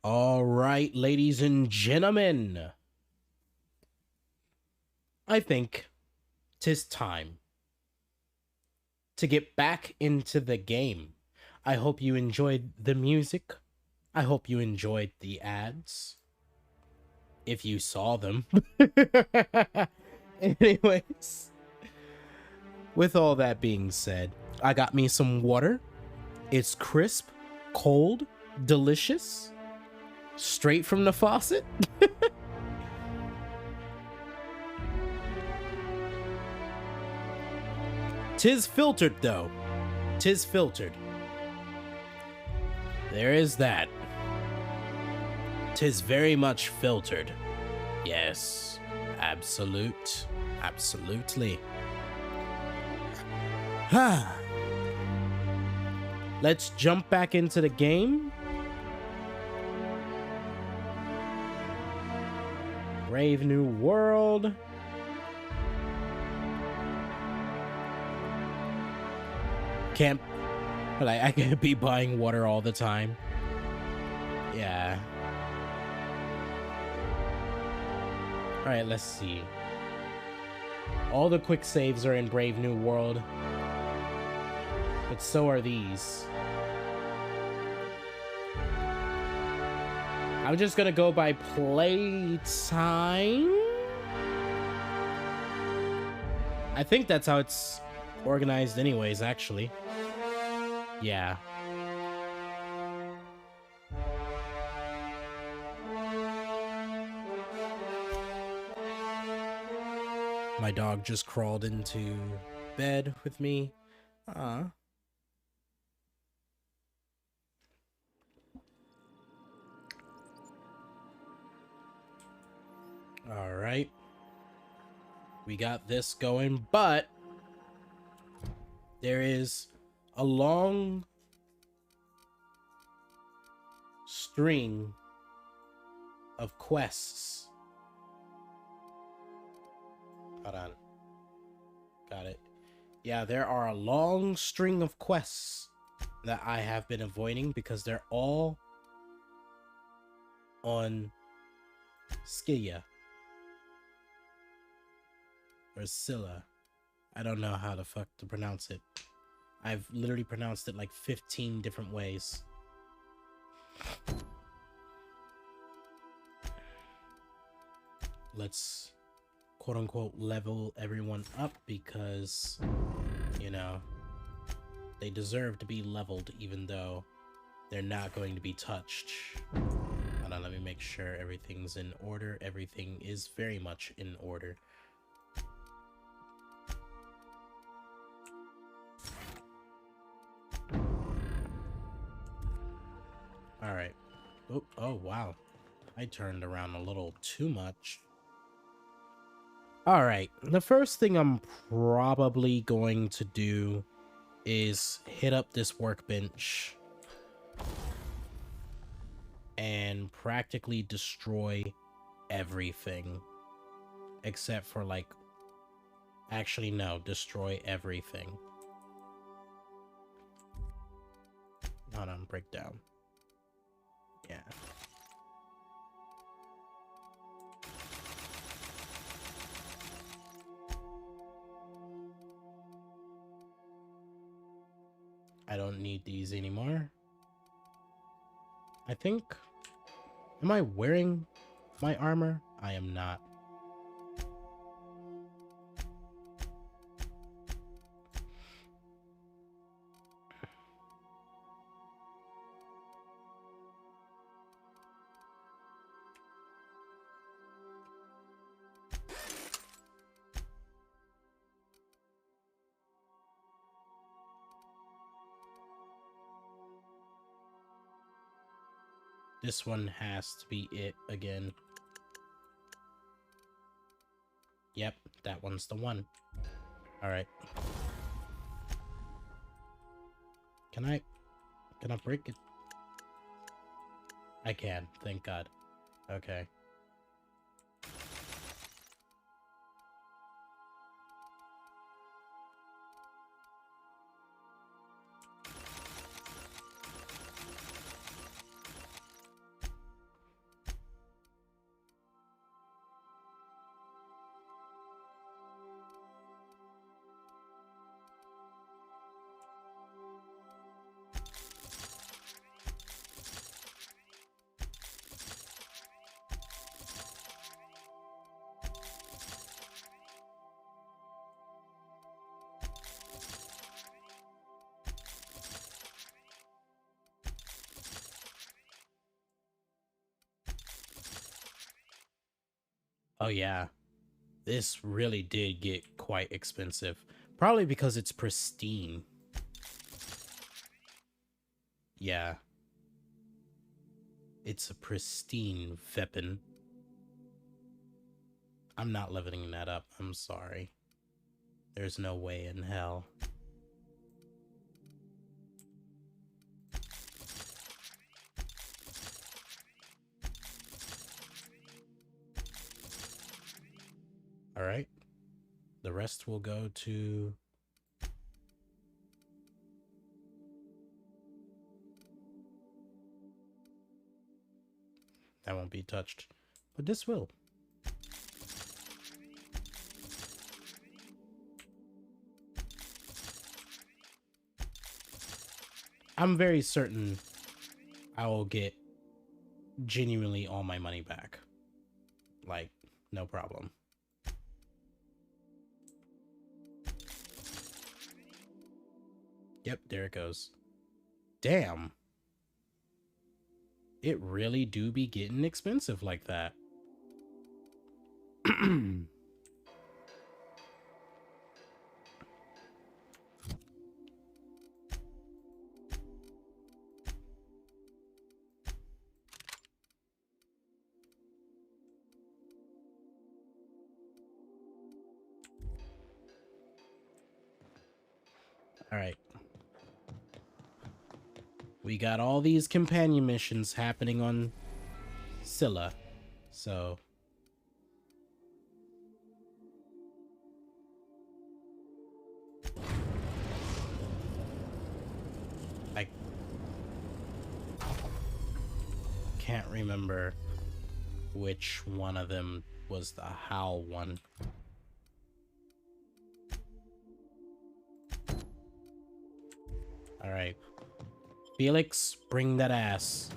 All right, ladies and gentlemen, I think 'tis time to get back into the game. I hope you enjoyed the music. I hope you enjoyed the ads. If you saw them. Anyways, with all that being said, I got me some water. It's crisp, cold, delicious, straight from the faucet. Tis filtered, though. Tis filtered. There is that. Tis very much filtered. Yes, absolutely. Let's jump back into the game. Brave New World. Can't, like, I can't be buying water all the time. Yeah. All right, let's see. All the quick saves are in Brave New World, but so are these. I'm just gonna go by playtime. I think that's how it's organized anyways, actually. Yeah. My dog just crawled into bed with me. All right. We got this going, but there is a long string of quests. Hold on. Got it. Yeah, there are a long string of quests that I have been avoiding because they're all on Scylla. Or Scylla. I don't know how the fuck to pronounce it. I've literally pronounced it like 15 different ways. Let's quote unquote level everyone up because, you know, they deserve to be leveled even though they're not going to be touched. Hold on, let me make sure everything's in order. Everything is very much in order. All right. Oh, wow. I turned around a little too much. All right. The first thing I'm probably going to do is hit up this workbench and practically destroy everything. Except for, like... Actually, no. Destroy everything. Hold on. Breakdown. Yeah. I don't need these anymore. I think... Am I wearing my armor? I am not. This one has to be it again. Yep, that one's the one. Alright. Can I break it? I can, thank God. Okay. Oh yeah, this really did get quite expensive. Probably because it's pristine. Yeah. It's a pristine weapon. I'm not leveling that up. I'm sorry. There's no way in hell. All right. The rest will go to... That won't be touched, but this will. I'm very certain I will get genuinely all my money back. Like, no problem. Yep, there it goes. Damn. It really do be getting expensive like that. All right. We got all these companion missions happening on Scylla, so... I can't remember which one of them was the Howl one. All right. Felix, bring that ass.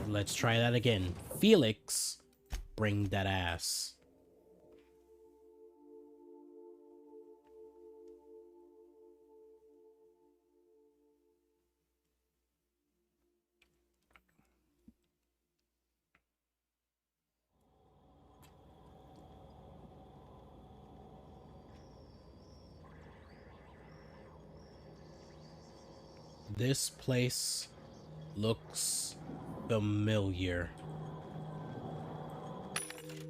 Let's try that again. Felix, bring that ass. This place looks familiar.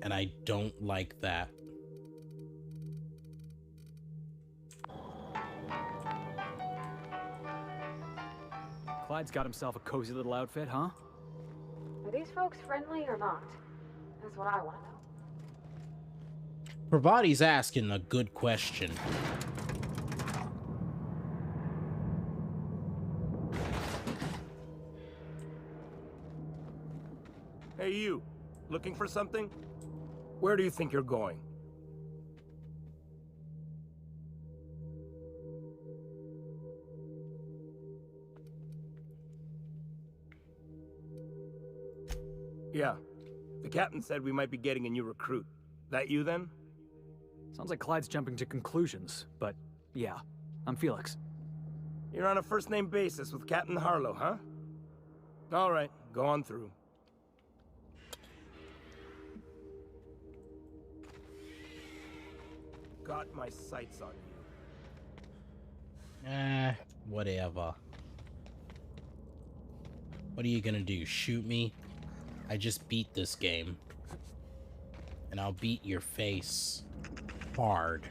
And I don't like that. Clyde's got himself a cozy little outfit, huh? Are these folks friendly or not? That's what I want to know. Pravati's asking a good question. Hey, you. Looking for something? Where do you think you're going? Yeah. The captain said we might be getting a new recruit. That you, then? Sounds like Clyde's jumping to conclusions, but yeah, I'm Felix. You're on a first-name basis with Captain Harlow, huh? All right, go on through. Got my sights on you. Whatever. What are you gonna do? Shoot me? I just beat this game. And I'll beat your face hard.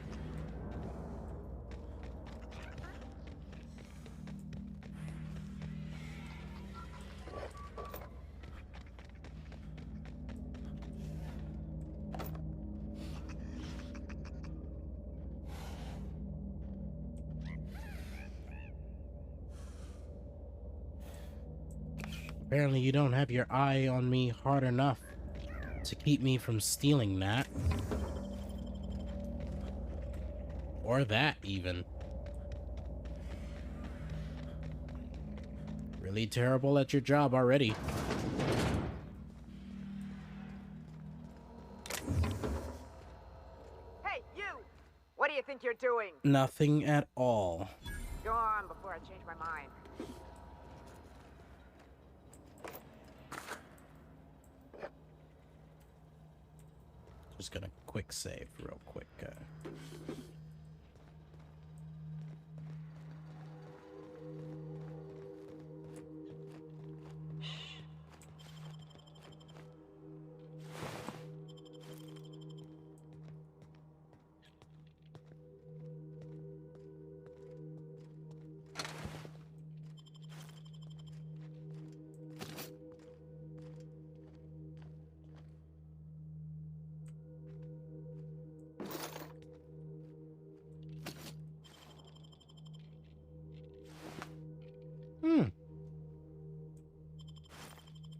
Apparently you don't have your eye on me hard enough to keep me from stealing that. Or that, even. Really terrible at your job already. Hey, you! What do you think you're doing? Nothing at all. Go on before I change my mind. Just gonna quick save real quick.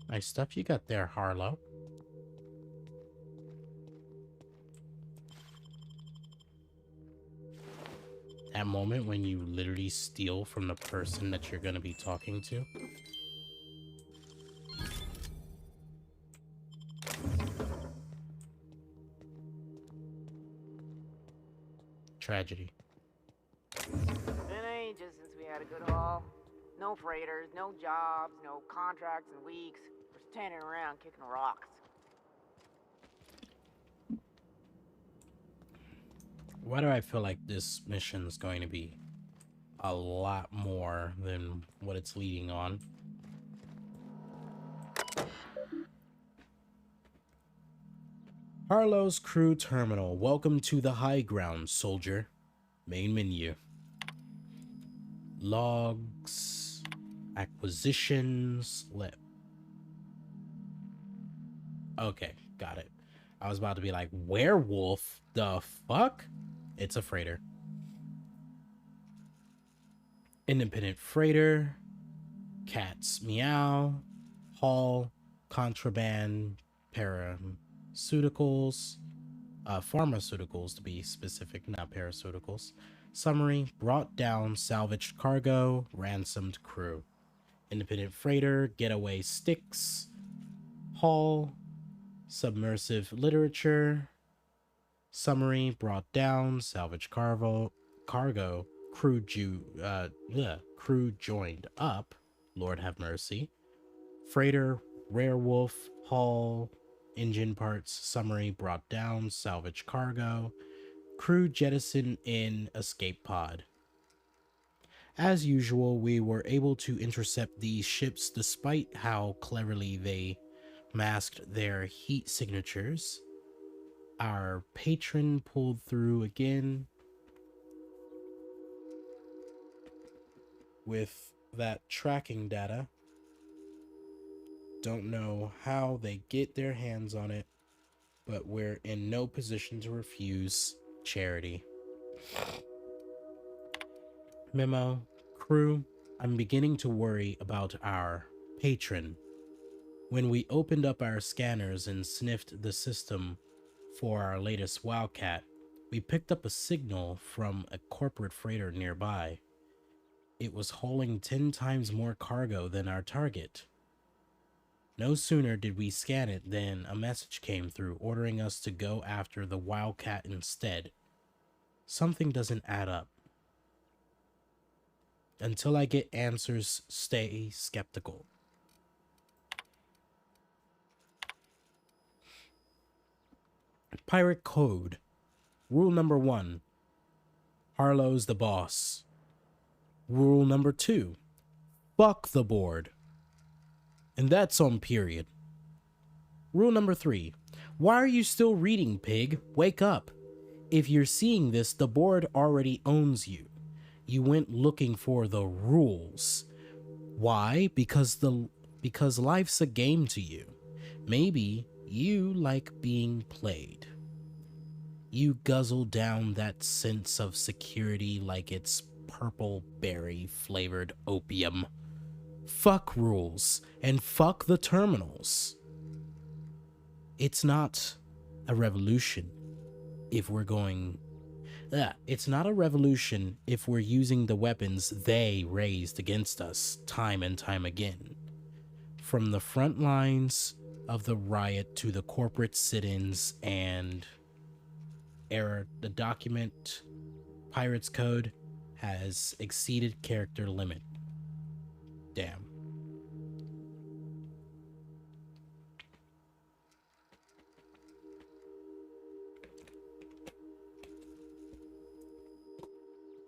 Nice stuff you got there, Harlow. That moment when you literally steal from the person that you're gonna be talking to. Tragedy. Been ages since we had a good haul. No freighters, no jobs, no contracts in weeks. We're standing around kicking rocks. Why do I feel like this mission is going to be a lot more than what it's leading on? Harlow's Crew Terminal. Welcome to the high ground, soldier. Main menu. Logs. Acquisitions. Okay, got it. I was about to be like, werewolf? The fuck? It's a freighter. Independent freighter. Cats meow. Haul. Contraband. Pharmaceuticals to be specific, not paraceuticals. Summary: brought down salvaged cargo, ransomed crew. Independent freighter, getaway sticks. Haul, submersive literature. Summary: brought down salvaged cargo, crew joined up. Lord have mercy. Freighter, werewolf. Haul, engine parts. Summary: brought down salvage cargo, crew jettisoned in escape pod. As usual, we were able to intercept these ships despite how cleverly they masked their heat signatures. Our patron pulled through again with that tracking data. Don't know how they get their hands on it, but we're in no position to refuse charity. Memo: crew, I'm beginning to worry about our patron. When we opened up our scanners and sniffed the system for our latest Wildcat, we picked up a signal from a corporate freighter nearby. It was hauling 10 times more cargo than our target. No sooner did we scan it than a message came through ordering us to go after the Wildcat instead. Something doesn't add up. Until I get answers, stay skeptical. Pirate Code. Rule number 1. Harlow's the boss. Rule number 2. Fuck the board. And that's on period. Rule number 3. Why are you still reading, pig? Wake up. If you're seeing this, the board already owns you. You went looking for the rules. Why? Because life's a game to you. Maybe you like being played. You guzzle down that sense of security like it's purple berry flavored opium. Fuck rules, and fuck the terminals. It's not a revolution if we're going... it's not a revolution if we're using the weapons they raised against us time and time again. From the front lines of the riot to the corporate sit-ins and error, the document Pirate's Code has exceeded character limit. Damn.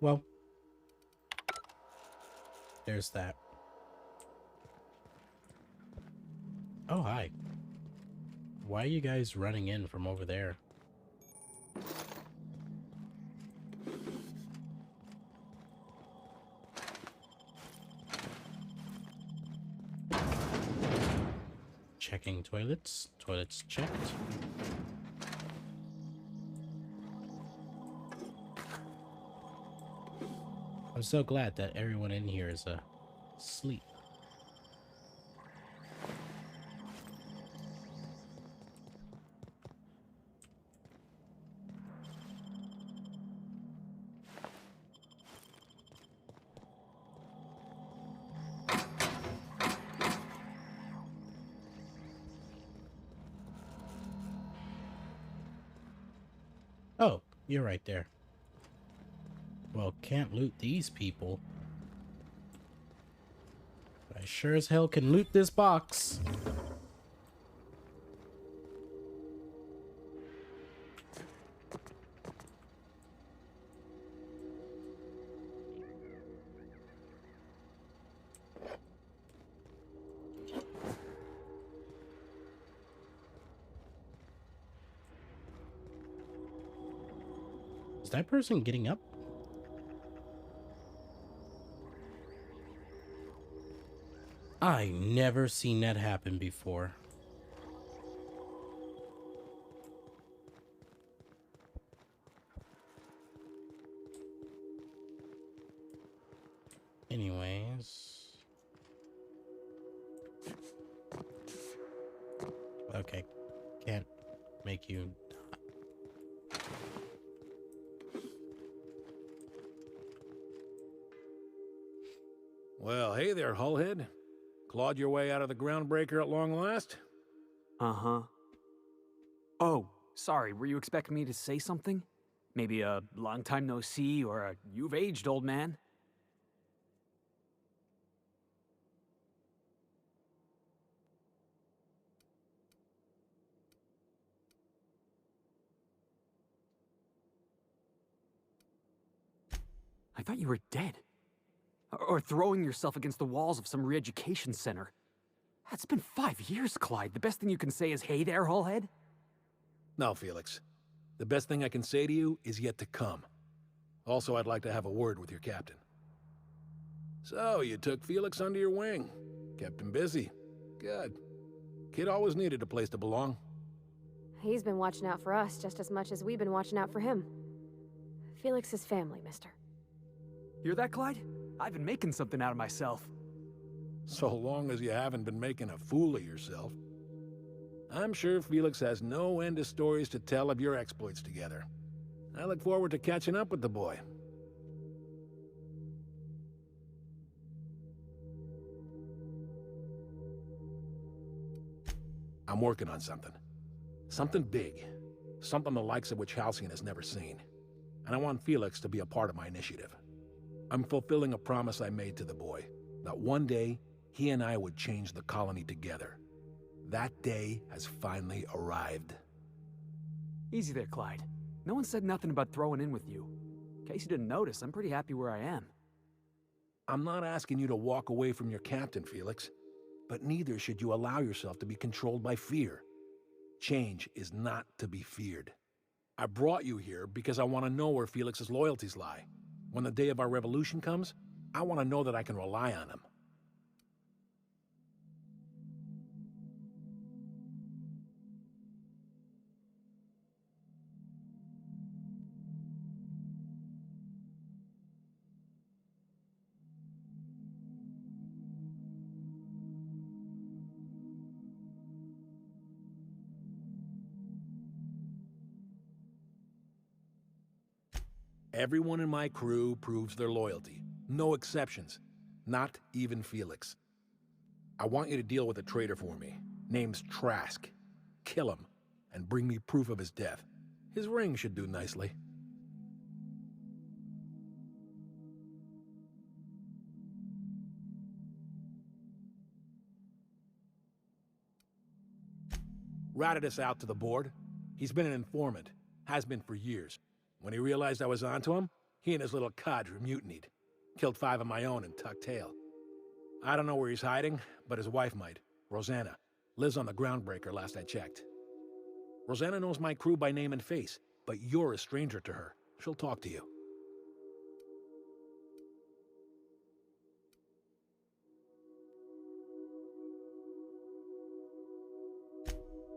well, there's that. Oh, hi. Why are you guys running in from over there? Checking toilets. Toilets checked. I'm so glad that everyone in here is asleep. Oh, you're right there. Well, can't loot these people. But I sure as hell can loot this box. Is that person getting up? I never seen that happen before. Anyways. Okay. Can't make you... Well, hey there, Hullhead. Clawed your way out of the groundbreaker at long last? Uh-huh. Oh, sorry, were you expecting me to say something? Maybe a long time no see or a you've aged, old man? I thought you were dead. Or throwing yourself against the walls of some re-education center. It's been 5 years, Clyde. The best thing you can say is, hey there, Hullhead? No, Felix. The best thing I can say to you is yet to come. Also, I'd like to have a word with your captain. So, you took Felix under your wing. Kept him busy. Good. Kid always needed a place to belong. He's been watching out for us just as much as we've been watching out for him. Felix's family, mister. Hear that, Clyde? I've been making something out of myself. So long as you haven't been making a fool of yourself. I'm sure Felix has no end of stories to tell of your exploits together. I look forward to catching up with the boy. I'm working on something. Something big. Something the likes of which Halcyon has never seen. And I want Felix to be a part of my initiative. I'm fulfilling a promise I made to the boy, that one day, he and I would change the colony together. That day has finally arrived. Easy there, Clyde. No one said nothing about throwing in with you. In case you didn't notice, I'm pretty happy where I am. I'm not asking you to walk away from your captain, Felix. But neither should you allow yourself to be controlled by fear. Change is not to be feared. I brought you here because I want to know where Felix's loyalties lie. When the day of our revolution comes, I want to know that I can rely on him. Everyone in my crew proves their loyalty. No exceptions. Not even Felix. I want you to deal with a traitor for me. Name's Trask. Kill him, and bring me proof of his death. His ring should do nicely. Routed us out to the board. He's been an informant. Has been for years. When he realized I was onto him, He and his little cadre mutinied. Killed 5 of my own in Tuck Tail. I don't know where he's hiding, but his wife might. Rosanna. Lives on the Groundbreaker last I checked. Rosanna knows my crew by name and face, but you're a stranger to her. She'll talk to you.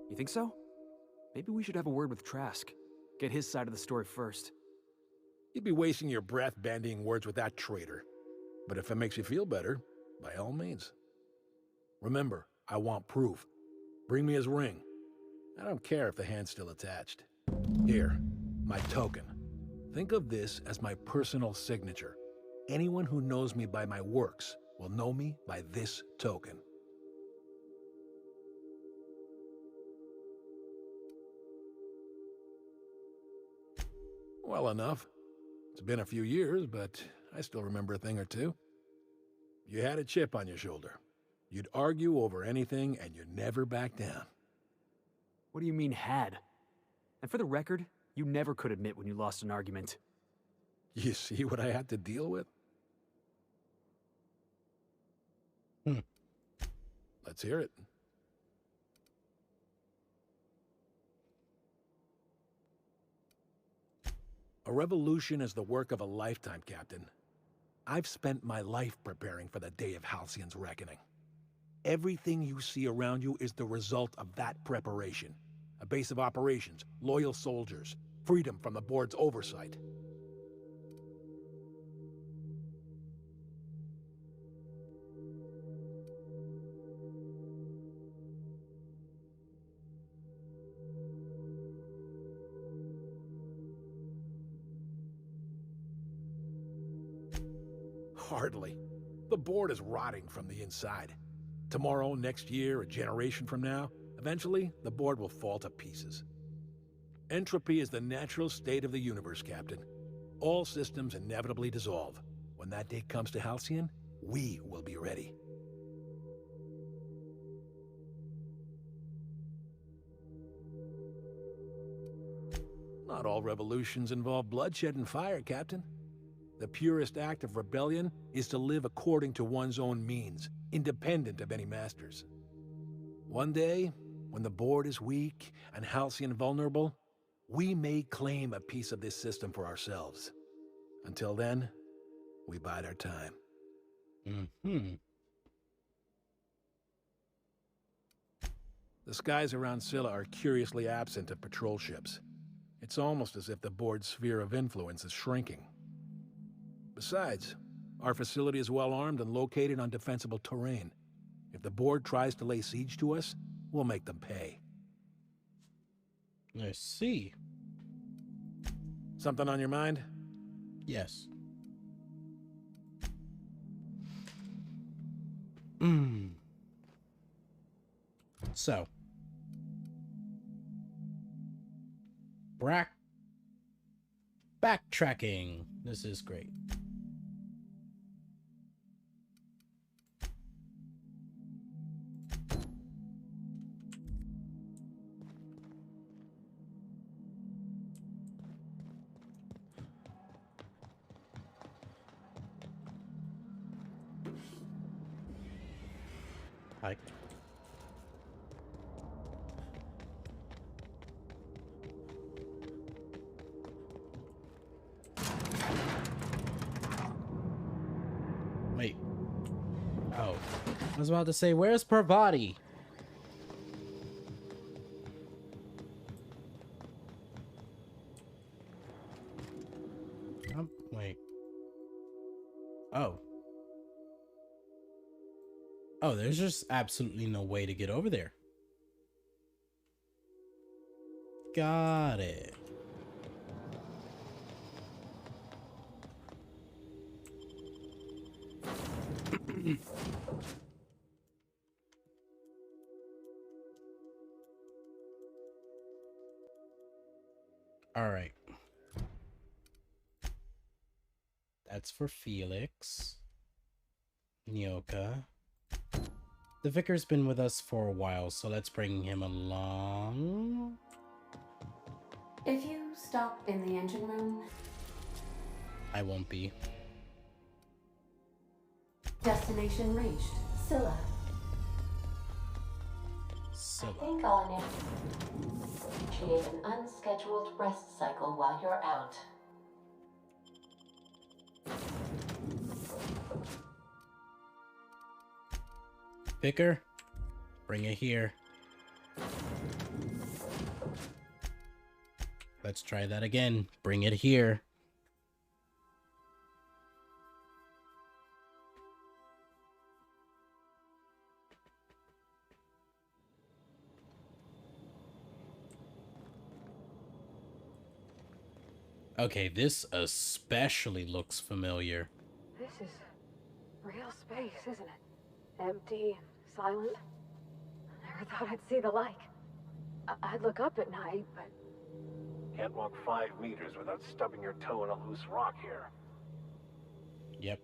You think so? Maybe we should have a word with Trask. Get his side of the story first. You'd be wasting your breath bandying words with that traitor. But if it makes you feel better, by all means. Remember, I want proof. Bring me his ring. I don't care if the hand's still attached. Here, my token. Think of this as my personal signature. Anyone who knows me by my works will know me by this token. Well enough. It's been a few years, but I still remember a thing or two. You had a chip on your shoulder. You'd argue over anything, and you'd never back down. What do you mean, had? And for the record, you never could admit when you lost an argument. You see what I had to deal with? Let's hear it. A revolution is the work of a lifetime, Captain. I've spent my life preparing for the day of Halcyon's reckoning. Everything you see around you is the result of that preparation. A base of operations, loyal soldiers, freedom from the board's oversight. Hardly. The board is rotting from the inside. Tomorrow, next year, a generation from now, eventually, the board will fall to pieces. Entropy is the natural state of the universe, Captain. All systems inevitably dissolve. When that day comes to Halcyon, we will be ready. Not all revolutions involve bloodshed and fire, Captain. The purest act of rebellion is to live according to one's own means, independent of any masters. One day, when the board is weak and Halcyon vulnerable, we may claim a piece of this system for ourselves. Until then, we bide our time. The skies around Scylla are curiously absent of patrol ships. It's almost as if the board's sphere of influence is shrinking. Besides, our facility is well armed and located on defensible terrain. If the board tries to lay siege to us, we'll make them pay. I see. Something on your mind? Yes. So. Backtracking. This is great. Hi. Wait. Oh. I was about to say, where's Parvati? Wait. Oh. Oh, there's just absolutely no way to get over there. Got it. All right. That's for Felix. Nyoka. The Vicar's been with us for a while, so let's bring him along. If you stop in the engine room... I won't be. Destination reached. Scylla. Scylla. I think all I need to initiate an unscheduled rest cycle while you're out. Vicar, bring it here. Let's try that again. Bring it here. Okay, this especially looks familiar. This is real space, isn't it? Empty, silent. I never thought I'd see the like. I'd look up at night, but Can't walk 5 meters without stubbing your toe in a loose rock here. Yep.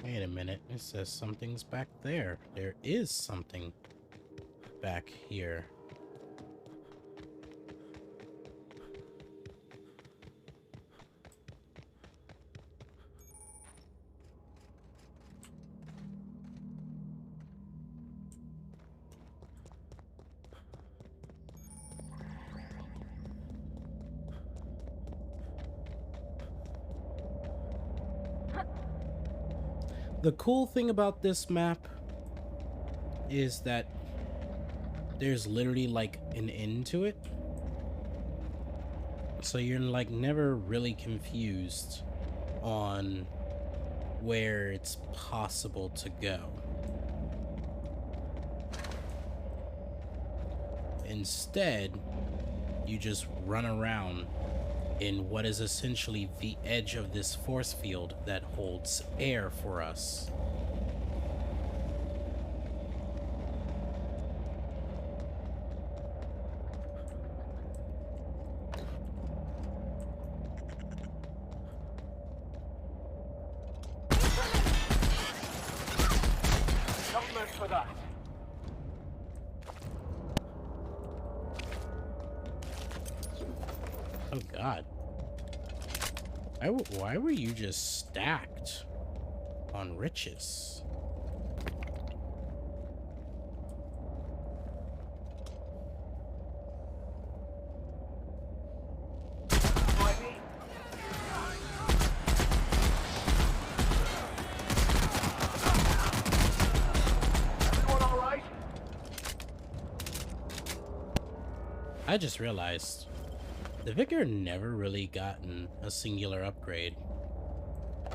Wait a minute. It says something's back there. There is something back here. The cool thing about this map is that there's literally like an end to it. So you're like never really confused on where it's possible to go. Instead, you just run around in what is essentially the edge of this force field that holds air for us. Supplement for that. Oh god. Why were you just stacked on riches? Everyone all right? I just realized the Vicar never really gotten a singular upgrade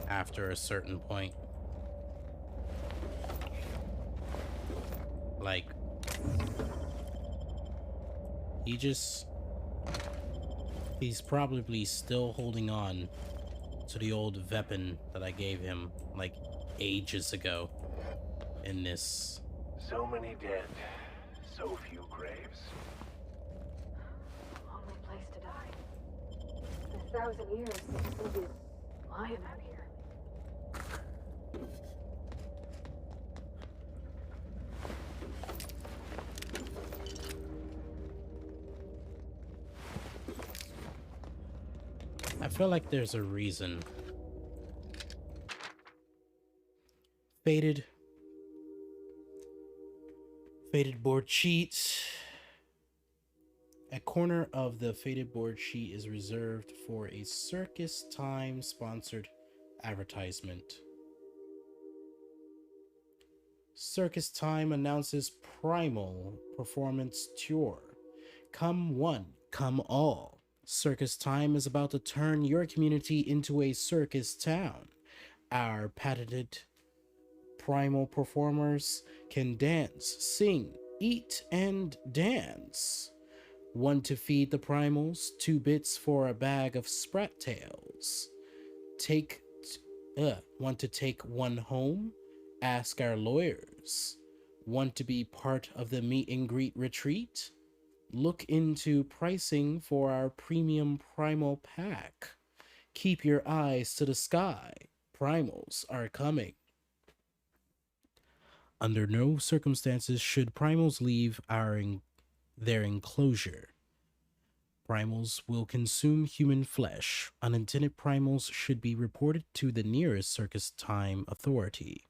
after a certain point. Like, he's probably still holding on to the old weapon that I gave him like ages ago in this. So many dead, so few graves. lonely place to die. In 1,000 years, there'll still be a lion out here. I feel like there's a reason. Faded board sheet. A corner of the faded board sheet is reserved for a Circus Time sponsored advertisement. Circus Time announces Primal Performance Tour. Come one, come all. Circus Time is about to turn your community into a circus town. Our patented primal performers can dance, sing, eat, and dance. One to feed the primals, 2 bits for a bag of sprat tails. Want to take one home? Ask our lawyers. Want to be part of the meet and greet retreat? Look into pricing for our premium primal pack. Keep your eyes to the sky. Primals are coming. Under no circumstances should primals leave their enclosure. Primals will consume human flesh. Unintended primals should be reported to the nearest Circus Time authority.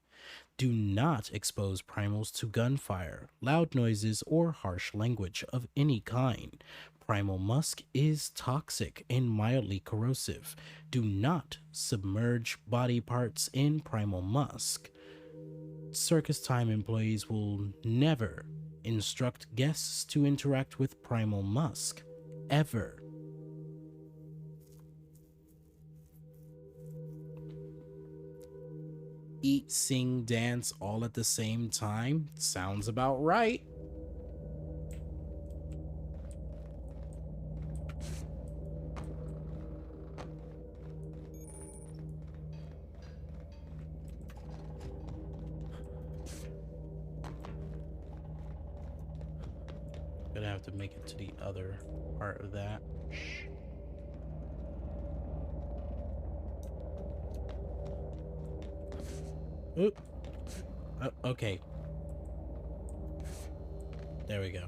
Do not expose primals to gunfire, loud noises, or harsh language of any kind. Primal musk is toxic and mildly corrosive. Do not submerge body parts in primal musk. Circus Time employees will never instruct guests to interact with primal musk. Ever. Eat, sing, dance all at the same time? Sounds about right. Gonna have to make it to the other part of that. Oop. Okay. There we go.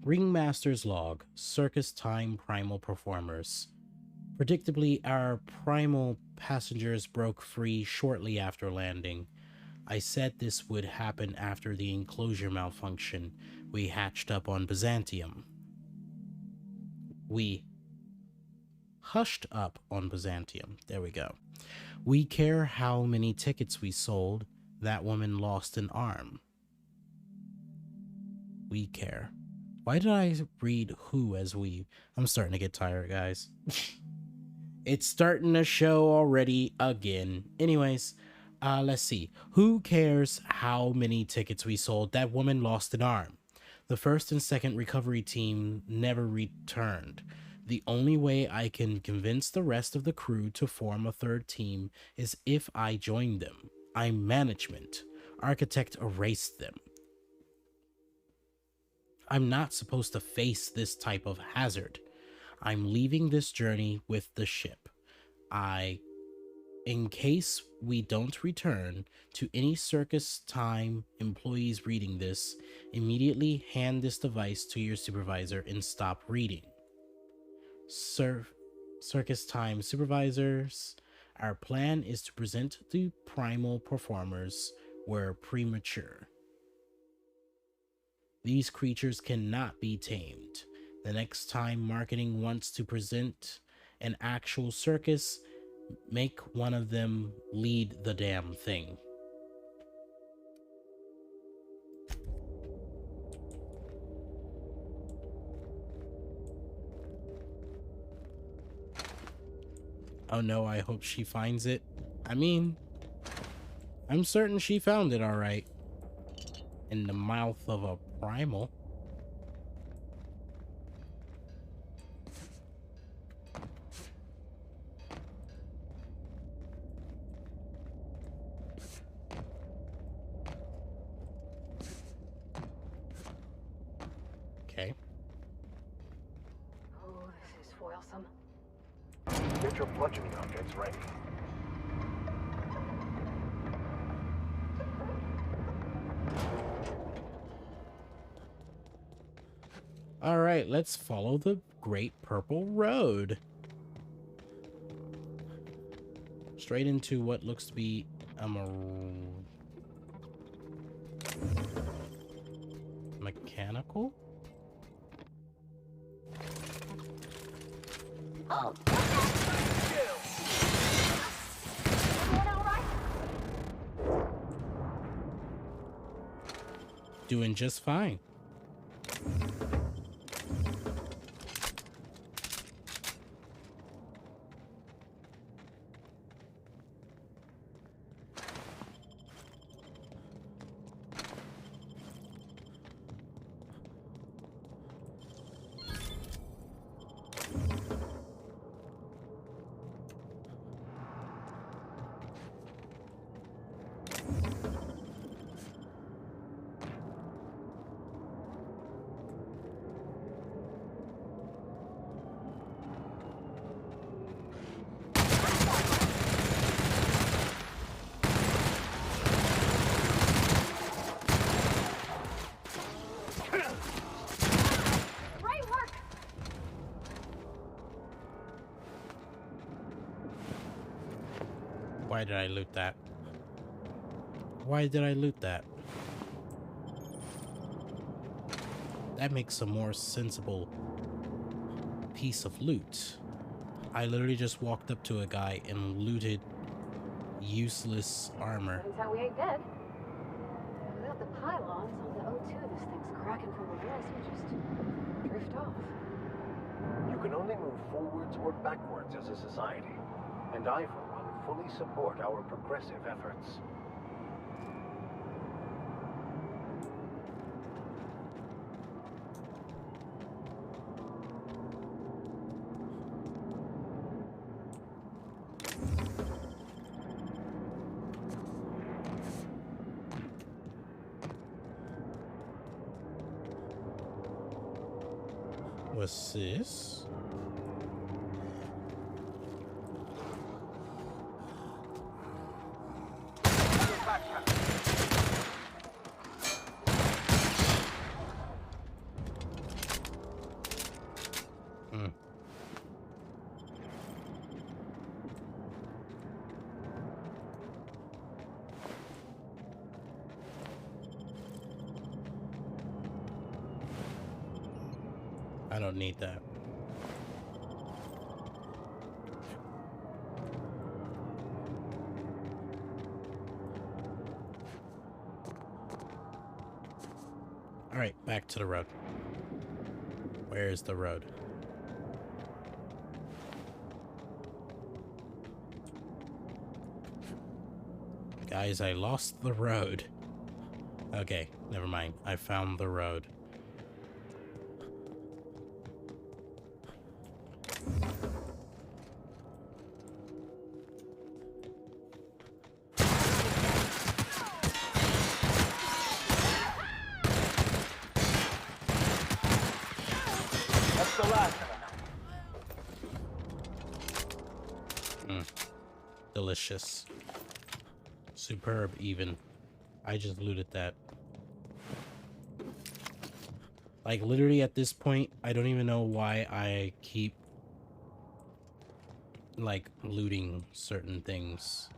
Ringmaster's Log, Circus Time Primal Performers. Predictably, our primal passengers broke free shortly after landing. I said this would happen after the enclosure malfunction. We hatched up on Byzantium. We hushed up on Byzantium. There we go. We care how many tickets we sold. That woman lost an arm. We care. Why did I read who as we? I'm starting to get tired, guys. It's starting to show already again. Anyways, let's see. Who cares how many tickets we sold? That woman lost an arm. The first and second recovery team never returned. The only way I can convince the rest of the crew to form a third team is if I join them. I'm management. Architect erased them. I'm not supposed to face this type of hazard. I'm leaving this journey with the ship. In case we don't return, to any Circus Time employees reading this, immediately hand this device to your supervisor and stop reading. Circus Time supervisors, our plan is to present the primal performers were premature. These creatures cannot be tamed. The next time marketing wants to present an actual circus, make one of them lead the damn thing. Oh no, I hope she finds it. I mean, I'm certain she found it all right. In the mouth of a primal. Okay. Oh, this is foilsome. Get your bludgeoning objects ready. All right, let's follow the Great Purple Road. straight into what looks to be a mechanical? Oh, everyone all right? Doing just fine. Great work! Why did I loot that? Why did I loot that? That makes a more sensible piece of loot. I literally just walked up to a guy and looted useless armor. Turns out we ain't dead. Without the pylons on the O2, this thing's cracking from the walls and just drift off. You can only move forwards or backwards as a society, and I, for one, fully support our progressive efforts. What's this? Hmm. I don't need that. All right, back to the road. Where is the road? Guys, I lost the road. Okay, never mind. I found the road. That's the last of them. Delicious. Superb, even. I just looted that. Like, literally at this point, I don't even know why I keep, like, looting certain things.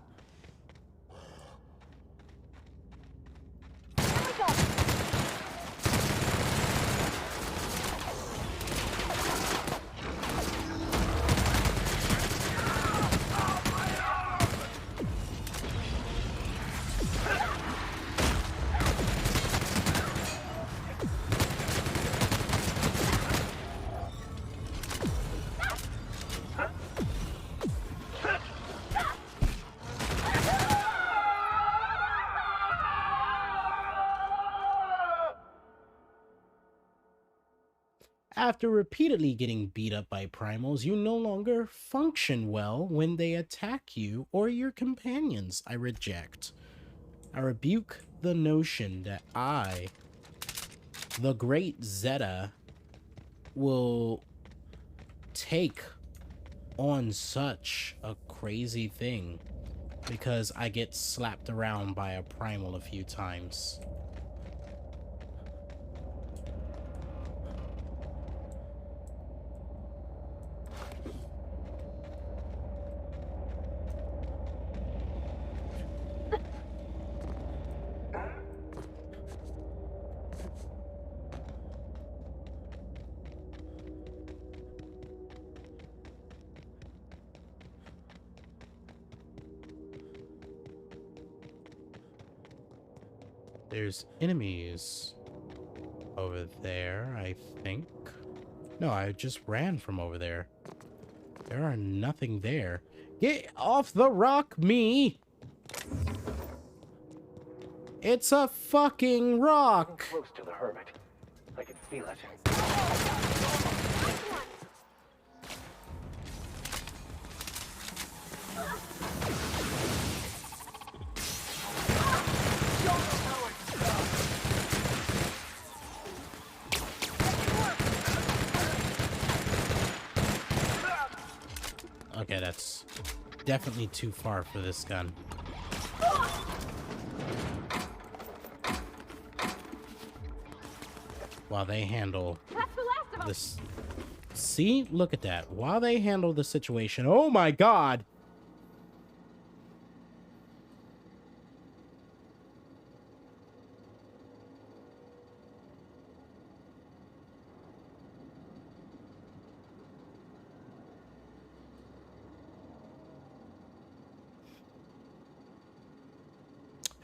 After repeatedly getting beat up by primals, you no longer function well when they attack you or your companions. I reject. I rebuke the notion that I, the great Zeta, will take on such a crazy thing because I get slapped around by a primal a few times. There's enemies over there, I think. No, I just ran from over there. There are nothing there. Get off the rock, me! It's a fucking rock! Close to the hermit. I can feel it. Okay, that's definitely too far for this gun. While they handle this... See? Look at that. While they handle the situation... Oh my god!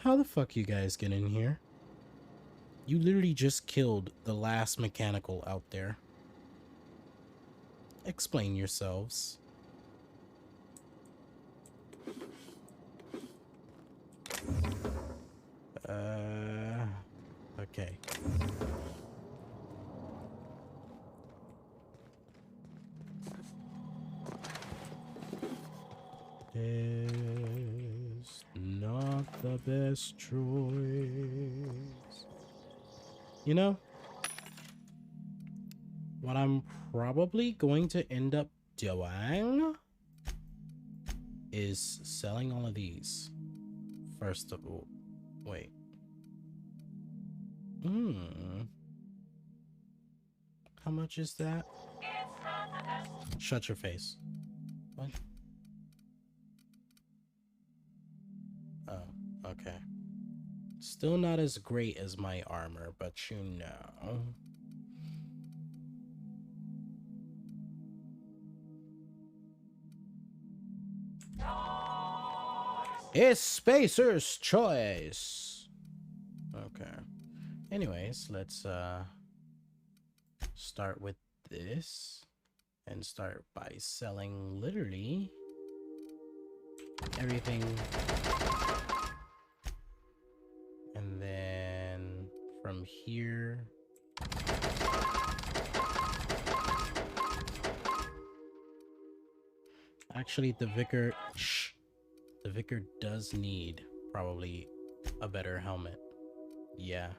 How the fuck you guys get in here? You literally just killed the last mechanical out there. Explain yourselves. Okay. Is not the best choice. You know, what I'm probably going to end up doing is selling all of these. First of all, wait. How much is that? Shut your face. What? Oh, okay. Still not as great as my armor, but you know. It's Spacer's choice. Okay. Anyways, let's start with this and start by selling literally everything. And then from here, actually the Vicar does need probably a better helmet. Yeah.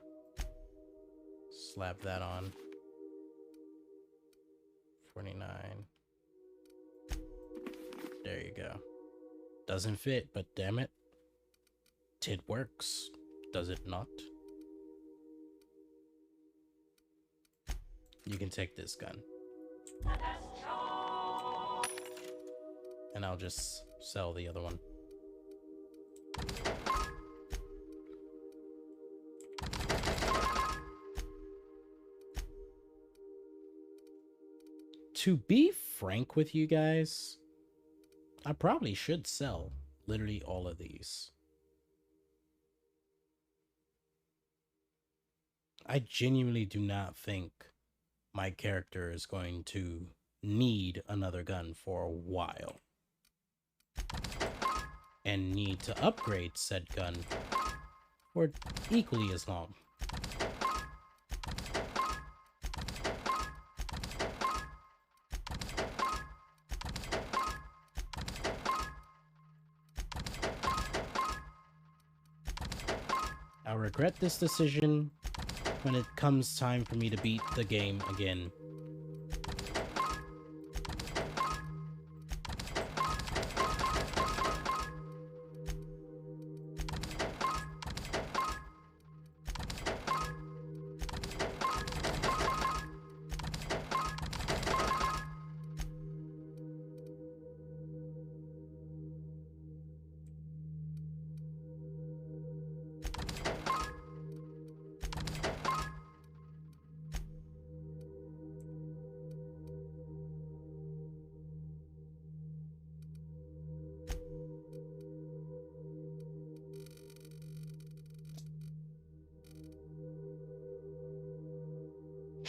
Slap that on. 49. There you go. Doesn't fit, but damn it. It works. Does it not? You can take this gun. And I'll just sell the other one. To be frank with you guys, I probably should sell literally all of these. I genuinely do not think my character is going to need another gun for a while. And need to upgrade said gun for equally as long. I'll regret this decision when it comes time for me to beat the game again.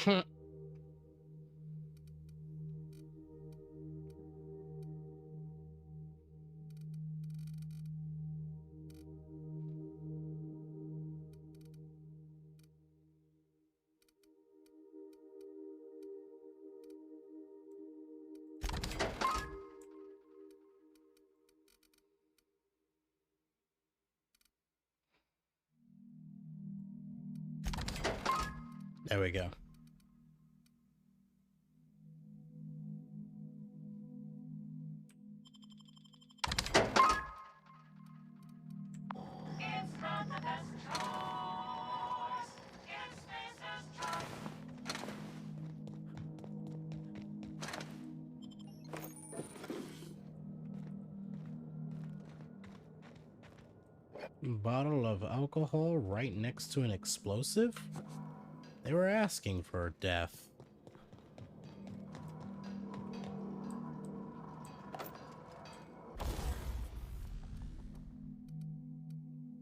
There we go. Bottle of alcohol right next to an explosive? They were asking for death.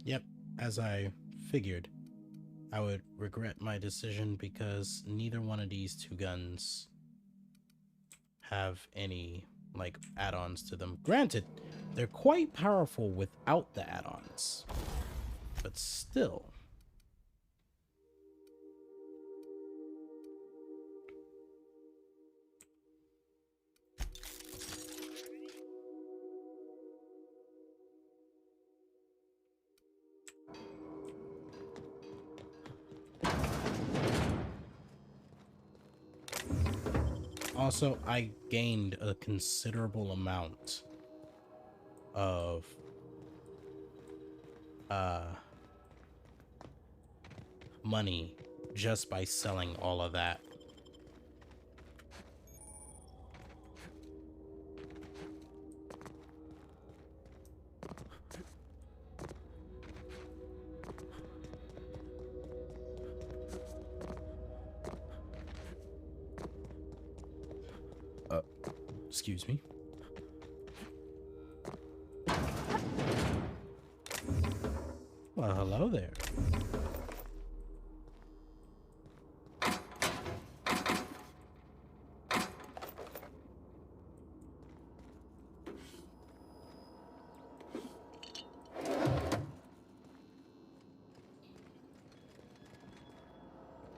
Yep, as I figured. I would regret my decision because neither one of these two guns have any, like, add-ons to them. Granted, they're quite powerful without the add-ons, but still. Also, I gained a considerable amount of money just by selling all of that. Excuse me. Well, hello there.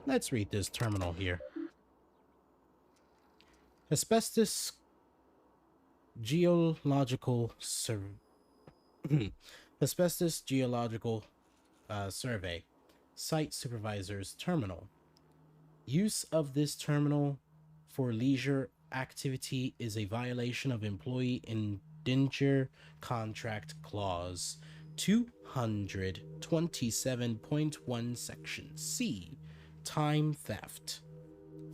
Let's read this terminal here. Asbestos Geological Asbestos Geological Survey. Site Supervisor's Terminal. Use of this terminal for leisure activity is a violation of Employee Indenture Contract Clause 227.1 Section C. Time theft.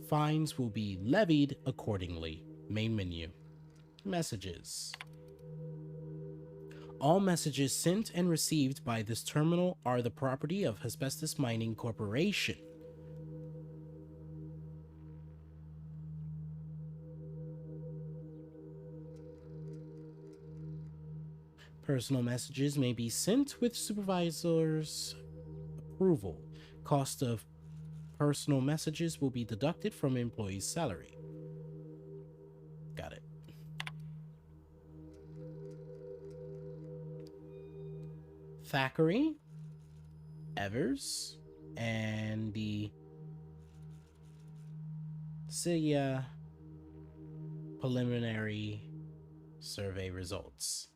Fines will be levied accordingly. Main menu. Messages. All messages sent and received by this terminal are the property of Asbestos Mining Corporation. Personal messages may be sent with supervisor's approval. Cost of personal messages will be deducted from employee's salary. Got it. Thackeray, Evers, and the Celia preliminary survey results.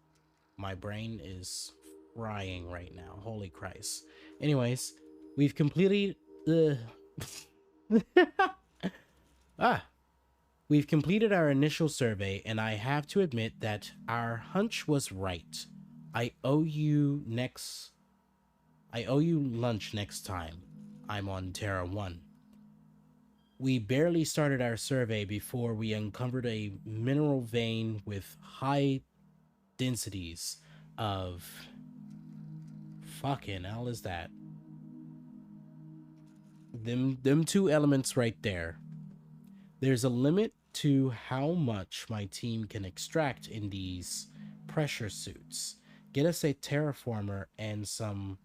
My brain is frying right now. Holy Christ. Anyways, we've completed the we've completed our initial survey, and I have to admit that our hunch was right. I owe you lunch next time I'm on Terra 1. We barely started our survey before we uncovered a mineral vein with high densities of fucking hell is that? Them two elements right there. There's a limit to how much my team can extract in these pressure suits. Get us a terraformer and some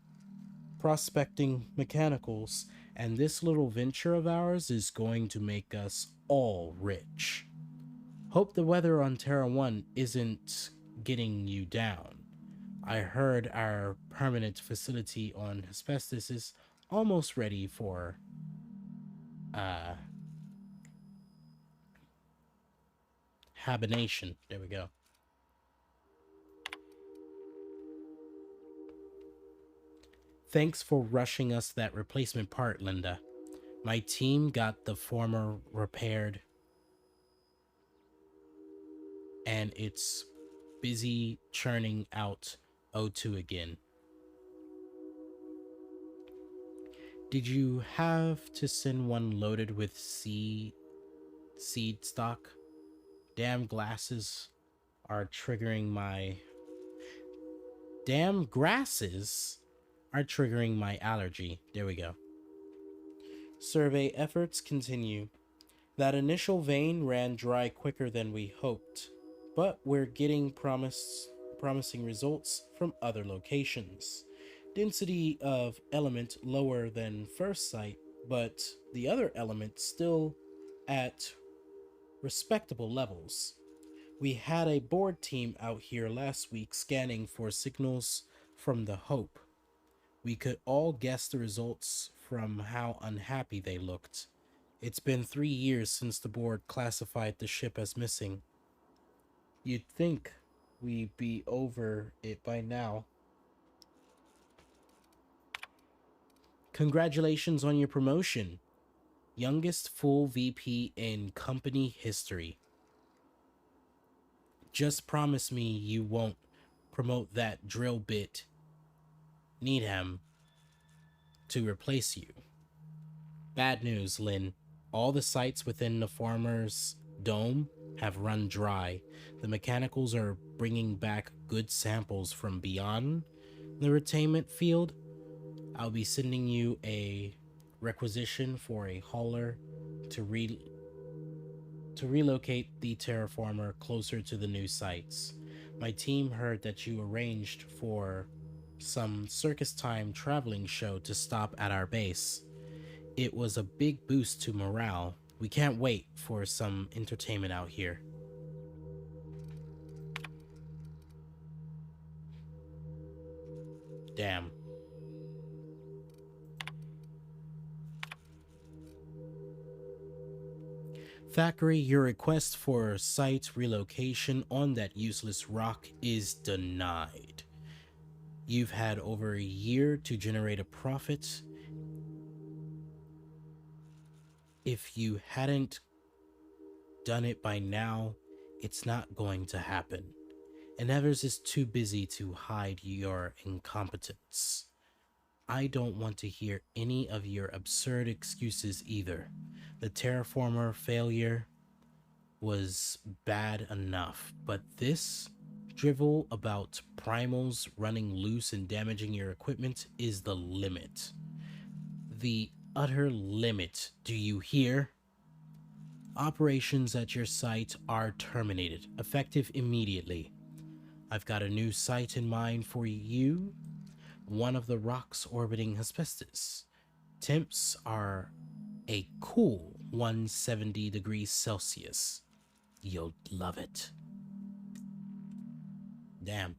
prospecting mechanicals, and this little venture of ours is going to make us all rich. Hope the weather on Terra 1 isn't getting you down. I heard our permanent facility on Hesperus is almost ready for hibernation. There we go. Thanks for rushing us that replacement part, Linda. My team got the former repaired, and it's busy churning out O2 again. Did you have to send one loaded with seed stock? Damn glasses are triggering my... Damn grasses are triggering my allergy. There we go. Survey efforts continue. That initial vein ran dry quicker than we hoped, but we're getting promising results from other locations. Density of element lower than first sight, but the other element still at respectable levels. We had a board team out here last week scanning for signals from the Hope. We could all guess the results from how unhappy they looked. It's been 3 years since the board classified the ship as missing. You'd think we'd be over it by now. Congratulations on your promotion. Youngest full VP in company history. Just promise me you won't promote that drill bit Needham to replace you. Bad news, Lynn. All the sites within the farmer's dome have run dry. The mechanicals are bringing back good samples from beyond the retainment field. I'll be sending you a requisition for a hauler to relocate the terraformer closer to the new sites. My team heard that you arranged for some circus time traveling show to stop at our base. It was a big boost to morale. We can't wait for some entertainment out here. Damn. Thackeray, your request for site relocation on that useless rock is denied. You've had over a year to generate a profit. If you hadn't done it by now, it's not going to happen. And Evers is too busy to hide your incompetence. I don't want to hear any of your absurd excuses either. The terraformer failure was bad enough, but this drivel about primals running loose and damaging your equipment is the limit. The utter limit, do you hear? Operations at your site are terminated, effective immediately. I've got a new site in mind for you, one of the rocks orbiting Hesperus. Temps are a cool 170 degrees Celsius. You'll love it. Damn.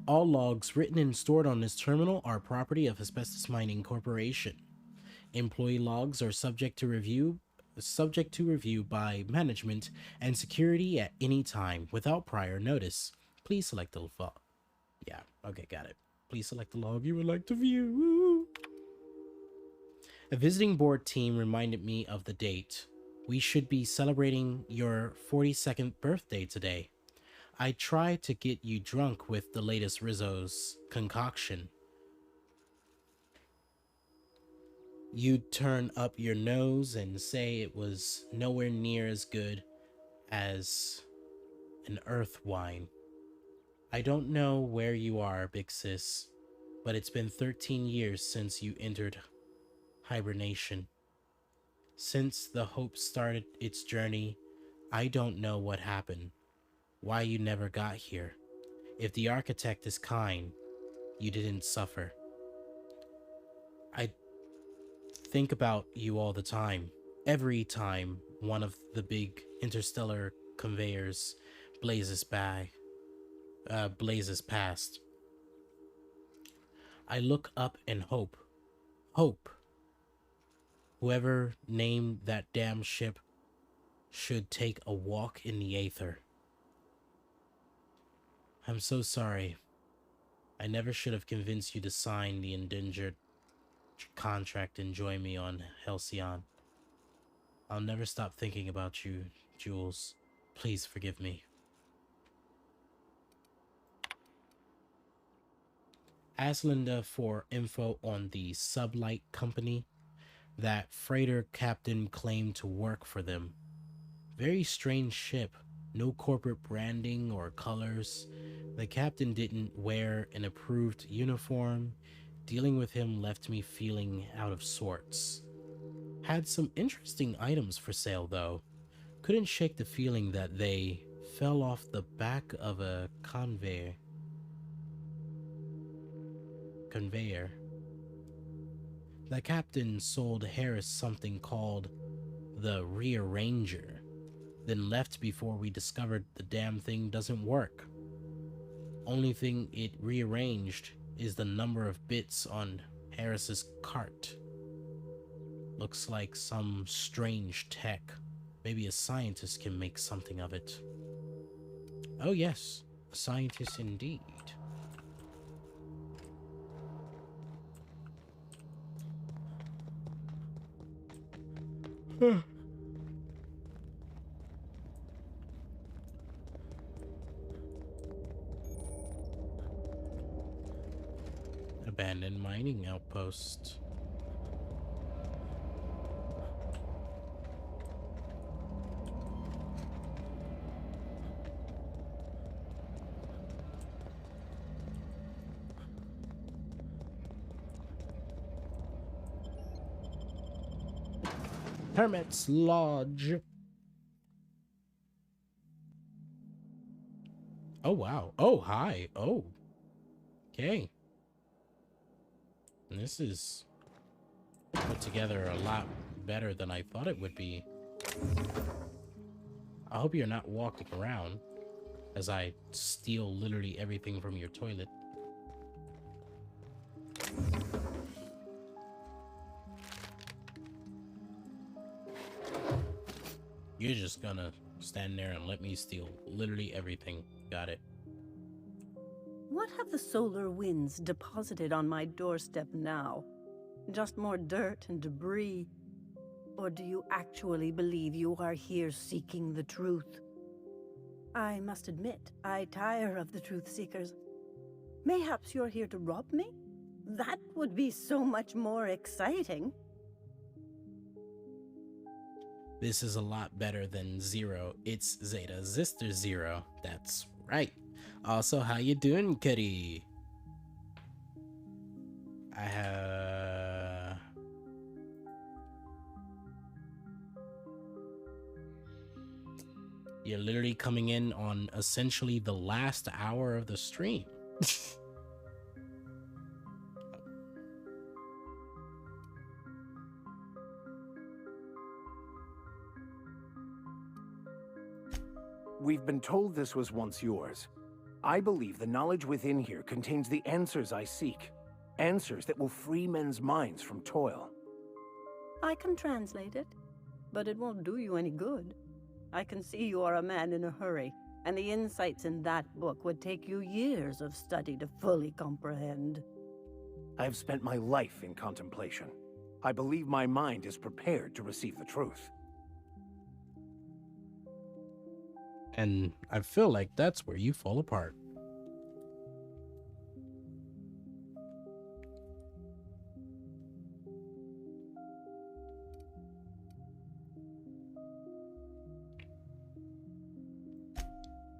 All logs written and stored on this terminal are property of Hesperus Mining Corporation. Employee logs are subject to review by management and security at any time without prior notice. Please select the log. Yeah, okay, got it. Please select the log you would like to view. A visiting board team reminded me of the date. We should be celebrating your 42nd birthday today. I tried to get you drunk with the latest Rizzo's concoction. You'd turn up your nose and say it was nowhere near as good as an earth wine. I don't know where you are, big sis, but it's been 13 years since you entered hibernation. Since the Hope started its journey, I don't know what happened. why you never got here. If the architect is kind, you didn't suffer. I think about you all the time. Every time one of the big interstellar conveyors blazes past. I look up and hope. Hope. Whoever named that damn ship should take a walk in the aether. I'm so sorry. I never should have convinced you to sign the endangered contract and join me on Halcyon. I'll never stop thinking about you, Jules. Please forgive me. Ask Linda for info on the Sublight Company. That freighter captain claimed to work for them. Very strange ship. No corporate branding or colors. The captain didn't wear an approved uniform. Dealing with him left me feeling out of sorts. Had some interesting items for sale though. Couldn't shake the feeling that they fell off the back of a conveyor. The captain sold Harris something called the Rearranger, then left before we discovered the damn thing doesn't work. Only thing it rearranged is the number of bits on Harris's cart. Looks like some strange tech. Maybe a scientist can make something of it. Oh yes, a scientist indeed. Abandoned mining outpost. Hermit's Lodge. Oh, wow. Oh, hi. Oh. Okay. This is put together a lot better than I thought it would be. I hope you're not walking around as I steal literally everything from your toilet. You're just gonna stand there and let me steal literally everything. Got it. What have the solar winds deposited on my doorstep now? Just more dirt and debris? Or do you actually believe you are here seeking the truth? I must admit, I tire of the truth seekers. Mayhaps you're here to rob me? That would be so much more exciting. This is a lot better than Zero. It's Zeta Zister Zero. That's right. Also, how you doing, kitty? You're literally coming in on essentially the last hour of the stream. We've been told this was once yours. I believe the knowledge within here contains the answers I seek. Answers that will free men's minds from toil. I can translate it, but it won't do you any good. I can see you are a man in a hurry, and the insights in that book would take you years of study to fully comprehend. I have spent my life in contemplation. I believe my mind is prepared to receive the truth. And I feel like that's where you fall apart.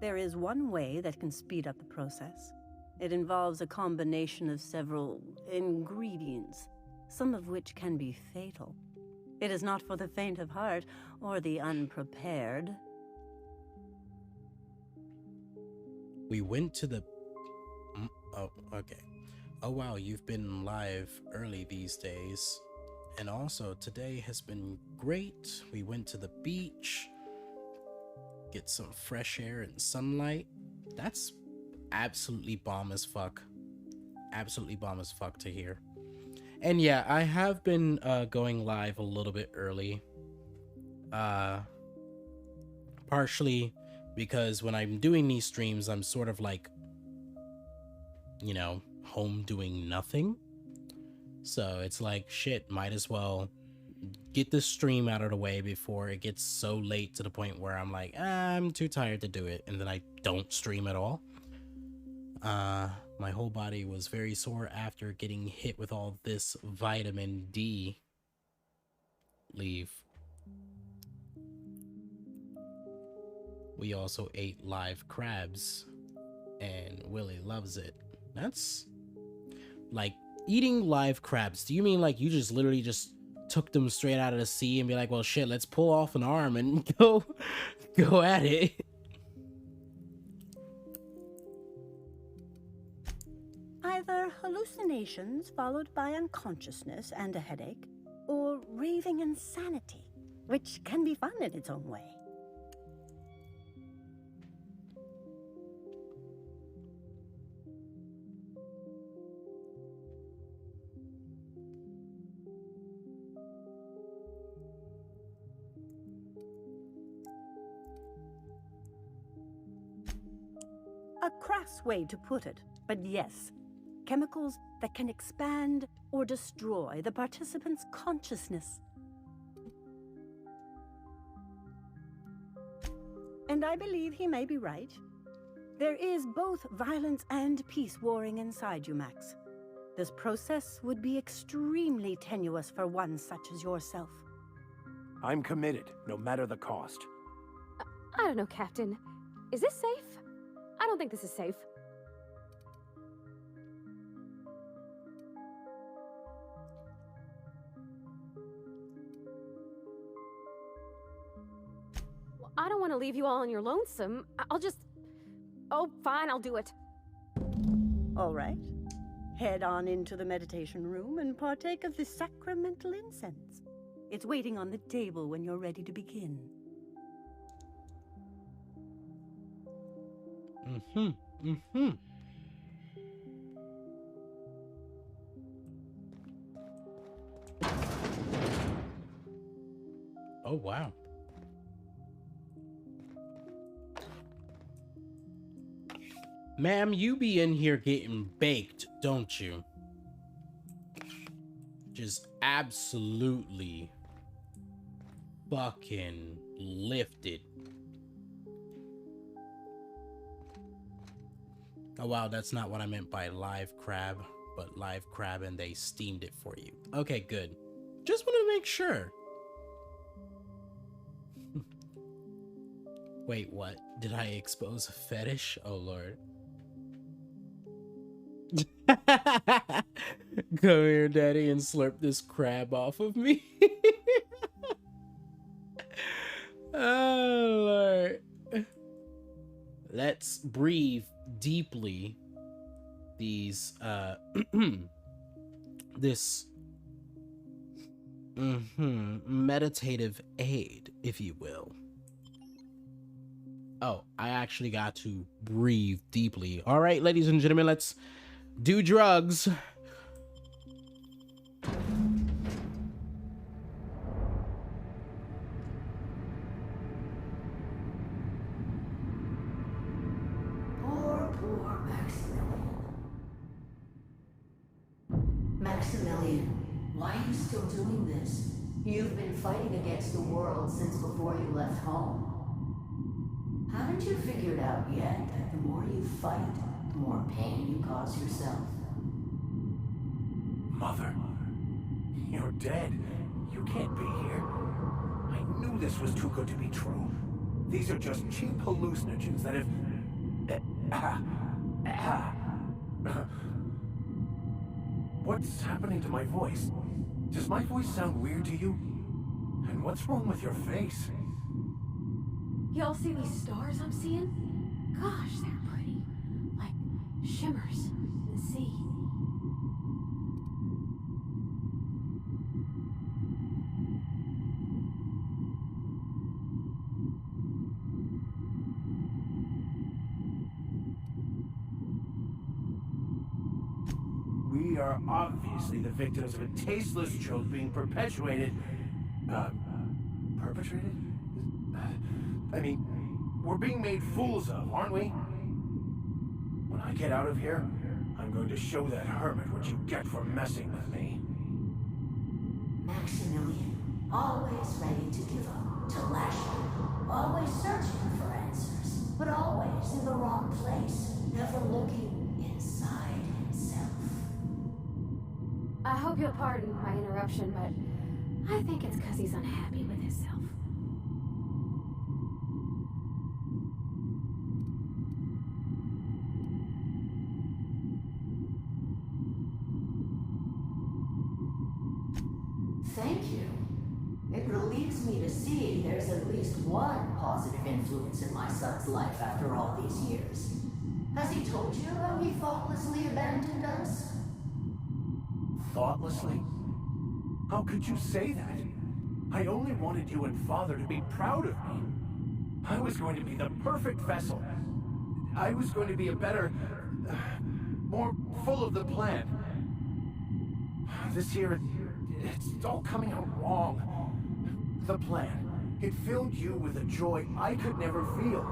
There is one way that can speed up the process. It involves a combination of several ingredients, some of which can be fatal. It is not for the faint of heart or the unprepared. We went to the... Oh, okay. Oh wow, you've been live early these days. And also, today has been great. We went to the beach, get some fresh air and sunlight. That's absolutely bomb as fuck. Absolutely bomb as fuck to hear. And yeah, I have been going live a little bit early. Partially because when I'm doing these streams, I'm sort of like, you know, home doing nothing. So it's like, shit, might as well get this stream out of the way before it gets so late to the point where I'm like, I'm too tired to do it, and then I don't stream at all. My whole body was very sore after getting hit with all this vitamin D leave. We also ate live crabs, and Willie loves it. That's like eating live crabs. Do you mean like you just literally just took them straight out of the sea and be like, well, shit, let's pull off an arm and go at it? Either hallucinations followed by unconsciousness and a headache, or raving insanity, which can be fun in its own way. A crass way to put it, but yes, chemicals that can expand or destroy the participant's consciousness. And I believe he may be right. There is both violence and peace warring inside you, Max. This process would be extremely tenuous for one such as yourself. I'm committed, no matter the cost. I don't know, Captain. Is this safe? I don't think this is safe. Well, I don't want to leave you all on your lonesome. I'll just... Oh, fine, I'll do it. All right. Head on into the meditation room and partake of the sacramental incense. It's waiting on the table when you're ready to begin. Oh, wow. Ma'am, you be in here getting baked, don't you? Just absolutely fucking lifted. Oh wow, that's not what I meant by live crab, but live crab and they steamed it for you. Okay, good. Just want to make sure. Wait, what? Did I expose a fetish? Oh lord. Come here, daddy, and slurp this crab off of me. Oh lord. Let's breathe deeply these this meditative aid, if you will. Oh, I actually got to breathe deeply. All right, ladies and gentlemen, let's do drugs. Poor Maximilian. Maximilian, why are you still doing this? You've been fighting against the world since before you left home. Haven't you figured out yet that the more you fight, the more pain you cause yourself? Mother, you're dead. You can't be here. I knew this was too good to be true. These are just cheap hallucinogens that have... What's happening to my voice? Does my voice sound weird to you? And what's wrong with your face? Y'all see these stars I'm seeing? Gosh, they're pretty. shimmers in the sea. We are obviously the victims of a tasteless joke being perpetuated. Perpetrated? I mean, we're being made fools of, aren't we? When I get out of here, I'm going to show that hermit what you get for messing with me. Maximilian, always ready to give up, to lash out, always searching for answers, but always in the wrong place, never looking inside himself. I hope you'll pardon my interruption, but I think it's because he's unhappy with himself. Thank you. It relieves me to see there's at least one positive influence in my son's life after all these years. Has he told you how he thoughtlessly abandoned us? Thoughtlessly? How could you say that? I only wanted you and Father to be proud of me. I was going to be the perfect vessel. I was going to be a better... more full of the plan. This year, it's all coming out wrong. The plan. It filled you with a joy I could never feel.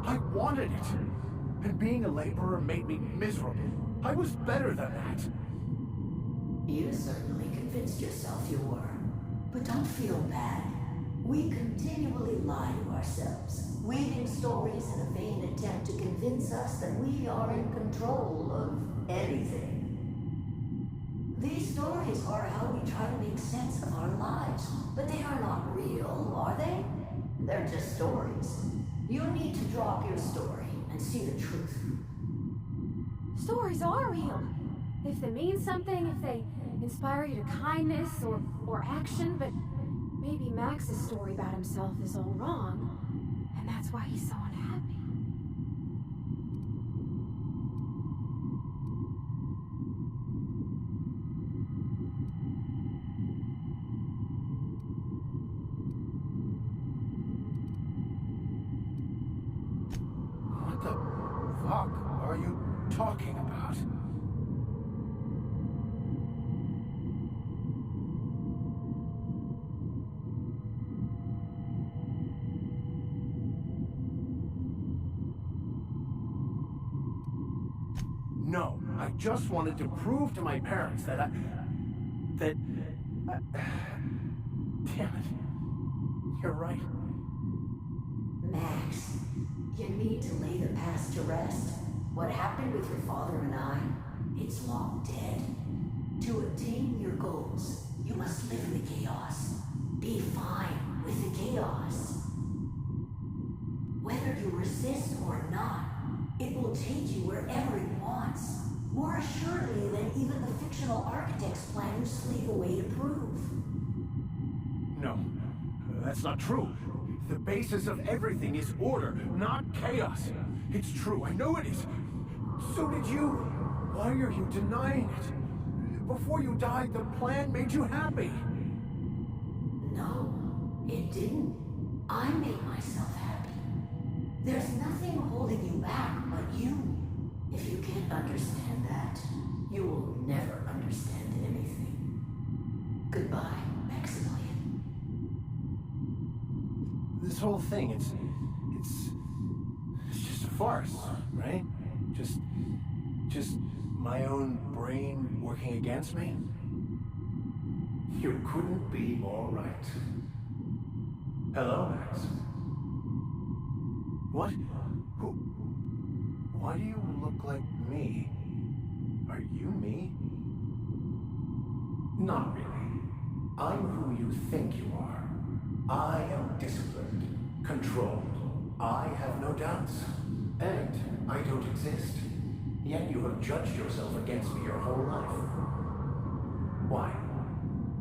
I wanted it. And being a laborer made me miserable. I was better than that. You certainly convinced yourself you were. But don't feel bad. We continually lie to ourselves, weaving stories in a vain attempt to convince us that we are in control of anything. These stories are how we try to make sense of our lives, but they are not real, are they? They're just stories. You need to drop your story and see the truth. Stories are real. If they mean something, if they inspire you to kindness or action, but maybe Max's story about himself is all wrong, and that's why he's so unhappy. What the fuck are you talking about? No, I just wanted to prove to my parents that damn it. You're right. Max, you need to lay the past to rest. What happened with your father and I, it's long dead. To attain your goals, you must live in the chaos. Be fine with the chaos. Whether you resist or not, it will take you wherever it wants. More assuredly than even the fictional architect's plan you slave away to prove. No, that's not true. The basis of everything is order, not chaos. It's true, I know it is. So did you. Why are you denying it? Before you died, the plan made you happy. No, it didn't. I made myself happy. There's nothing holding you back but you. If you can't understand that, you will never understand anything. Goodbye, Maximilian. This whole thing, it's just a farce, right? Just my own brain working against me? You couldn't be more right. Hello, Max. What? Who? Why do you look like me? Are you me? Not really. I'm who you think you are. I am disciplined, controlled. I have no doubts. And I don't exist. Yet you have judged yourself against me your whole life. Why?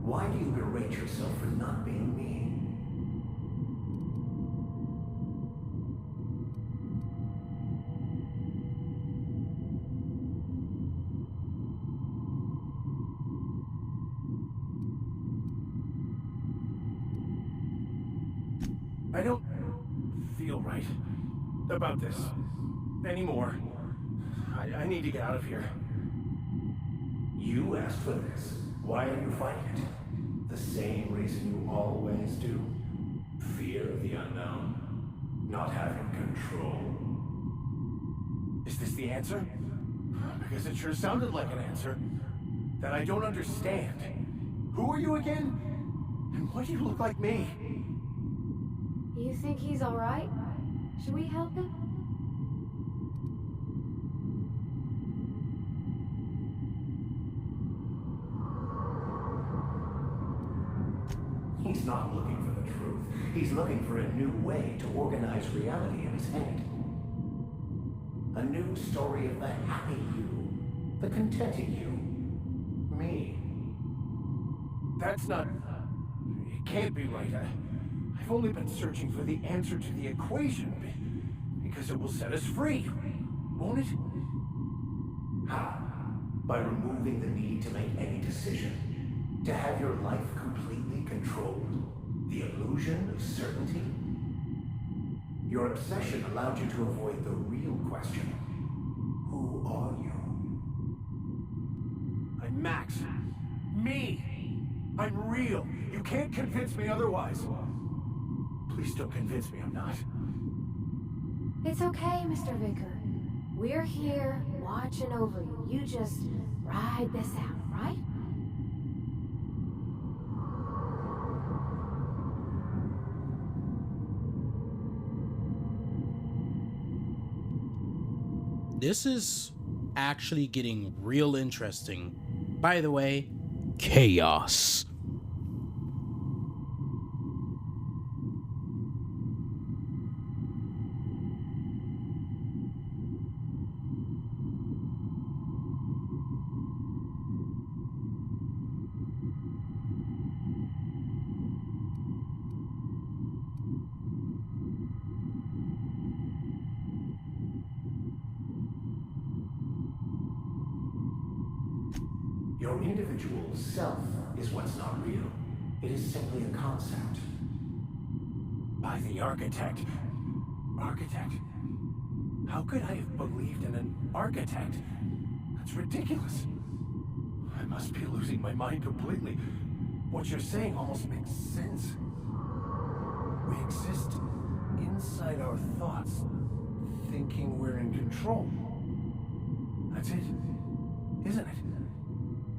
Why do you berate yourself for not being me? I don't feel right about this anymore. I need to get out of here. You asked for this. Why are you fighting it? The same reason you always do. Fear of the unknown. Not having control. Is this the answer? Because it sure sounded like an answer that I don't understand. Who are you again? And why do you look like me? You think he's alright? Should we help him? He's not looking for the truth. He's looking for a new way to organize reality in his head. A new story of the happy you, the contented you, me. That's not... It can't be right. I've only been searching for the answer to the equation, because it will set us free, won't it? How? By removing the need to make any decision. To have your life completely controlled. The illusion of certainty. Your obsession allowed you to avoid the real question. Who are you? I'm Max. Me! I'm real. You can't convince me otherwise. Please don't convince me I'm not. It's okay, Mr. Vicker. We're here, watching over you. You just ride this out, right? This is actually getting real interesting. By the way, chaos. Your individual self is what's not real. It is simply a concept. By the architect. Architect? How could I have believed in an architect? That's ridiculous. I must be losing my mind completely. What you're saying almost makes sense. We exist inside our thoughts, thinking we're in control. That's it, isn't it?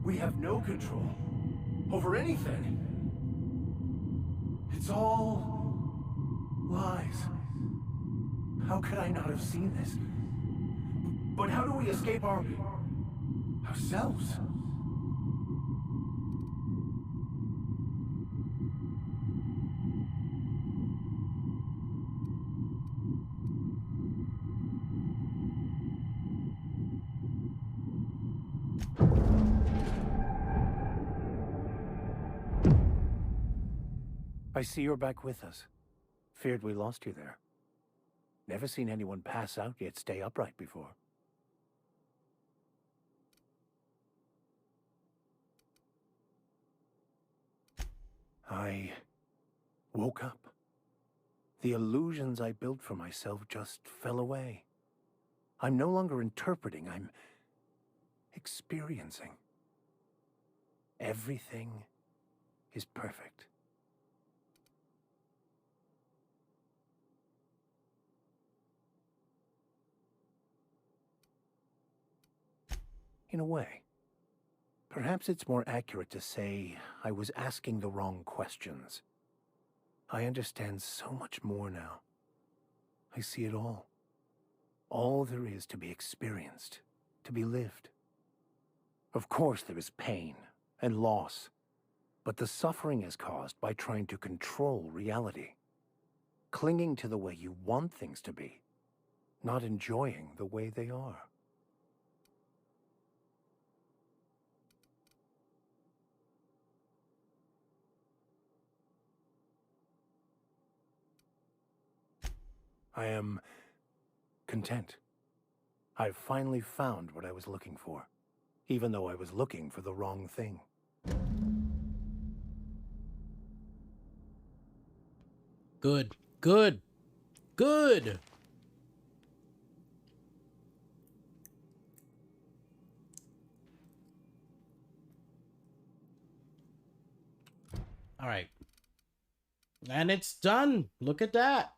We have no control over anything. It's all lies. How could I not have seen this? But how do we escape ourselves? I see you're back with us. Feared we lost you there. Never seen anyone pass out yet stay upright before. I woke up. The illusions I built for myself just fell away. I'm no longer interpreting, I'm experiencing. Everything is perfect. In a way. Perhaps it's more accurate to say I was asking the wrong questions. I understand so much more now. I see it all. All there is to be experienced, to be lived. Of course there is pain and loss, but the suffering is caused by trying to control reality. Clinging to the way you want things to be, not enjoying the way they are. I am content. I've finally found what I was looking for, even though I was looking for the wrong thing. Good. Good. Good. All right. And it's done. Look at that.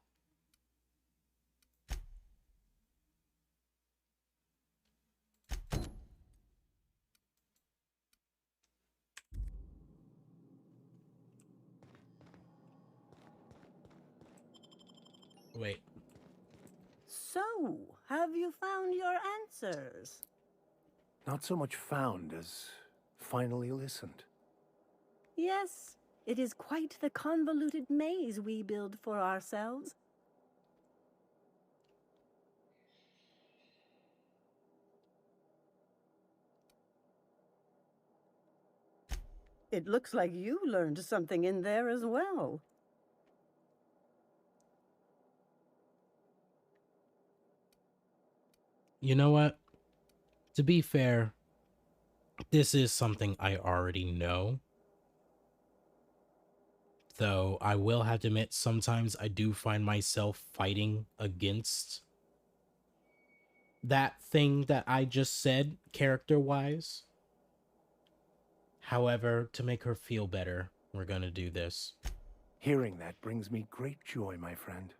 Wait. So, have you found your answers? Not so much found as finally listened. Yes, it is quite the convoluted maze we build for ourselves. It looks like you learned something in there as well. You know what? To be fair, this is something I already know. Though I will have to admit, sometimes I do find myself fighting against that thing that I just said, character-wise. However, to make her feel better, we're gonna do this. Hearing that brings me great joy, my friend.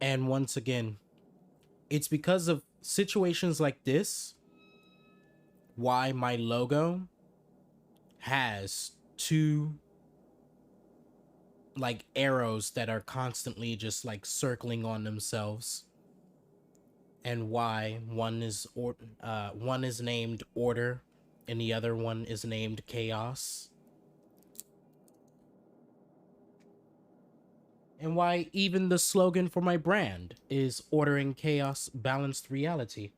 And once again, it's because of situations like this why my logo has two like arrows that are constantly just like circling on themselves, and why one is named Order and the other one is named Chaos. And why even the slogan for my brand is Order in Chaos, Balanced Reality.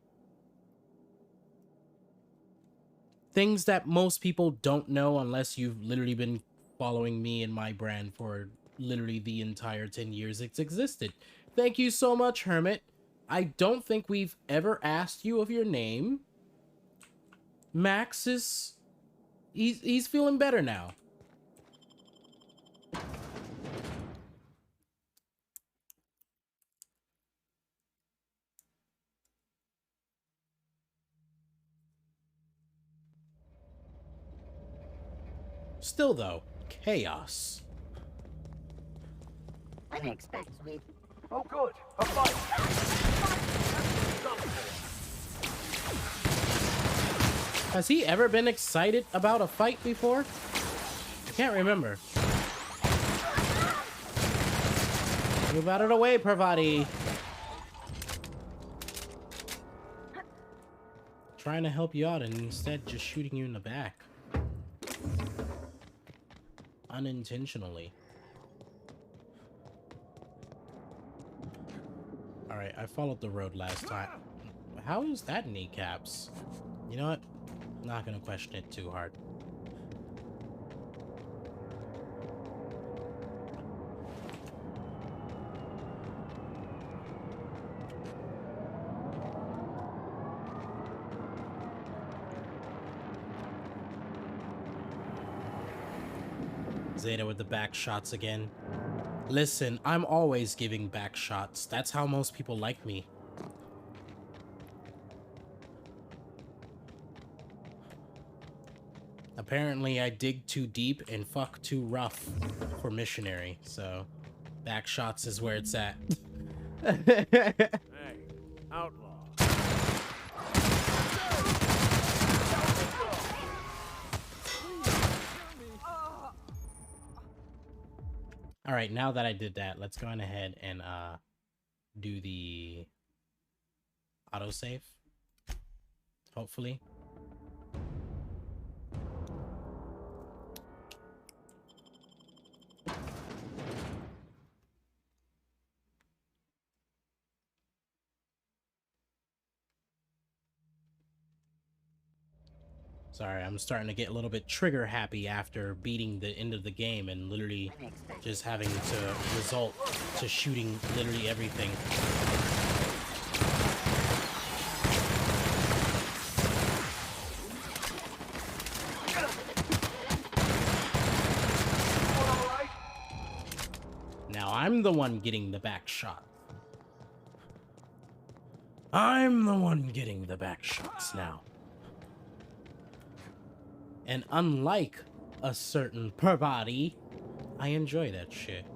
Things that most people don't know unless you've literally been following me and my brand for literally the entire 10 years it's existed. Thank you so much, Hermit. I don't think we've ever asked you of your name. Max is... He's feeling better now. Still, though, chaos. Unexpected. Oh, good. A fight. Has he ever been excited about a fight before? I can't remember. Move out of the way, Parvati. Trying to help you out and instead just shooting you in the back. Unintentionally. Alright, I followed the road last time. How is that kneecaps? You know what? Not gonna question it too hard. Zeta with the back shots again. Listen, I'm always giving back shots. That's how most people like me. Apparently, I dig too deep and fuck too rough for missionary, so back shots is where it's at. Hey, outlaw. All right, now that I did that, let's go on ahead and do the autosave. Hopefully. Sorry, I'm starting to get a little bit trigger happy after beating the end of the game and literally just having to resort to shooting literally everything. Now I'm the one getting the back shot. I'm the one getting the back shots now. And unlike a certain Parvati, I enjoy that shit.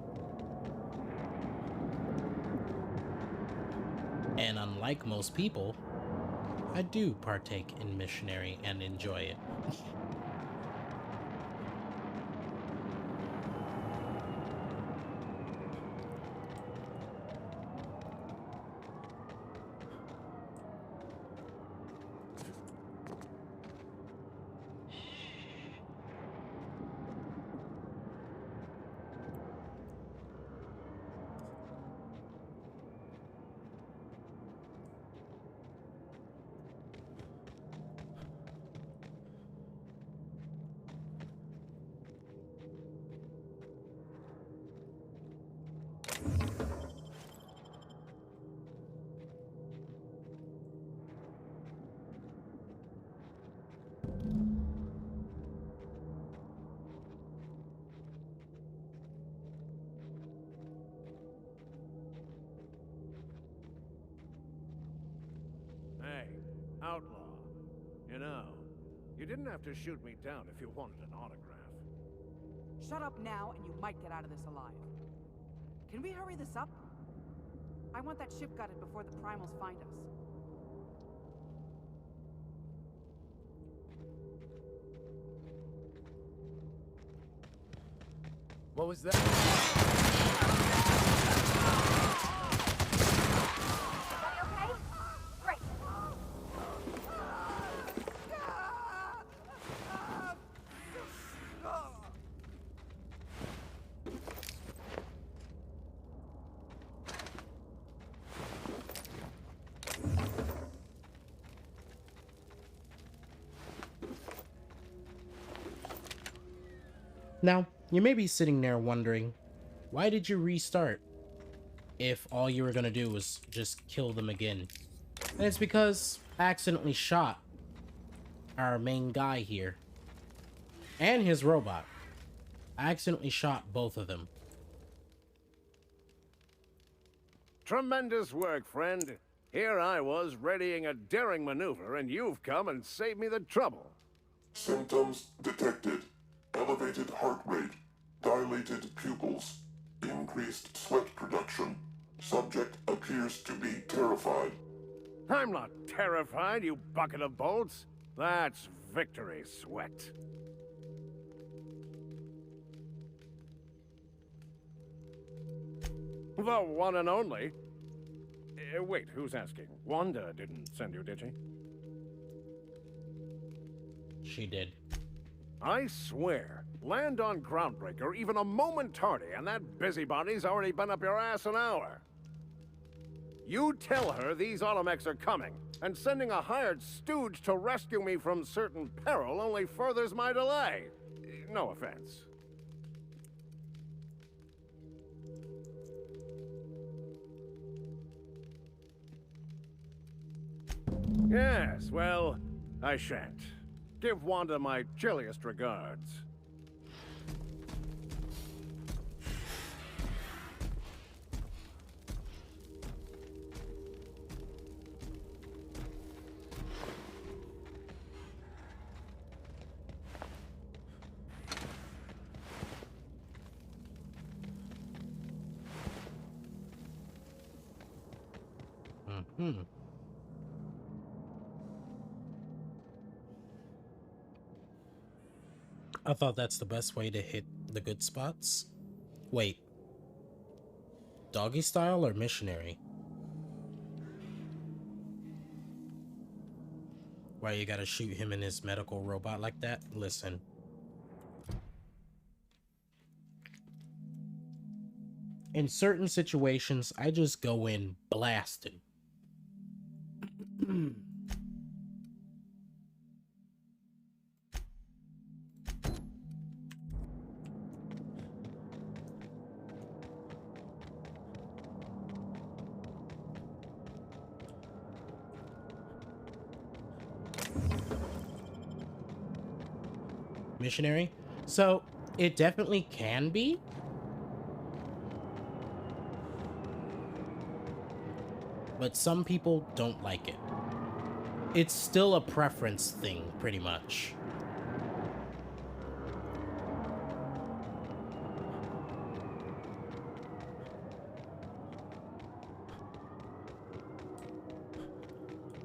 And unlike most people, I do partake in missionary and enjoy it. Outlaw. You know, you didn't have to shoot me down if you wanted an autograph. Shut up now, and you might get out of this alive. Can we hurry this up? I want that ship gutted before the primals find us. What was that? Now, you may be sitting there wondering, why did you restart if all you were going to do was just kill them again? And it's because I accidentally shot our main guy here and his robot. I accidentally shot both of them. Tremendous work, friend. Here I was readying a daring maneuver, and you've come and saved me the trouble. Symptoms detected. Elevated heart rate, dilated pupils, increased sweat production. Subject appears to be terrified. I'm not terrified, you bucket of bolts. That's victory sweat. The one and only. Wait, who's asking? Wanda didn't send you, did she? She did. I swear, land on Groundbreaker even a moment tardy, and that busybody's already been up your ass an hour. You tell her these automechs are coming, and sending a hired stooge to rescue me from certain peril only furthers my delay. No offense. Yes, well, I shan't. Give Wanda my chilliest regards. Mm-hmm. I thought that's the best way to hit the good spots. Wait. Doggy style or missionary? Why you gotta shoot him in his medical robot like that? Listen. In certain situations, I just go in blasting. missionary. So it definitely can be. But some people don't like it. It's still a preference thing, pretty much.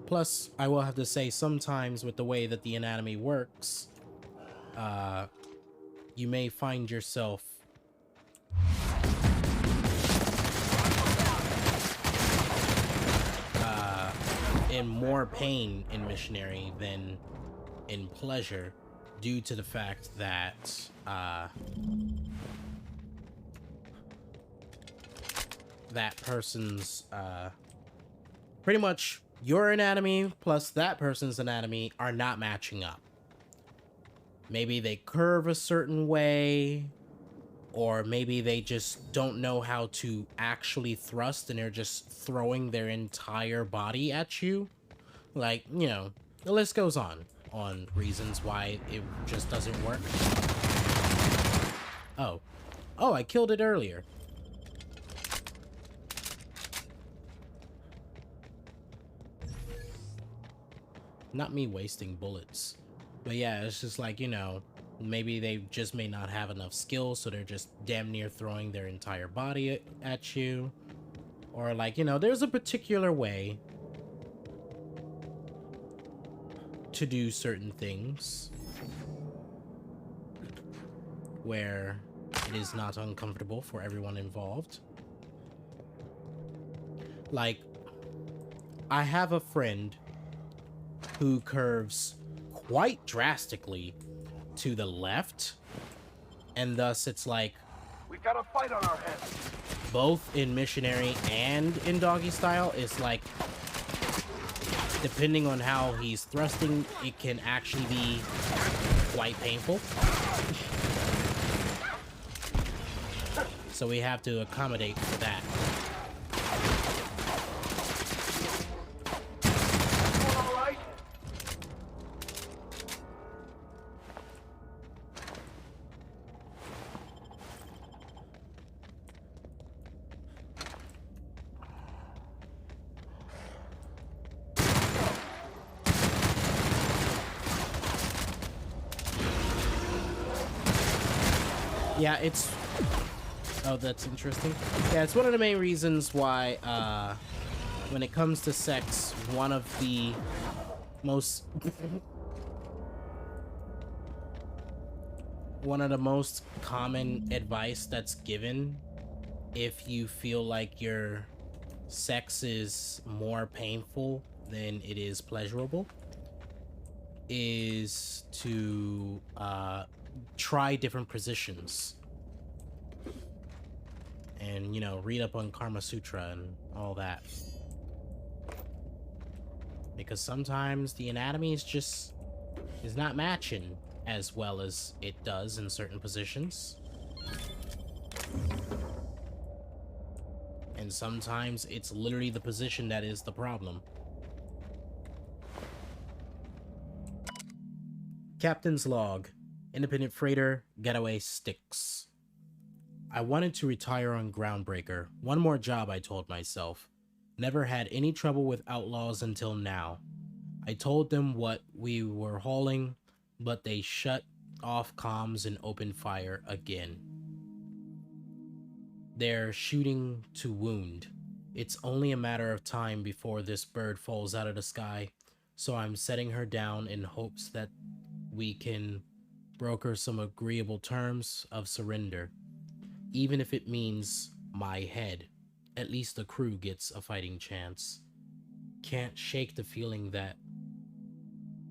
Plus, I will have to say, sometimes with the way that the anatomy works, you may find yourself in more pain in missionary than in pleasure, due to the fact that that person's pretty much your anatomy plus that person's anatomy are not matching up. Maybe they curve a certain way, or maybe they just don't know how to actually thrust and they're just throwing their entire body at you. Like, you know, the list goes on reasons why it just doesn't work. Oh, I killed it earlier. Not me wasting bullets. But yeah, it's just like, you know, maybe they just may not have enough skill, so they're just damn near throwing their entire body at you. Or like, you know, there's a particular way to do certain things where it is not uncomfortable for everyone involved. Like, I have a friend who curves quite drastically to the left, and thus it's like we've got a fight on our hands. Both in missionary and in doggy style, it's like, depending on how he's thrusting, it can actually be quite painful. So we have to accommodate for that. Yeah, it's... Oh, that's interesting. Yeah, it's one of the main reasons why, when it comes to sex, one of the most... one of the most common advice that's given if you feel like your sex is more painful than it is pleasurable is to, try different positions and, you know, read up on Kama Sutra and all that, because sometimes the anatomy is not matching as well as it does in certain positions, and sometimes it's literally the position that is the problem. Captain's log. Independent freighter, getaway Styx. I wanted to retire on Groundbreaker. One more job, I told myself. Never had any trouble with outlaws until now. I told them what we were hauling, but they shut off comms and opened fire again. They're shooting to wound. It's only a matter of time before this bird falls out of the sky, so I'm setting her down in hopes that we can broker some agreeable terms of surrender. Even if it means my head, at least the crew gets a fighting chance. Can't shake the feeling that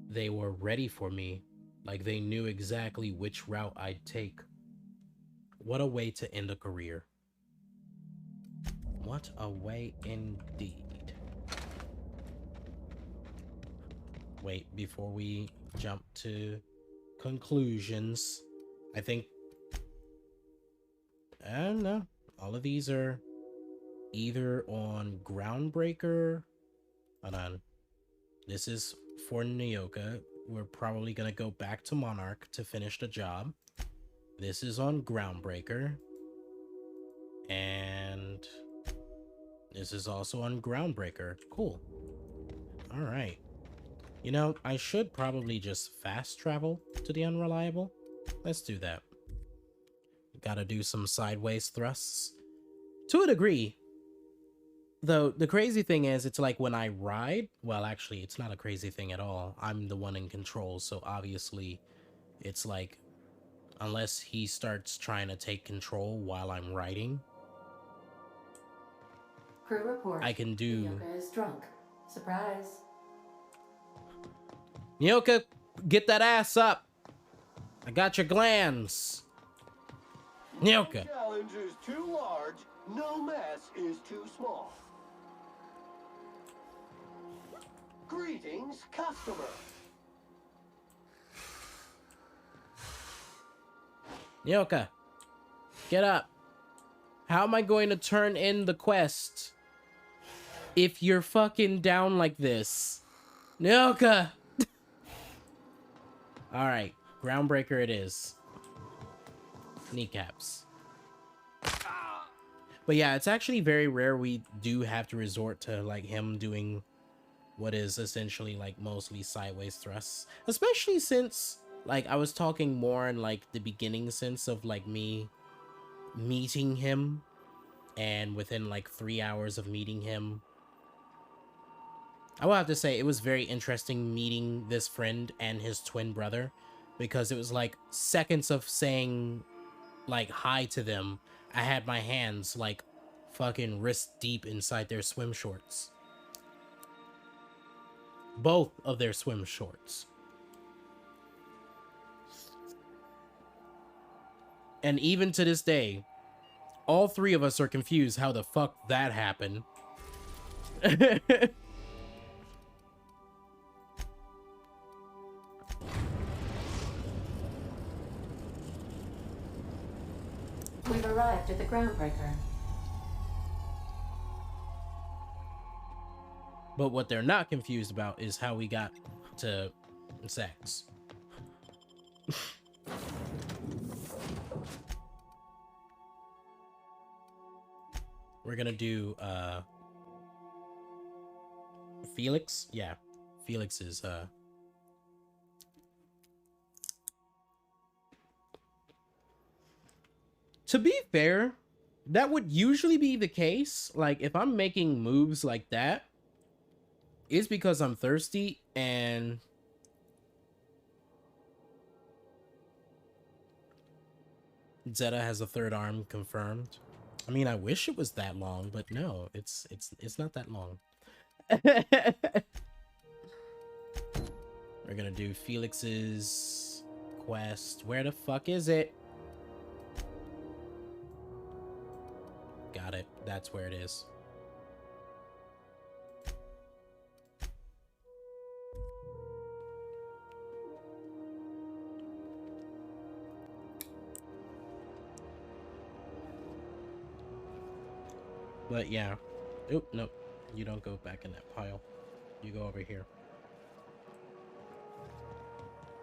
they were ready for me, like they knew exactly which route I'd take. What a way to end a career. What a way indeed. Wait, before we jump to conclusions, I think, I don't know, all of these are either on Groundbreaker. Hold on, this is for Nyoka. we're probably gonna go back to Monarch to finish the job. This is on Groundbreaker. And this is also on Groundbreaker. Cool. Alright. You know, I should probably just fast travel to the Unreliable. Let's do that. Gotta do some sideways thrusts. To a degree. Though, the crazy thing is, it's like when I ride... Well, actually, it's not a crazy thing at all. I'm the one in control, so obviously, it's like... Unless he starts trying to take control while I'm riding... Crew report. I can do... Nyoka is drunk. Surprise. Nyoka, get that ass up! I got your glands! Nyoka! No challenge is too large, no mess is too small. Greetings, customer. Nyoka, get up. How am I going to turn in the quest if you're fucking down like this? Nyoka! Alright, Groundbreaker it is. Kneecaps. But yeah, it's actually very rare we do have to resort to like him doing what is essentially like mostly sideways thrusts, especially since like I was talking more in like the beginning sense of like me meeting him, and within like 3 hours of meeting him, I will have to say it was very interesting meeting this friend and his twin brother, because it was like seconds of saying like hi to them, I had my hands like fucking wrist deep inside their swim shorts. Both of their swim shorts. And even to this day, all three of us are confused how the fuck that happened. We've arrived at the Groundbreaker. But what they're not confused about is how we got to sex. We're gonna do Felix. Yeah, Felix is to be fair, that would usually be the case. Like if I'm making moves like that, it's because I'm thirsty and Zeta has a third arm confirmed. I mean, I wish it was that long, but no, it's not that long. We're gonna do Felix's quest. Where the fuck is it? Got it. That's where it is. But yeah. Oop, nope. You don't go back in that pile. You go over here.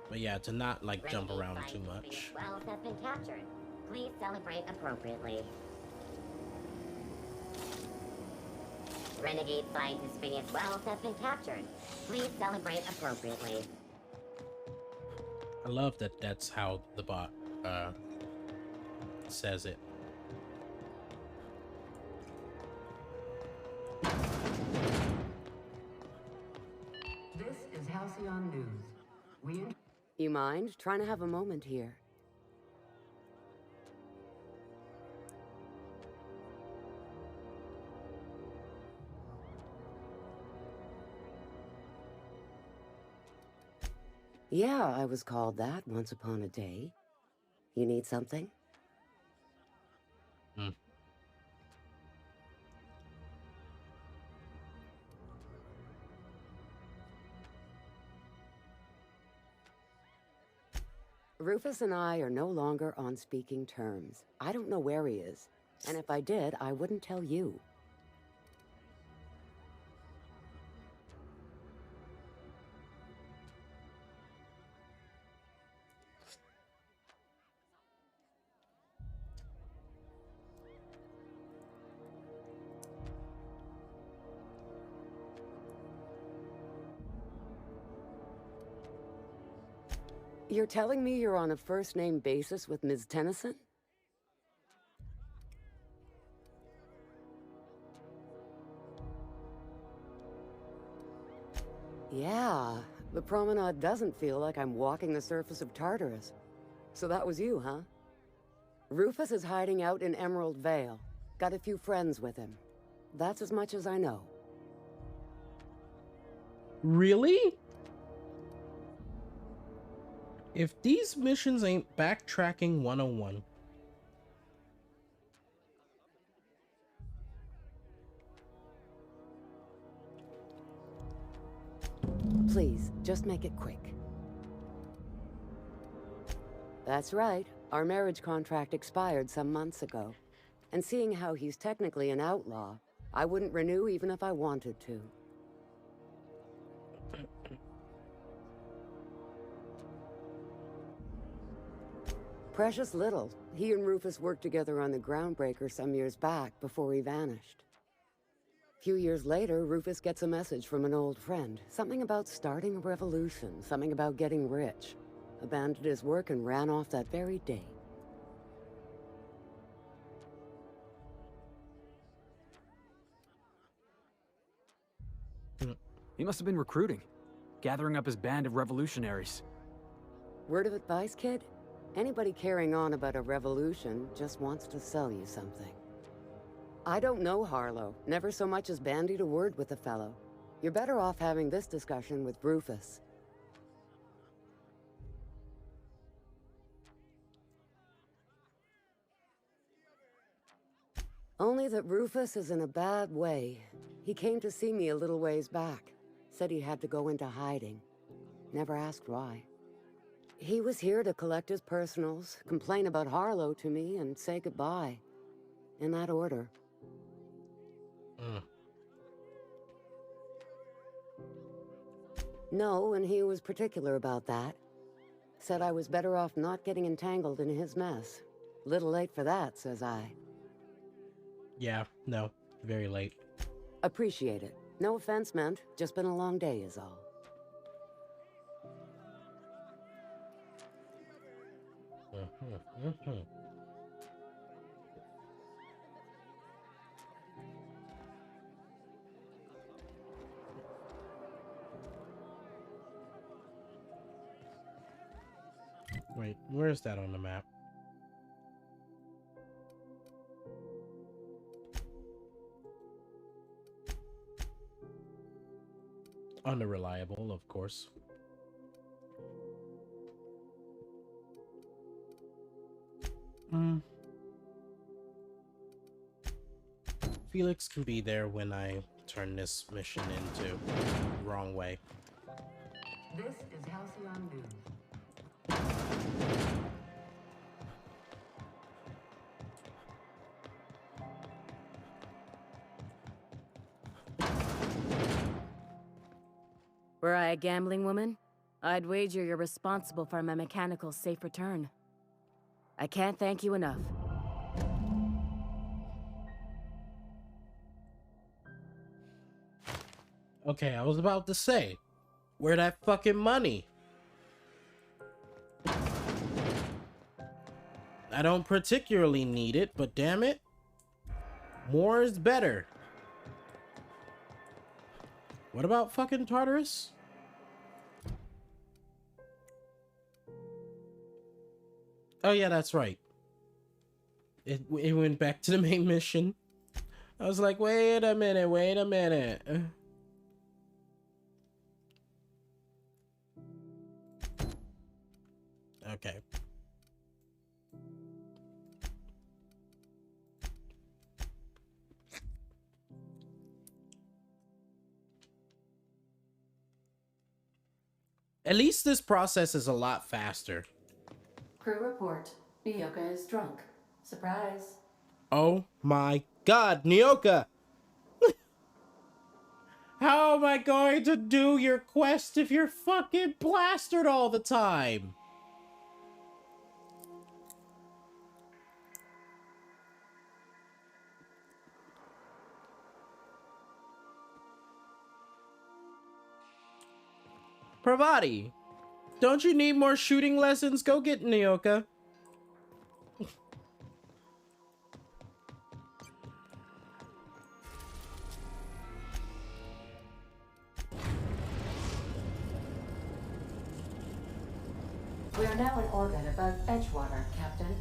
But yeah, to not like jump around too much. Wells have been captured. Please celebrate appropriately. Renegade scientist Phineas Wells have been captured. Please celebrate appropriately. I love that that's how the bot says it. This is Halcyon News. You mind trying to have a moment here? Yeah, I was called that once upon a day. You need something? Rufus and I are no longer on speaking terms. I don't know where he is, and if I did, I wouldn't tell you. You're telling me you're on a first-name basis with Ms. Tennyson? Yeah, the promenade doesn't feel like I'm walking the surface of Tartarus. So that was you, huh? Rufus is hiding out in Emerald Vale. Got a few friends with him. That's as much as I know. Really? If these missions ain't backtracking 101. Please, just make it quick. That's right. Our marriage contract expired some months ago. And seeing how he's technically an outlaw, I wouldn't renew even if I wanted to. Precious little. He and Rufus worked together on the Groundbreaker some years back before he vanished. A few years later, Rufus gets a message from an old friend. Something about starting a revolution, something about getting rich. Abandoned his work and ran off that very day. He must have been recruiting, gathering up his band of revolutionaries. Word of advice, kid? Anybody carrying on about a revolution just wants to sell you something. I don't know Harlow, never so much as bandied a word with the fellow. You're better off having this discussion with Rufus. Only that Rufus is in a bad way. He came to see me a little ways back. Said he had to go into hiding. Never asked why. He was here to collect his personals, complain about Harlow to me, and say goodbye. In that order. No, and he was particular about that. Said I was better off not getting entangled in his mess. Little late for that, says I. Yeah, no, very late. Appreciate it. No offense meant, just been a long day is all. Wait, where's that on the map? Unreliable, of course. Felix can be there when I turn this mission into wrong way. This is Halcyon News. Were I a gambling woman, I'd wager you're responsible for my mechanical safe return. I can't thank you enough. Okay, I was about to say, where that fucking money? I don't particularly need it, but damn it, more is better. What about fucking Tartarus? Oh yeah, that's right. It went back to the main mission. I was like, wait a minute, wait a minute. Okay. At least this process is a lot faster. Crew report. Nyoka is drunk. Surprise. Oh my god, Nyoka! How am I going to do your quest if you're fucking plastered all the time? Pravati! Don't you need more shooting lessons? Go get Nyoka. We are now in orbit above Edgewater, Captain.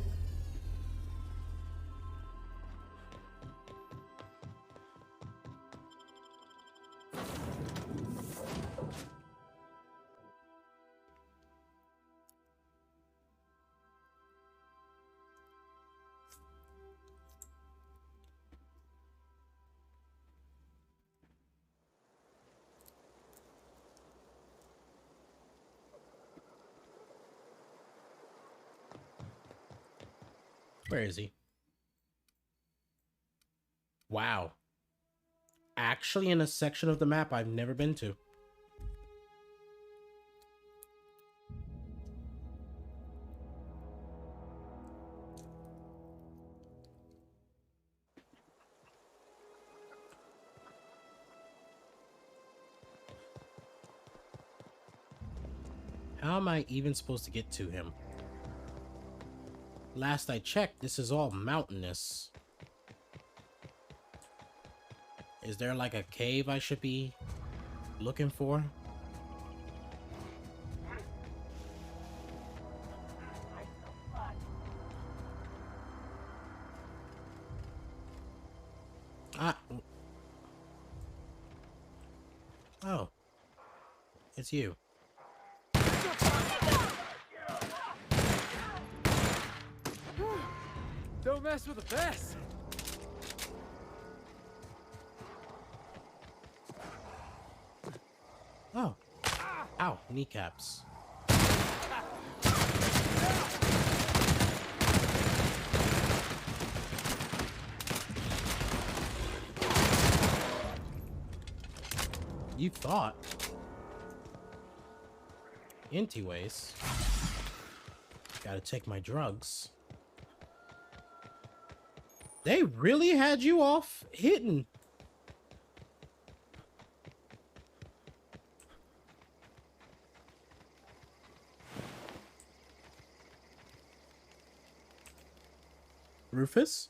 Where is he? Wow. Actually in a section of the map I've never been to. How am I even supposed to get to him? Last I checked, this is all mountainous. Is there like a cave I should be looking for? Oh. It's you. Don't mess with the best. Oh. Ow, kneecaps. You thought. Anyways. Gotta take my drugs. They really had you off hitting. Rufus?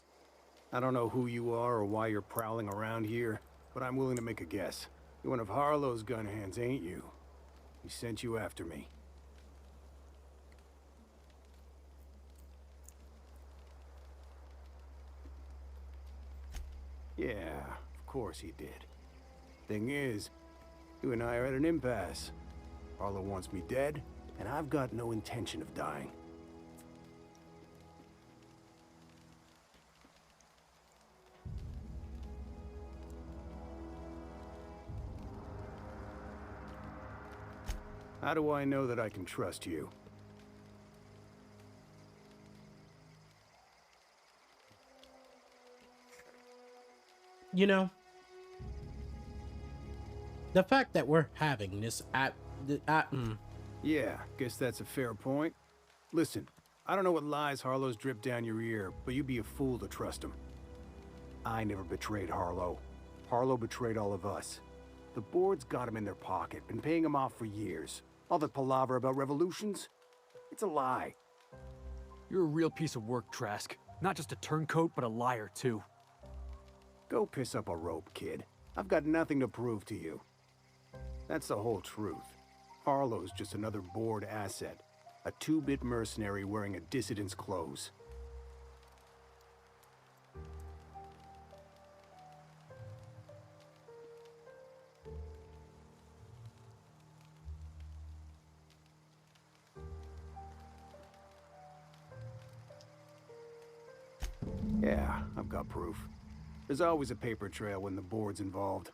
I don't know who you are or why you're prowling around here, but I'm willing to make a guess. You're one of Harlow's gun hands, ain't you? He sent you after me. Yeah, of course he did. Thing is, you and I are at an impasse. Harlow wants me dead, and I've got no intention of dying. How do I know that I can trust you? You know, the fact that we're having this Yeah, guess that's a fair point. Listen, I don't know what lies Harlow's dripped down your ear, but you'd be a fool to trust him. I never betrayed Harlow. Harlow betrayed all of us. The board's got him in their pocket, been paying him off for years. All that palaver about revolutions? It's a lie. You're a real piece of work, Trask. Not just a turncoat, but a liar, too. Go piss up a rope, kid. I've got nothing to prove to you. That's the whole truth. Harlow's just another board asset. A two-bit mercenary wearing a dissident's clothes. Yeah, I've got proof. There's always a paper trail when the board's involved.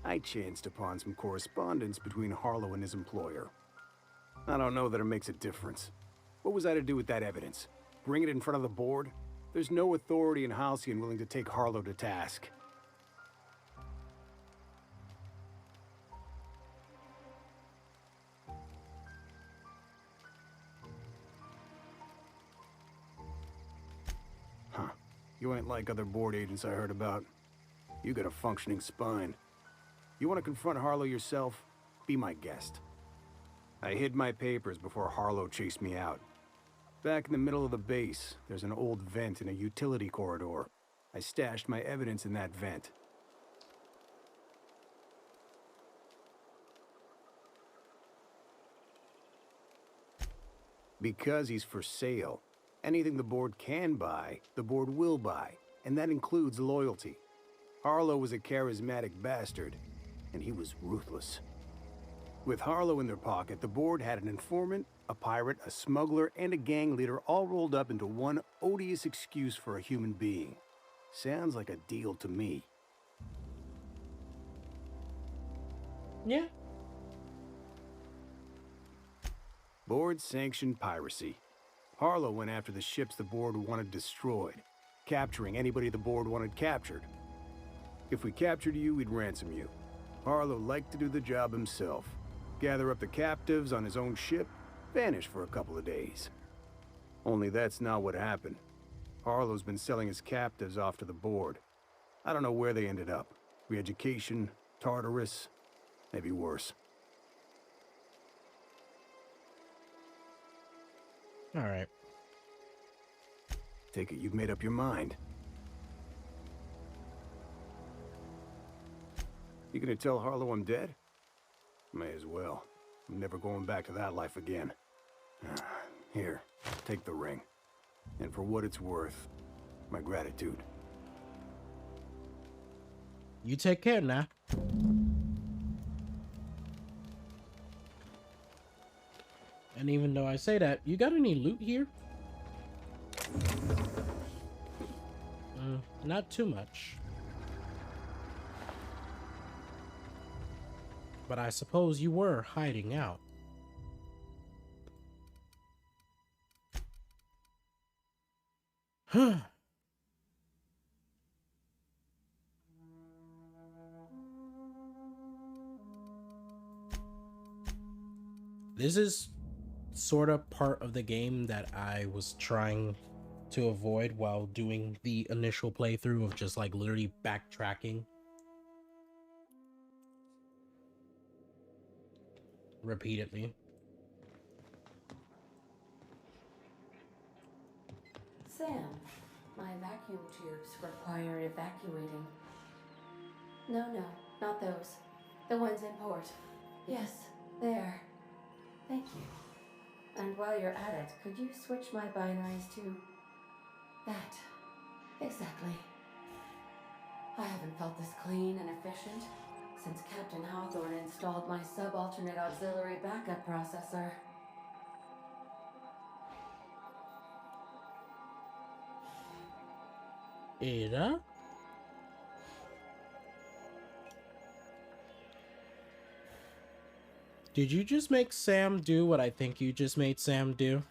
I chanced upon some correspondence between Harlow and his employer. I don't know that it makes a difference. What was I to do with that evidence? Bring it in front of the board? There's no authority in Halcyon willing to take Harlow to task. Huh. You ain't like other board agents I heard about. You got a functioning spine. You want to confront Harlow yourself? Be my guest. I hid my papers before Harlow chased me out. Back in the middle of the base, there's an old vent in a utility corridor. I stashed my evidence in that vent. Because he's for sale. Anything the board can buy, the board will buy, and that includes loyalty. Harlow was a charismatic bastard, and he was ruthless. With Harlow in their pocket, the board had an informant, a pirate, a smuggler, and a gang leader all rolled up into one odious excuse for a human being. Sounds like a deal to me. Yeah. Board sanctioned piracy. Harlow went after the ships the board wanted destroyed, capturing anybody the board wanted captured. If we captured you, we'd ransom you. Harlow liked to do the job himself. Gather up the captives on his own ship, vanish for a couple of days. Only that's not what happened. Harlow's been selling his captives off to the board. I don't know where they ended up. Re-education, Tartarus, maybe worse. All right. Take it you've made up your mind. You gonna tell Harlow I'm dead? May as well. I'm never going back to that life again. Here, take the ring. And for what it's worth, my gratitude. You take care now. And even though I say that, you got any loot here? Not too much. But I suppose you were hiding out. Huh. This is sort of part of the game that I was trying to avoid while doing the initial playthrough of just like literally backtracking repeatedly. Sam, my vacuum tubes require evacuating. No, not those. The ones in port. Yes, there. Thank you. And while you're at it, could you switch my binaries to that? Exactly. I haven't felt this clean and efficient since Captain Hawthorne installed my subalternate auxiliary backup processor. Ada? Did you just make Sam do what I think you just made Sam do?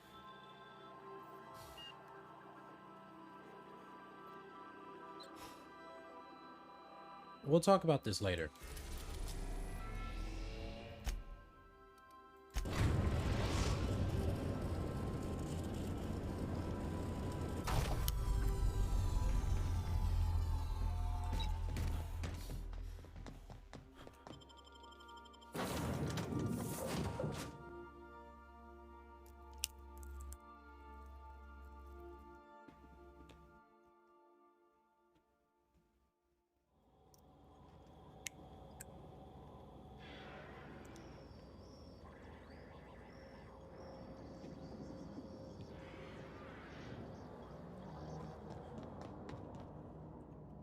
We'll talk about this later.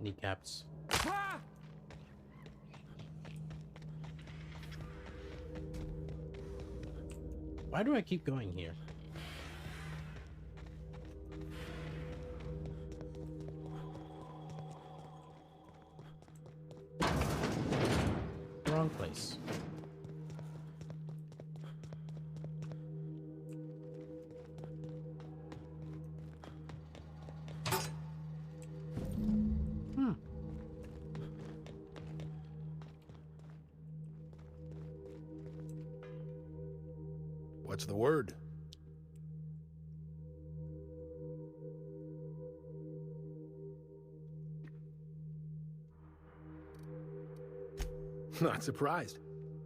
Kneecaps. Why do I keep going here? Wrong place. What's the word? Not surprised.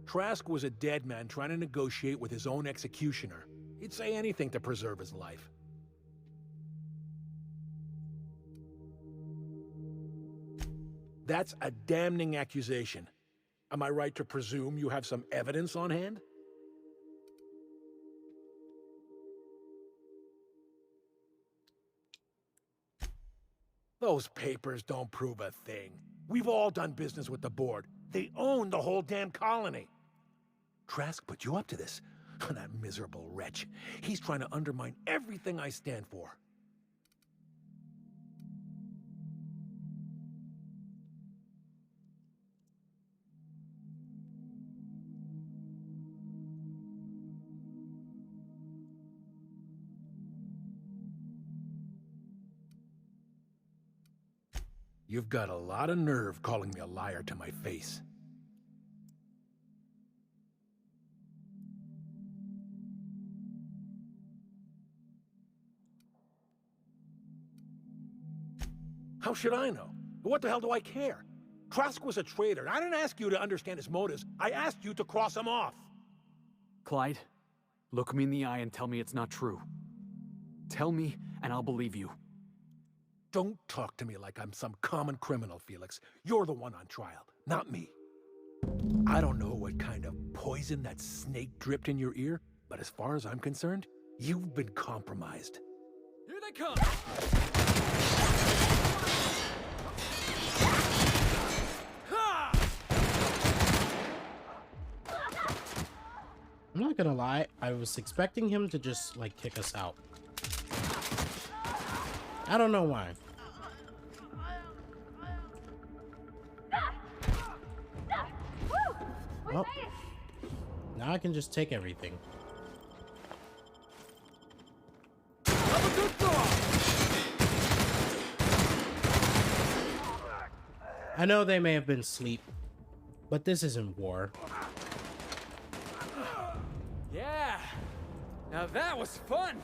Trask was a dead man trying to negotiate with his own executioner. He'd say anything to preserve his life. That's a damning accusation. Am I right to presume you have some evidence on hand? Those papers don't prove a thing. We've all done business with the board. They own the whole damn colony. Trask put you up to this. That miserable wretch. He's trying to undermine everything I stand for. You've got a lot of nerve calling me a liar to my face. How should I know? What the hell do I care? Trask was a traitor, and I didn't ask you to understand his motives. I asked you to cross him off. Clyde, look me in the eye and tell me it's not true. Tell me, and I'll believe you. Don't talk to me like I'm some common criminal, Felix. You're the one on trial, not me. I don't know what kind of poison that snake dripped in your ear, but as far as I'm concerned, you've been compromised. Here they come! I'm not gonna lie, I was expecting him to just, like, kick us out. I don't know why. Oh. Now I can just take everything. I know they may have been asleep, but this isn't war. Yeah! Now that was fun!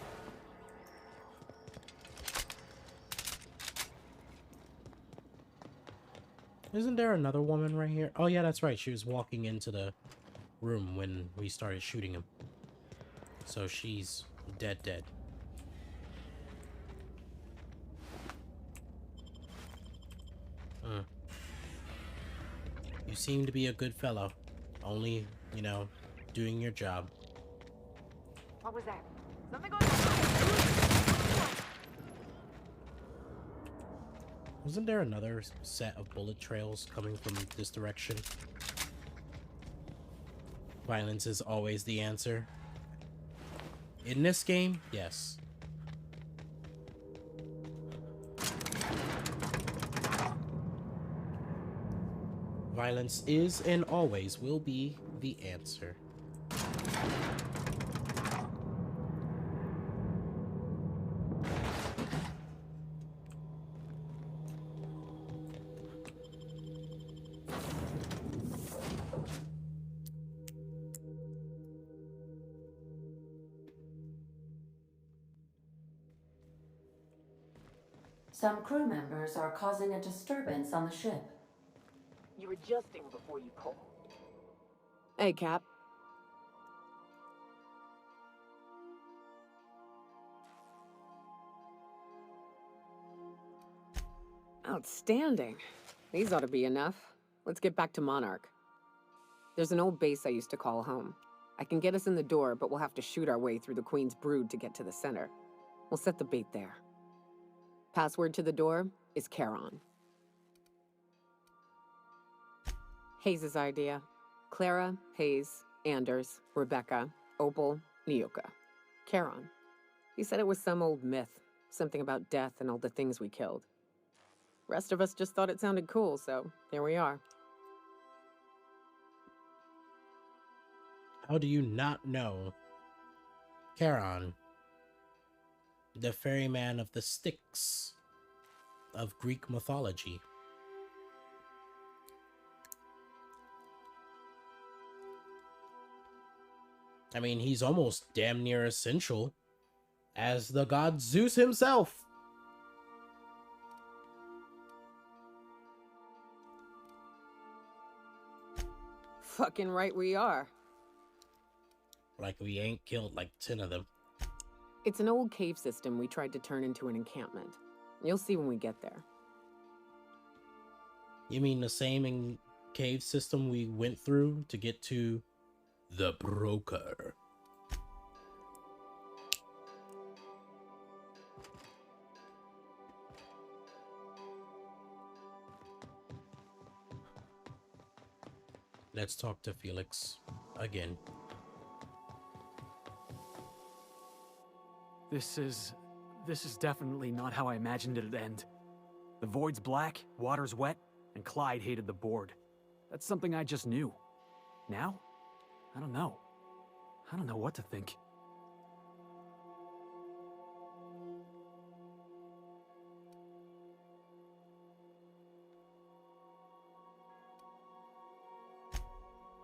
Isn't there another woman right here? Oh yeah, that's right. She was walking into the room when we started shooting him. So she's dead. You seem to be a good fellow. Only, you know, doing your job. What was that? Something going on! Wasn't there another set of bullet trails coming from this direction? Violence is always the answer. In this game, yes. Violence is and always will be the answer. Some crew members are causing a disturbance on the ship. You're adjusting before you call. Hey, Cap. Outstanding. These ought to be enough. Let's get back to Monarch. There's an old base I used to call home. I can get us in the door, but we'll have to shoot our way through the Queen's brood to get to the center. We'll set the bait there. Password to the door is Charon. Hayes' idea. Clara, Hayes, Anders, Rebecca, Opal, Nyoka. Charon. He said it was some old myth. Something about death and all the things we killed. Rest of us just thought it sounded cool, so there we are. How do you not know Charon, the ferryman of the Styx of Greek mythology? I mean, he's almost damn near essential as the god Zeus himself. Fucking right we are. Like we ain't killed like 10 of them. It's an old cave system we tried to turn into an encampment. You'll see when we get there. You mean the same cave system we went through to get to the broker? Let's talk to Felix again. This is definitely not how I imagined it'd end. The void's black, water's wet, and Clyde hated the board. That's something I just knew. Now? I don't know. I don't know what to think.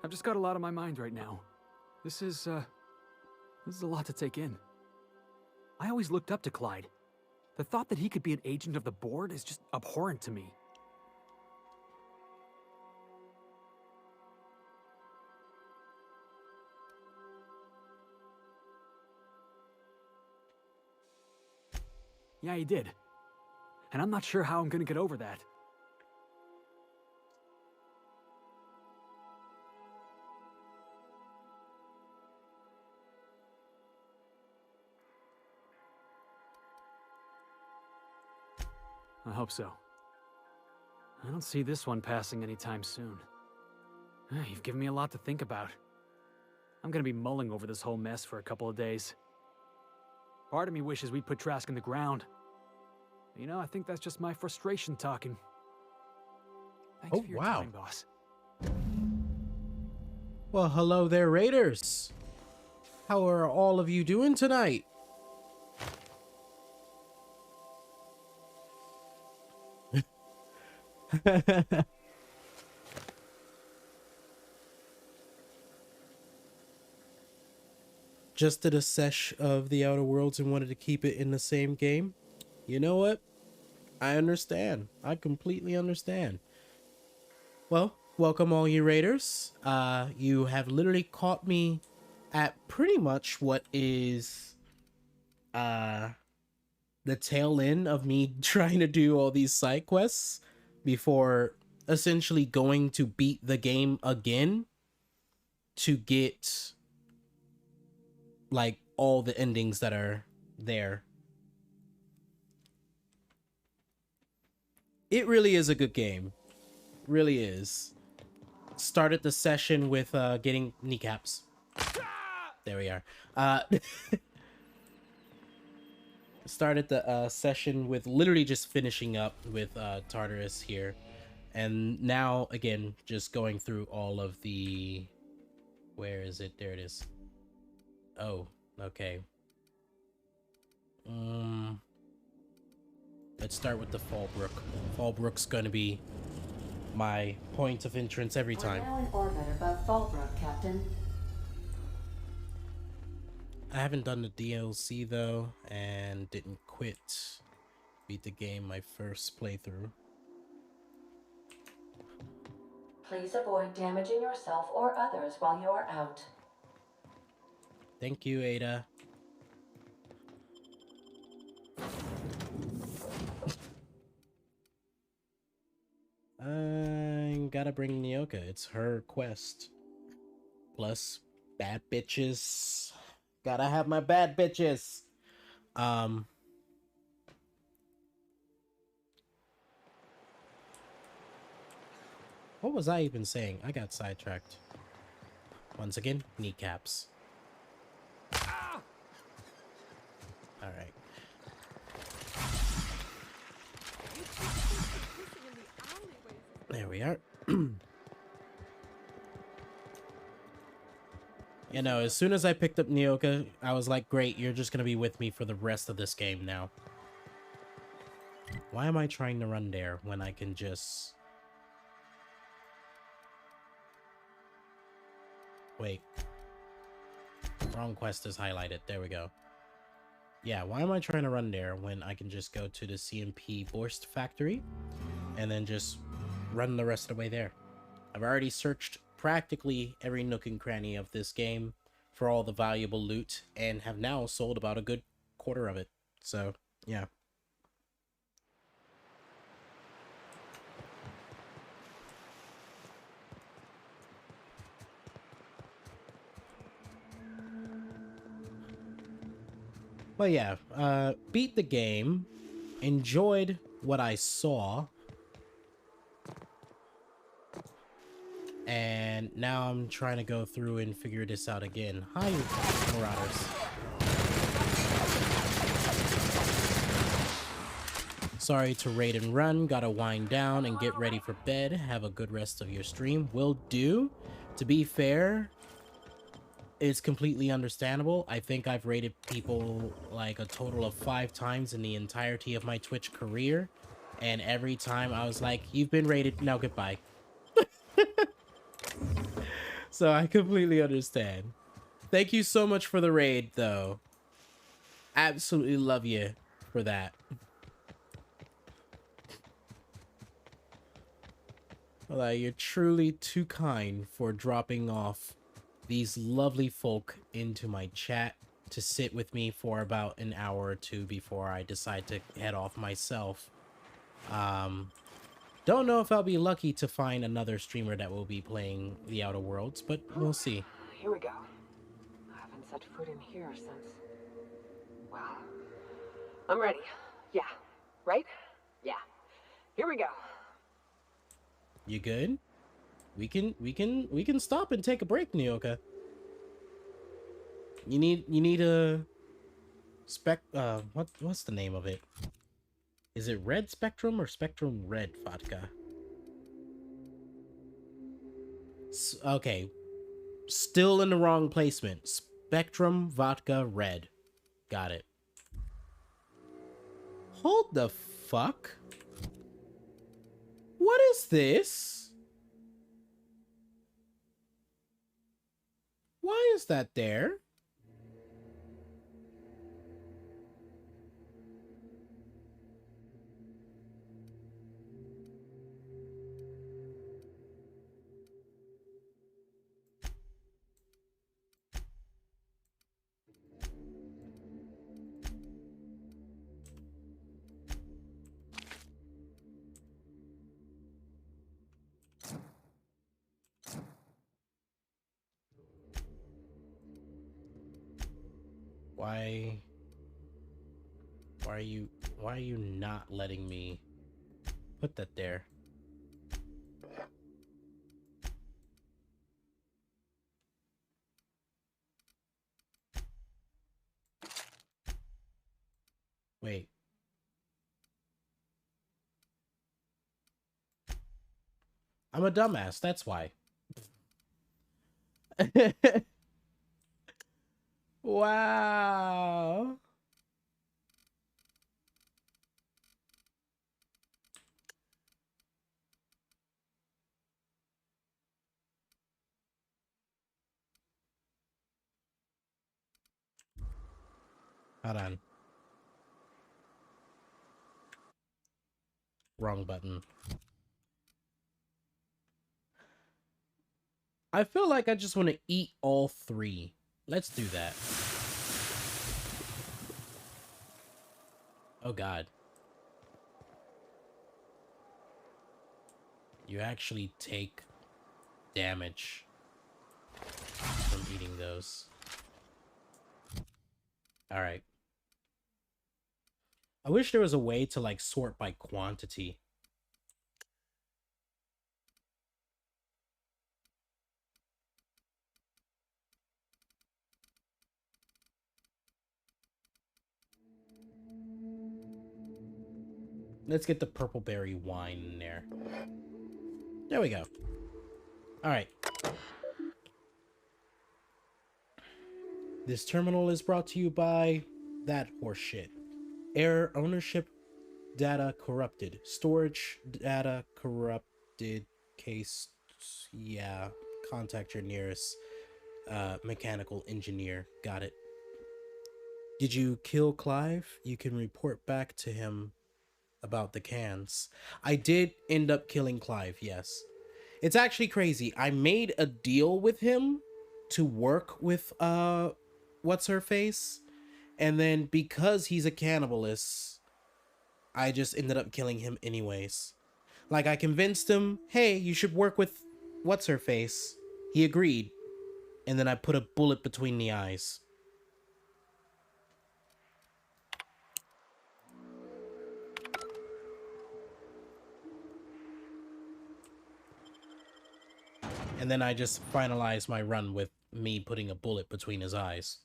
I've just got a lot on my mind right now. This is a lot to take in. I always looked up to Clyde. The thought that he could be an agent of the board is just abhorrent to me. Yeah, he did. And I'm not sure how I'm gonna get over that. I hope so. I don't see this one passing anytime soon. You've given me a lot to think about. I'm gonna be mulling over this whole mess for a couple of days. Part of me wishes we'd put Trask in the ground. You know, I think that's just my frustration talking. Thanks for your time, boss. Well, hello there, Raiders. How are all of you doing tonight? Just did a sesh of the Outer Worlds and wanted to keep it in the same game. You know what? I understand. I completely understand. Well, welcome all you Raiders. You have literally caught me at pretty much what is the tail end of me trying to do all these side quests before essentially going to beat the game again to get like all the endings that are there. It really is a good game. Really is. Started the session with getting kneecaps. There we are. Started the session with literally just finishing up with Tartarus here. And now, again, just going through all of the... Where is it? There it is. Oh, okay. Let's start with the Fallbrook. Fallbrook's gonna be my point of entrance every time. We're now in orbit above Fallbrook, Captain. I haven't done the DLC though, and didn't quit. Beat the game my first playthrough. Please avoid damaging yourself or others while you are out. Thank you, Ada. I gotta bring Nyoka. It's her quest. Plus, bad bitches. Gotta have my bad bitches. What was I even saying? I got sidetracked. Once again, kneecaps. Alright. There we are. You know, as soon as I picked up Nyoka, I was like, great, you're just gonna be with me for the rest of this game now. Why am I trying to run there when I can just... Wait. Wrong quest is highlighted. There we go. Yeah, why am I trying to run there when I can just go to the CMP Borst factory and then just run the rest of the way there? I've already searched practically every nook and cranny of this game for all the valuable loot and have now sold about a good quarter of it. So, yeah. But yeah, beat the game, enjoyed what I saw, and now I'm trying to go through and figure this out again. Hi, Marauders. Sorry to raid and run, gotta wind down and get ready for bed. Have a good rest of your stream. Will do. To be fair, it's completely understandable. I think I've raided people like a total of 5 times in the entirety of my Twitch career. And every time I was like, you've been raided, now goodbye. So I completely understand. Thank you so much for the raid, though. Absolutely love you for that. Well, you're truly too kind for dropping off these lovely folk into my chat to sit with me for about an hour or two before I decide to head off myself. Don't know if I'll be lucky to find another streamer that will be playing The Outer Worlds, but we'll see. Here we go. I haven't set foot in here since... Well... I'm ready. Yeah. Right? Yeah. Here we go. You good? We can stop and take a break, Nyoka. You need a what's the name of it? Is it Red Spectrum or Spectrum Red Vodka? Okay. Still in the wrong placement. Spectrum Vodka Red. Got it. Hold the fuck? What is this? Why is that there? Why are you not letting me put that there? Wait. I'm a dumbass, that's why. Wow. Hold on. Wrong button. I feel like I just want to eat all 3. Let's do that. Oh God. You actually take damage from eating those. Alright. I wish there was a way to like sort by quantity. Let's get the purple berry wine in there. There we go. All right. This terminal is brought to you by that horseshit. Error ownership data corrupted. Storage data corrupted. Case, yeah. Contact your nearest mechanical engineer. Got it. Did you kill Clive? You can report back to him about the cans. I did end up killing Clive, yes. It's actually crazy. I made a deal with him to work with what's her face, and then because he's a cannibalist, I just ended up killing him anyways. Like, I convinced him, hey, you should work with what's her face. He agreed, and then I put a bullet between the eyes. And then I just finalized my run with me putting a bullet between his eyes.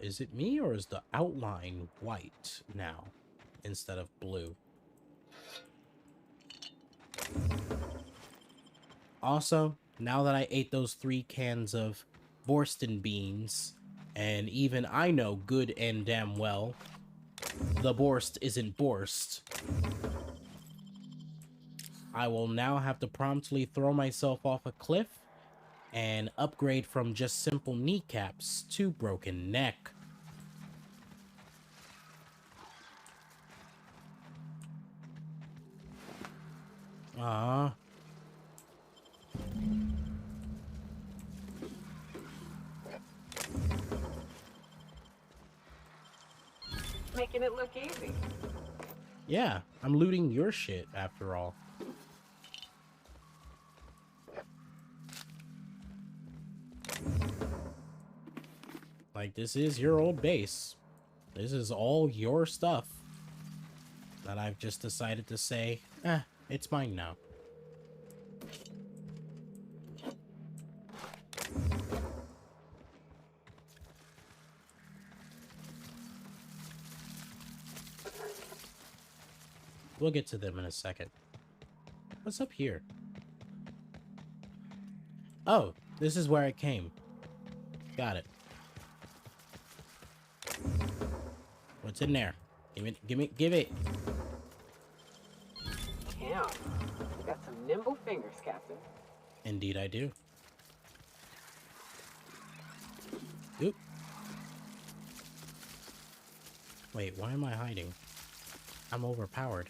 Is it me or is the outline white now instead of blue? Also, now that I ate those 3 cans of Borston beans, and even I know good and damn well the Borst isn't Borst, I will now have to promptly throw myself off a cliff and upgrade from just simple kneecaps to broken neck. Ah. Making it look easy. Yeah, I'm looting your shit after all. Like, this is your old base. This is all your stuff that I've just decided to say, it's mine now. We'll get to them in a second. What's up here? Oh, this is where it came. Got it. What's in there? Give it. Damn, you got some nimble fingers, Captain. Indeed I do. Oop. Wait, why am I hiding? I'm overpowered.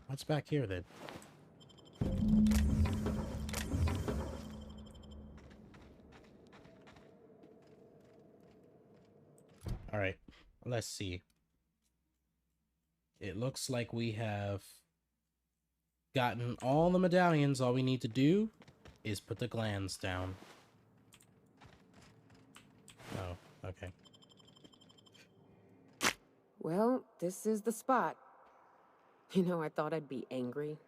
What's back here then? All right, let's see. It looks like we have gotten all the medallions. All we need to do is put the glands down. Oh, okay. Well, this is the spot. You know, I thought I'd be angry.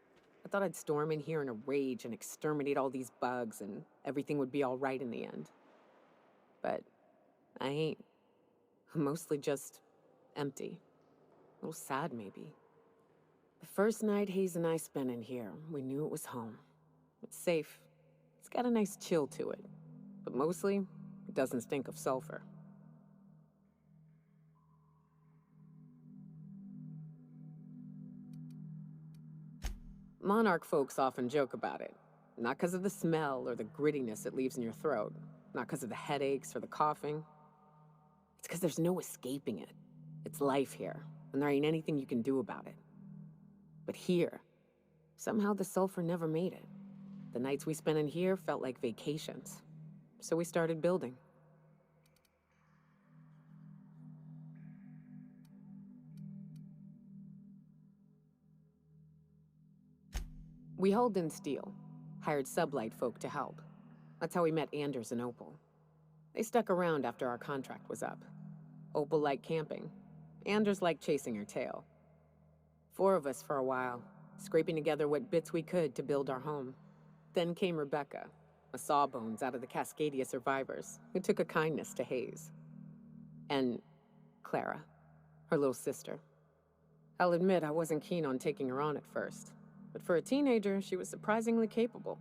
I thought I'd storm in here in a rage and exterminate all these bugs and everything would be all right in the end. But I ain't. I'm mostly just empty. A little sad, maybe. The first night Hayes and I spent in here, we knew it was home. It's safe. It's got a nice chill to it. But mostly, it doesn't stink of sulfur. Monarch folks often joke about it. Not because of the smell or the grittiness it leaves in your throat. Not because of the headaches or the coughing. It's because there's no escaping it. It's life here, and there ain't anything you can do about it. But here, somehow the sulfur never made it. The nights we spent in here felt like vacations. So we started building. We hauled in steel, hired sublight folk to help. That's how we met Anders and Opal. They stuck around after our contract was up. Opal liked camping. Anders liked chasing her tail. 4 of us for a while, scraping together what bits we could to build our home. Then came Rebecca, a sawbones out of the Cascadia survivors, who took a kindness to Hayes. And Clara, her little sister. I'll admit I wasn't keen on taking her on at first, but for a teenager, she was surprisingly capable.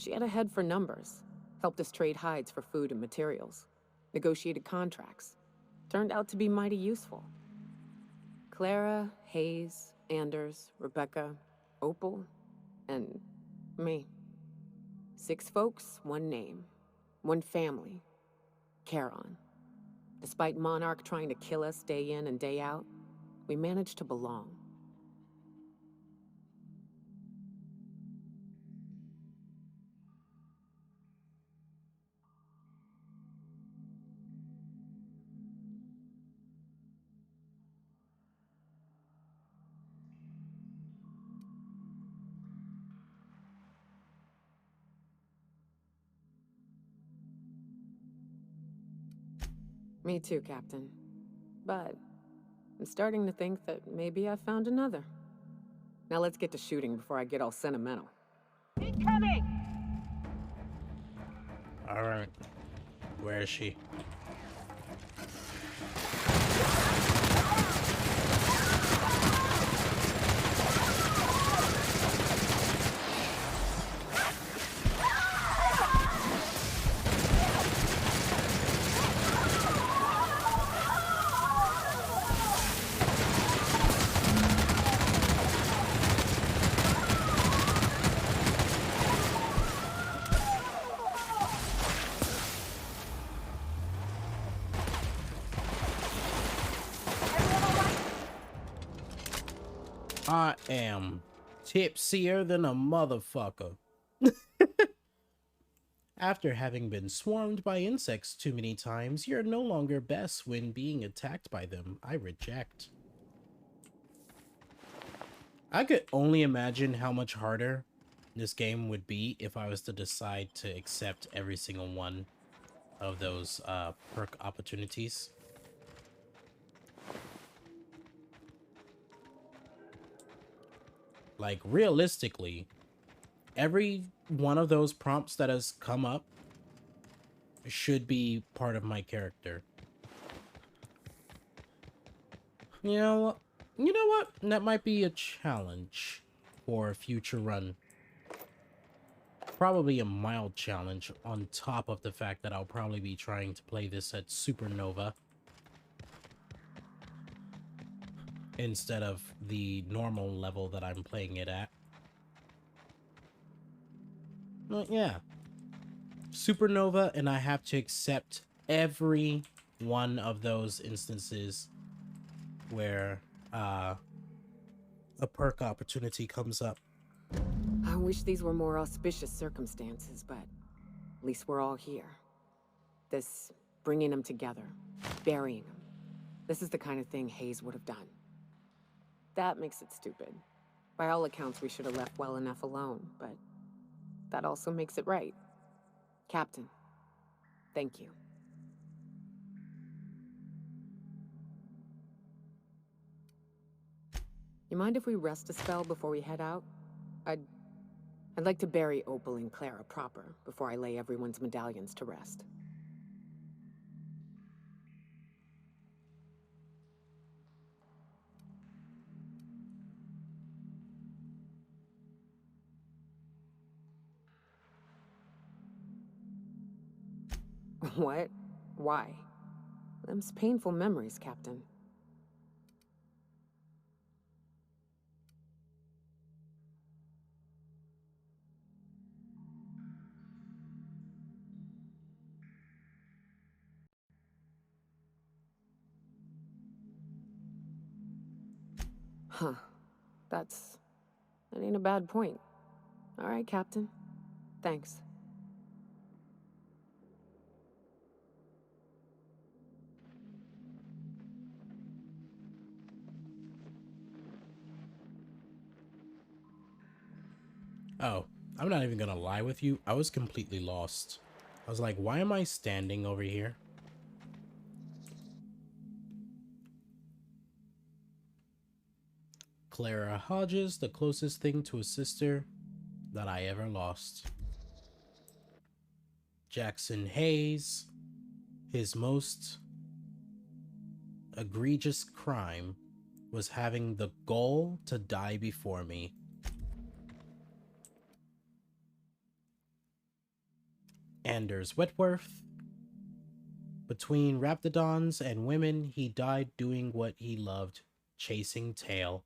She had a head for numbers, helped us trade hides for food and materials, negotiated contracts. Turned out to be mighty useful. Clara, Hayes, Anders, Rebecca, Opal, and me. 6 folks, 1 name, 1 family. Charon. Despite Monarch trying to kill us day in and day out, we managed to belong. Me too, Captain. But I'm starting to think that maybe I found another. Now let's get to shooting before I get all sentimental. Incoming! All right. Where is she? I am tipsier than a motherfucker. After having been swarmed by insects too many times, you're no longer best when being attacked by them. I reject. I could only imagine how much harder this game would be if I was to decide to accept every single one of those perk opportunities. Like, realistically, every one of those prompts that has come up should be part of my character. You know what? That might be a challenge for a future run. Probably a mild challenge on top of the fact that I'll probably be trying to play this at Supernova instead of the normal level that I'm playing it at. But yeah, Supernova, and I have to accept every one of those instances where a perk opportunity comes up. I wish these were more auspicious circumstances, but at least we're all here. This bringing them together, burying them. This is the kind of thing Hayes would have done. That makes it stupid. By all accounts, we should have left well enough alone, but that also makes it right. Captain, thank you. You mind if we rest a spell before we head out? I'd like to bury Opal and Clara proper before I lay everyone's medallions to rest. What? Why? Them's painful memories, Captain. Huh. That ain't a bad point. All right, Captain. Thanks. Oh, I'm not even gonna lie with you. I was completely lost. I was like, why am I standing over here? Clara Hodges, the closest thing to a sister that I ever lost. Jackson Hayes, his most egregious crime was having the goal to die before me. Anders Whitworth. Between Raptidons and women, he died doing what he loved, chasing tail.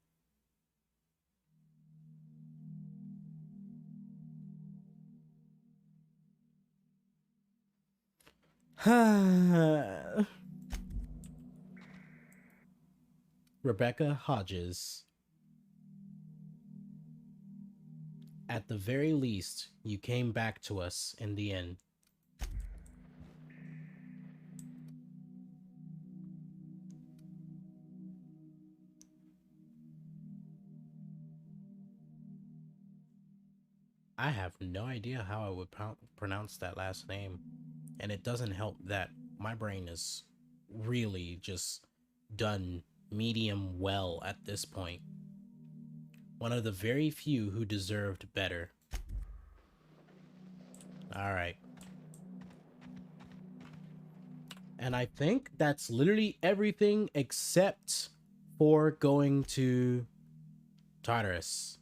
Rebecca Hodges. At the very least, you came back to us in the end. I have no idea how I would pronounce that last name. And it doesn't help that my brain is really just done medium well at this point. One of the very few who deserved better. Alright. And I think that's literally everything except for going to Tartarus.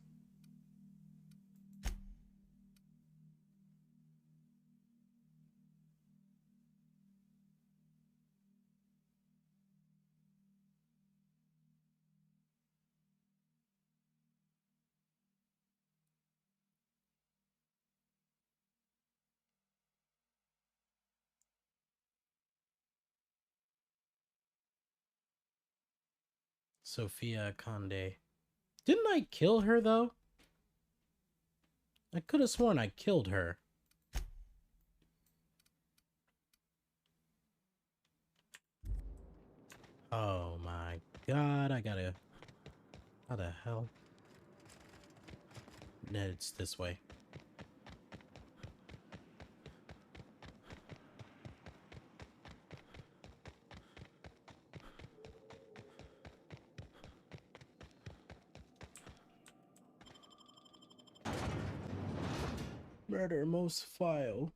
Sophia Conde. Didn't I kill her, though? I could have sworn I killed her. Oh my god, I gotta... How the hell? No, it's this way. Murder most file.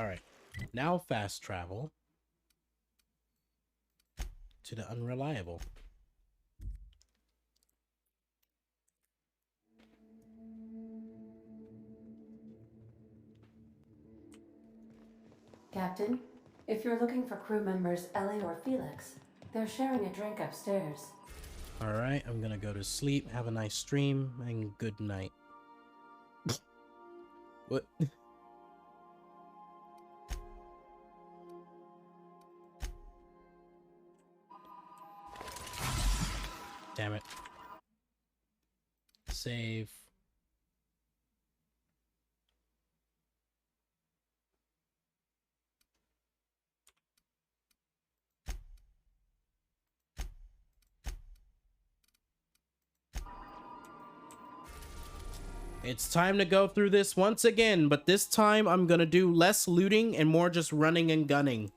Alright, now fast travel to the unreliable. Captain, if you're looking for crew members Ellie or Felix, they're sharing a drink upstairs. Alright, I'm gonna go to sleep, have a nice stream, and good night. What? Damn it. Save. It's time to go through this once again, but this time I'm gonna do less looting and more just running and gunning.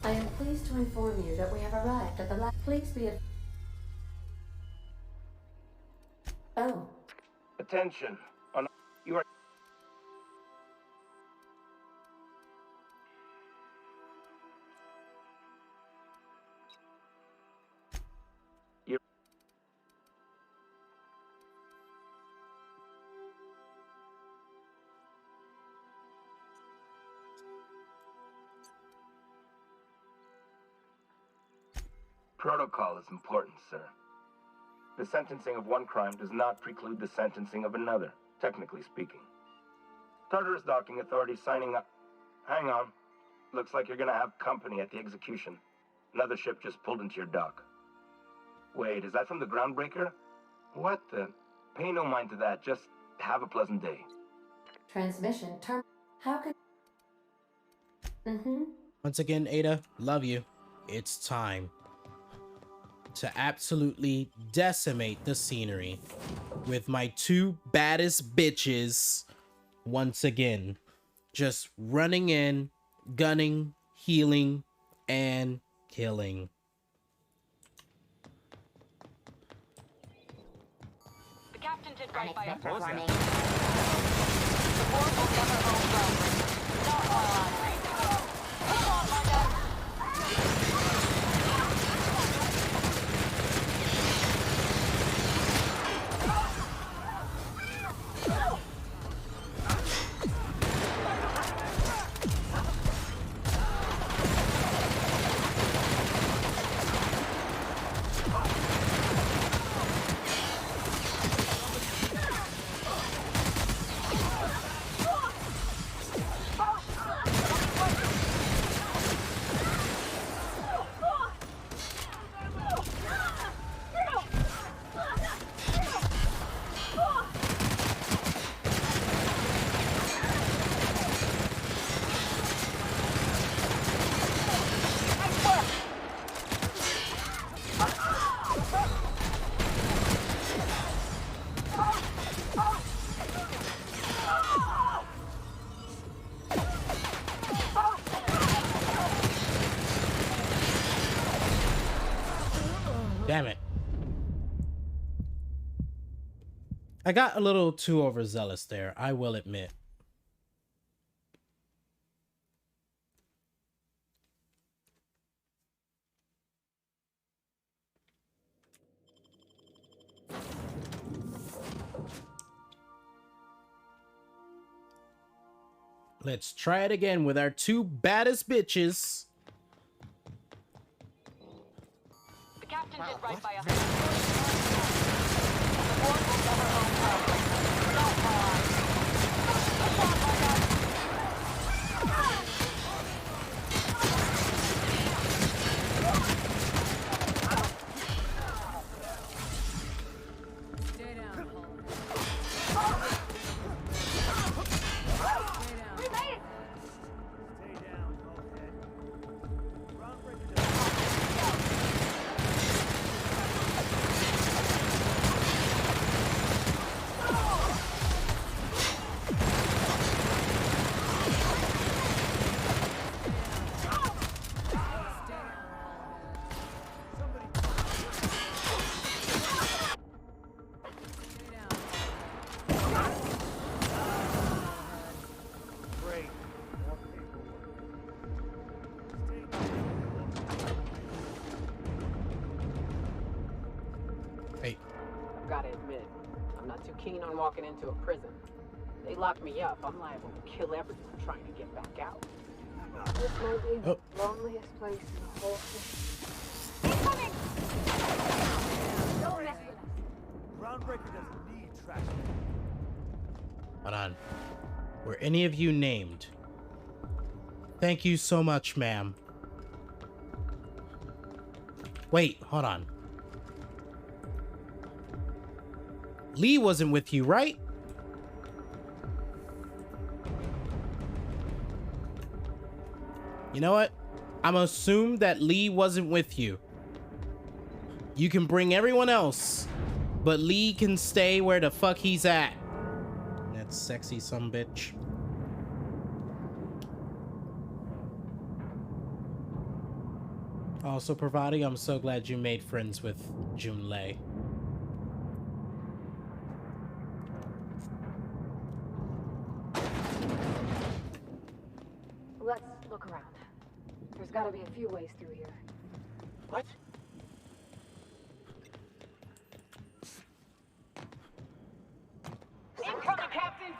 I am pleased to inform you that we have arrived at the last. Please be advised. Oh. Attention. You are... Protocol is important, sir. The sentencing of one crime does not preclude the sentencing of another, technically speaking. Tartarus docking authorities signing up... Hang on. Looks like you're gonna have company at the execution. Another ship just pulled into your dock. Wait, is that from the Groundbreaker? What the... Pay no mind to that, just have a pleasant day. Transmission term. How could... Once again, Ada, love you. It's time to absolutely decimate the scenery with my two baddest bitches once again. Just running in, gunning, healing, and killing. The captain did right by us. Damn it. I got a little too overzealous there, I will admit. Let's try it again with our two baddest bitches. The captain did right by us. The board will never own properly. Don't lie. Stay down, Paul. Gotta admit, I'm not too keen on walking into a prison. They lock me up, I'm liable to kill everyone trying to get back out. This might be the loneliest place in the whole city. Incoming! Don't mess with us. Groundbreaker doesn't need trash. Hold on. Were any of you named? Thank you so much, ma'am. Wait, hold on. Lee wasn't with you, right? You know what? I'm gonna assume that Lee wasn't with you. You can bring everyone else, but Lee can stay where the fuck he's at. That sexy sumbitch. Also, Pravati, I'm so glad you made friends with Junlei. Let's look around. There's gotta be a few ways through here. What? Incoming, Captain!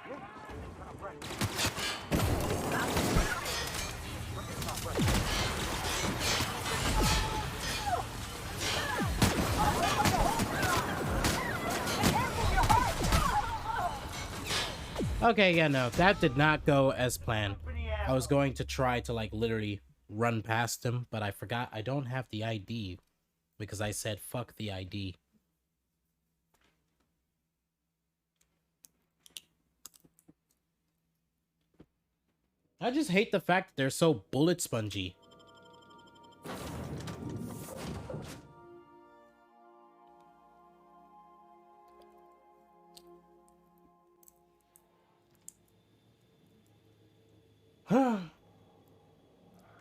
Okay, yeah, no, that did not go as planned. I was going to try to, like, literally run past him, but I forgot I don't have the ID because I said fuck the ID. I just hate the fact that they're so bullet spongy.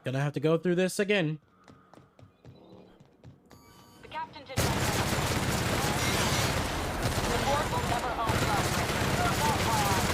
Gonna have to go through this again. The captain did right. The board will never own property. Don't lie.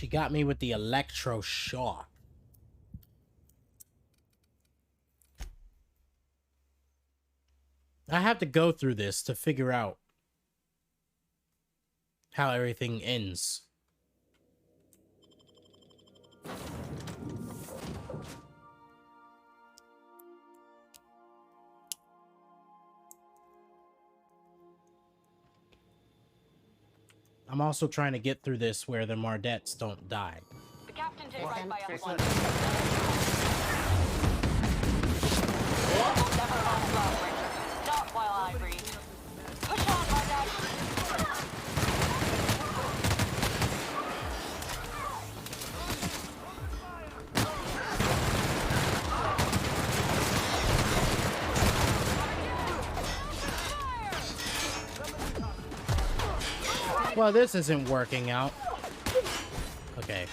She got me with the electroshock. I have to go through this to figure out how everything ends. I'm also trying to get through this where the Mardettes don't die. The captain did right by us once. We'll never last long, Richard. Not while I breathe. Push on, my dad. Well, this isn't working out. Okay.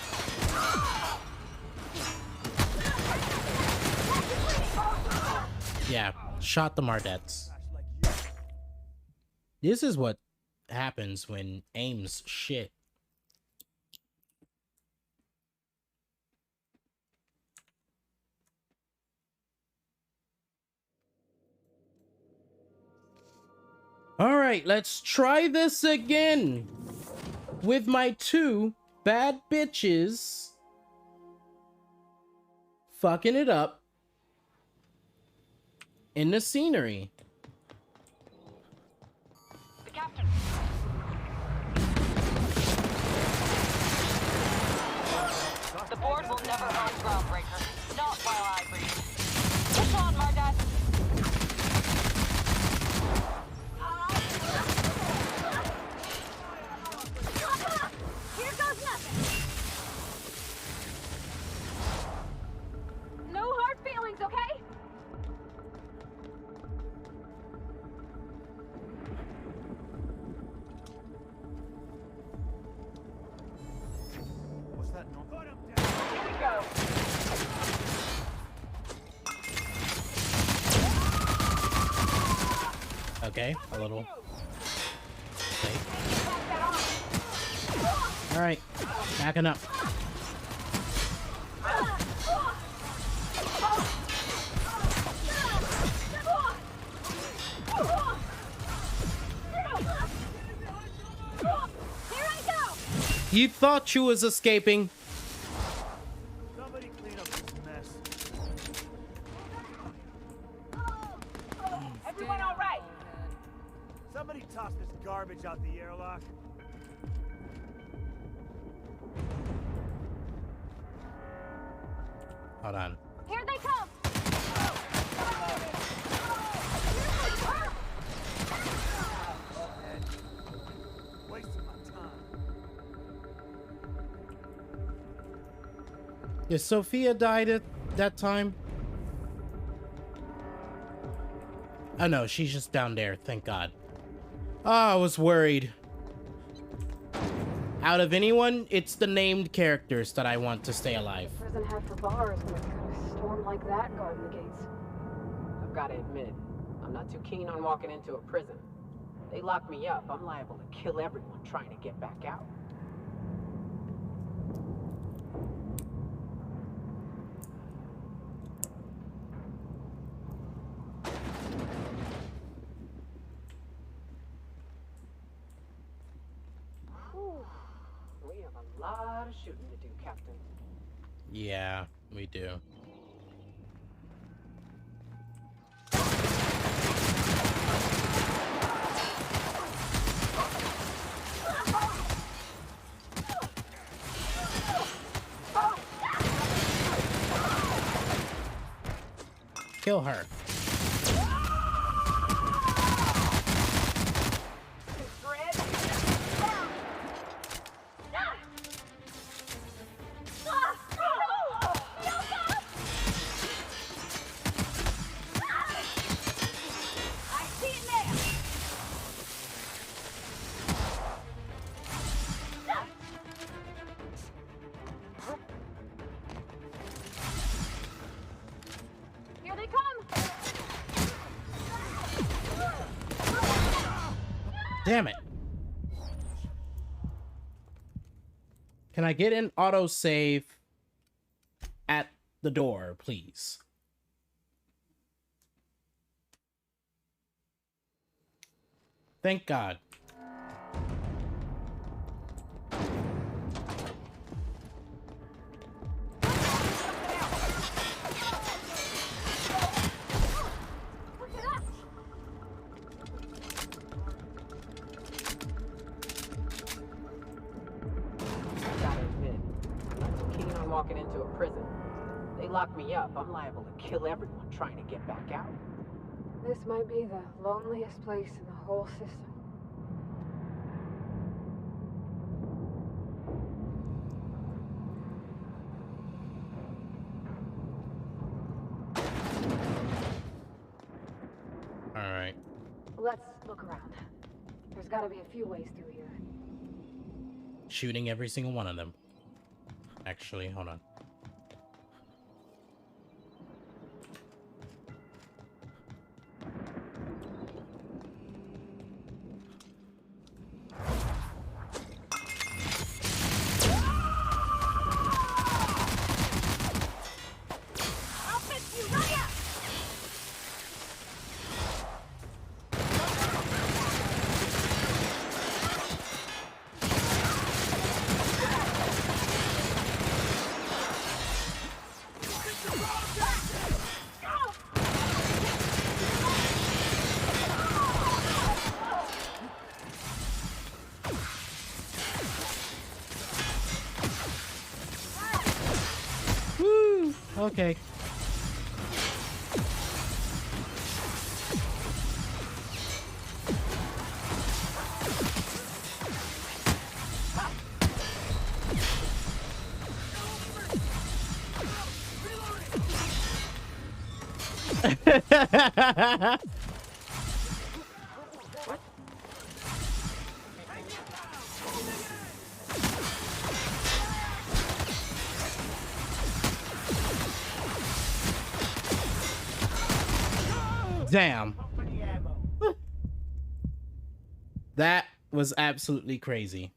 Yeah, shot the Mardettes. This is what happens when aim's shit. All right, let's try this again with my 2 bad bitches fucking it up in the scenery. The captain. The board will never own Groundbreaker. Not while I breathe. Push on, Mardet. Here goes nothing. No hard feelings, okay? What's that? No. Put him down. Here we go. Okay, a little. Okay. All right, backing up. You thought you was escaping. Somebody clean up this mess. Everyone all right? Somebody toss this garbage out the airlock. Hold on. Here they come. Wasting my time. Did Sophia died at that time? Oh no, she's just down there, thank God. Oh, I was worried. Out of anyone, it's the named characters that I want to stay alive. Prison had for bars when it's got a storm like that guarding the gates. I've got to admit, I'm not too keen on walking into a prison. They lock me up, I'm liable to kill everyone trying to get back out. We have a lot of shooting to do, Captain. Yeah, we do. Kill her. Here they come. Damn it. Can I get an autosave at the door, please? Thank God. Walking into a prison. They lock me up, I'm liable to kill everyone trying to get back out. This might be the loneliest place in the whole system. All right. Let's look around. There's got to be a few ways through here. Shooting every single one of them. Actually, hold on. Okay. Damn. That was absolutely crazy.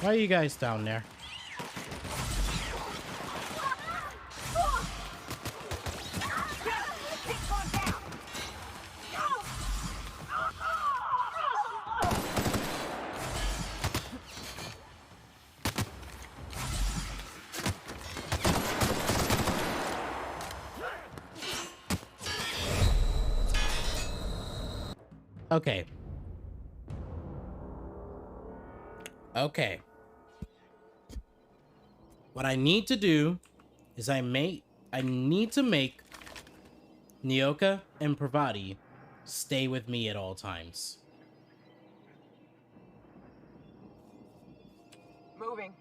Why are you guys down there? Okay. Okay. What I need to do is I need to make Nyoka and Parvati stay with me at all times. Moving.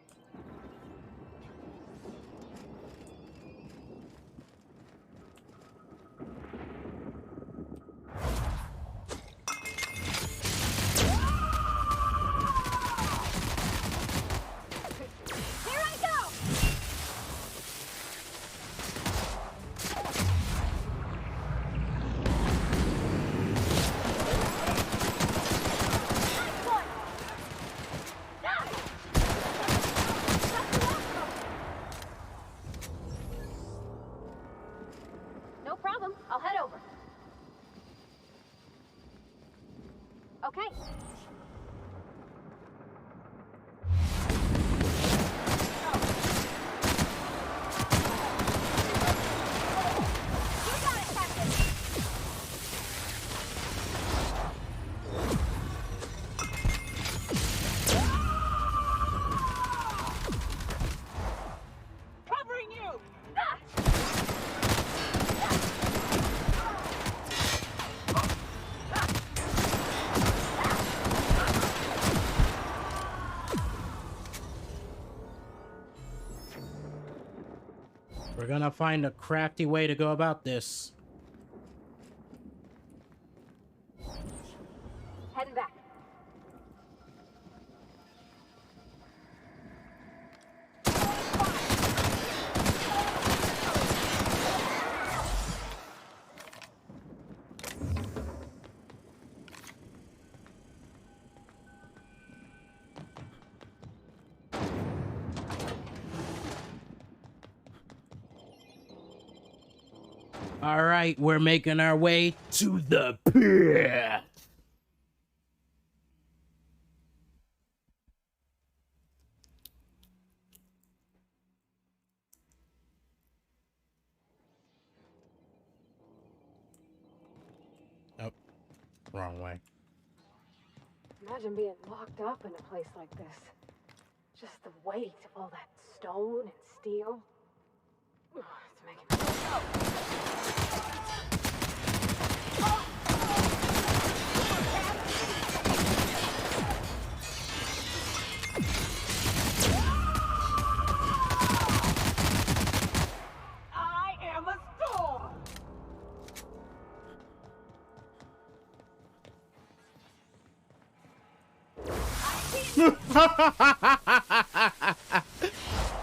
We're gonna find a crafty way to go about this. Heading back. All right, we're making our way to the pier. Oh, wrong way. Imagine being locked up in a place like this. Just the weight of all that stone and steel. Ugh, it's making me I am a storm!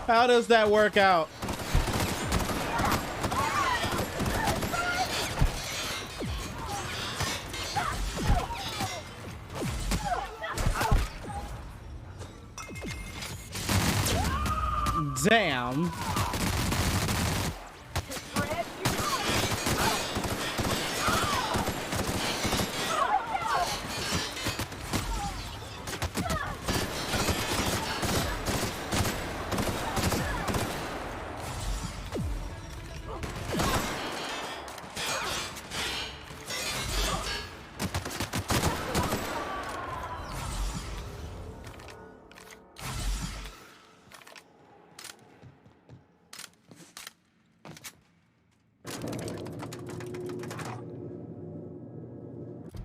How does that work out? Damn.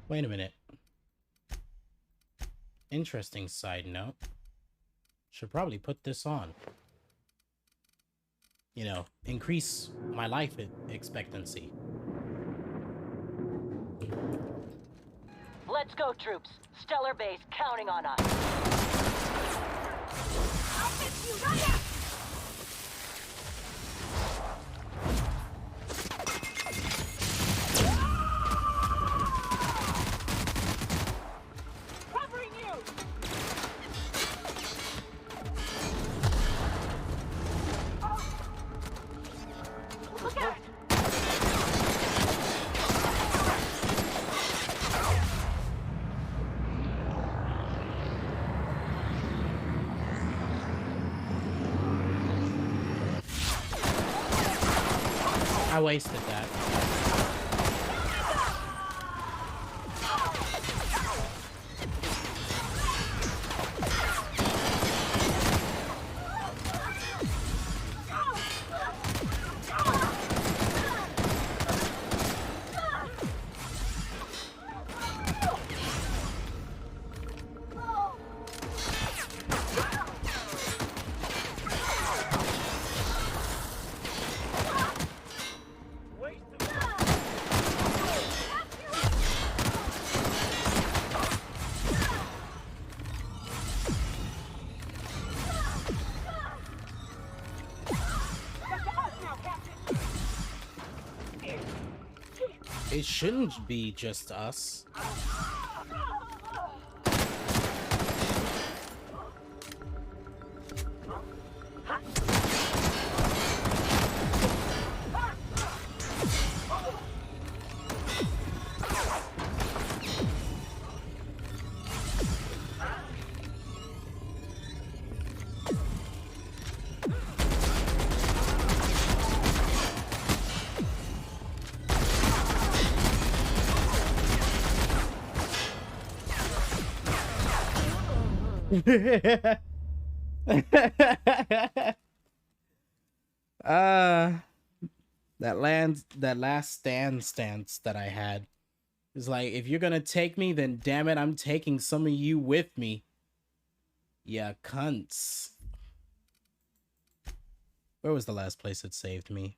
Wait a minute. Interesting side note. Should probably put this on. You know, increase my life expectancy. Let's go, troops. Stellar Base counting on us. I'll fix you right up! Covering you! Look out! I wasted that. It shouldn't be just us. That last stance that I had is like, if you're gonna take me, then damn it, I'm taking some of you with me. Yeah, cunts. Where was the last place it saved me?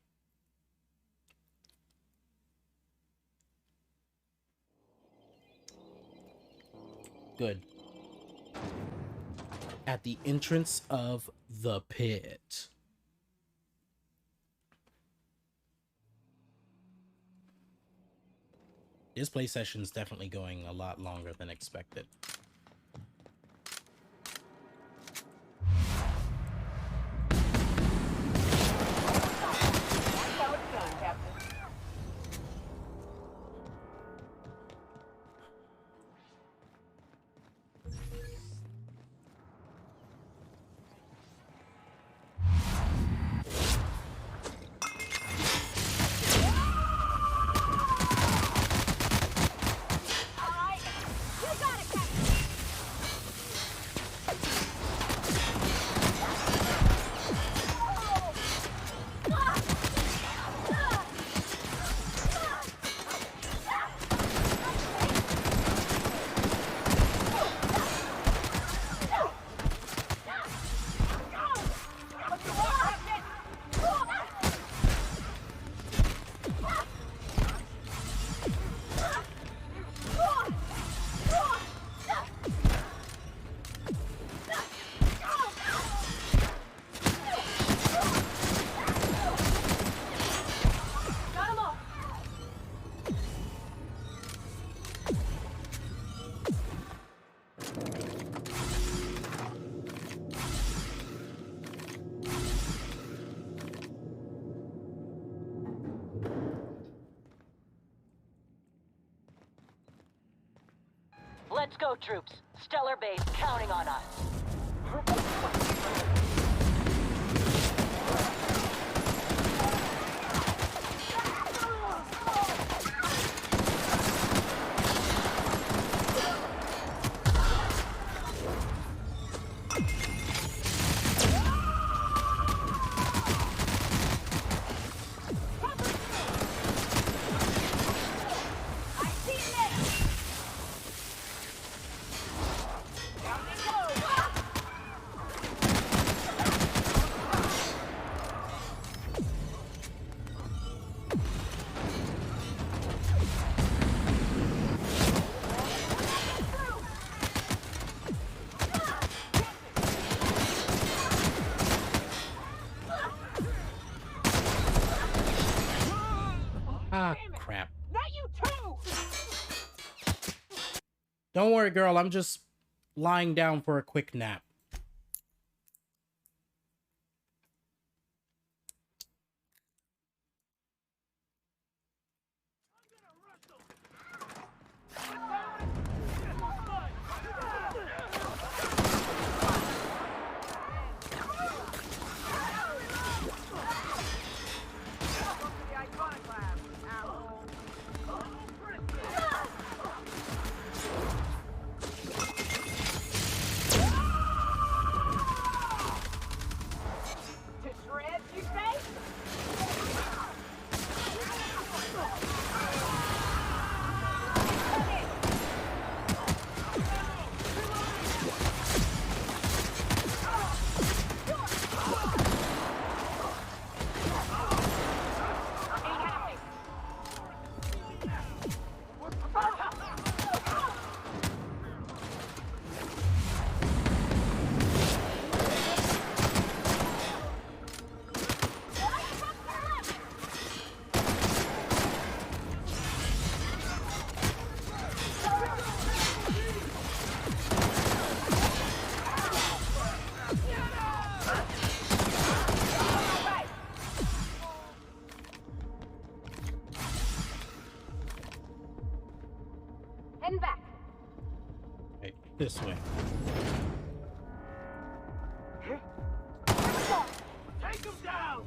Good. At the entrance of the pit. This play session's definitely going a lot longer than expected. Let's go, troops. Stellar base counting on us. Ah, crap. Not you too! Don't worry, girl. I'm just lying down for a quick nap. Heading back. Right, this way. Take him down!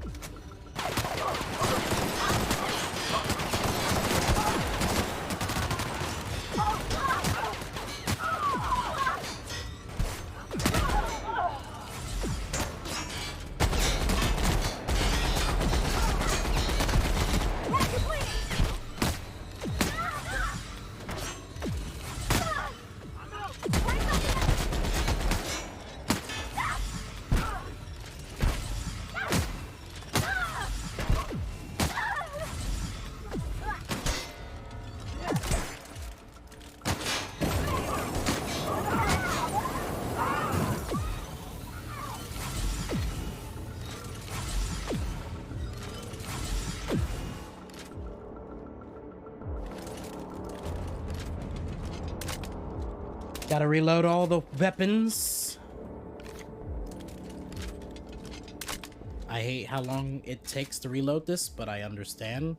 Gotta reload all the weapons. I hate how long it takes to reload this, but I understand.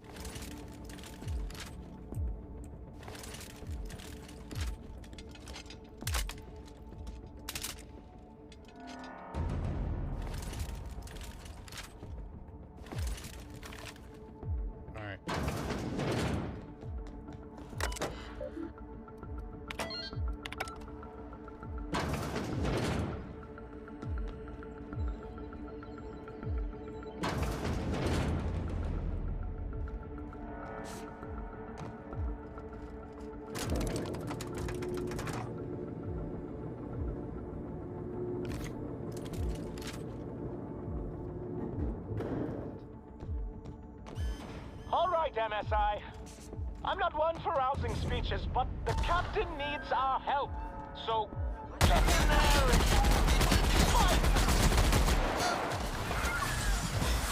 All right, MSI. I'm not one for rousing speeches, but the captain needs our help. So, get in there and fight!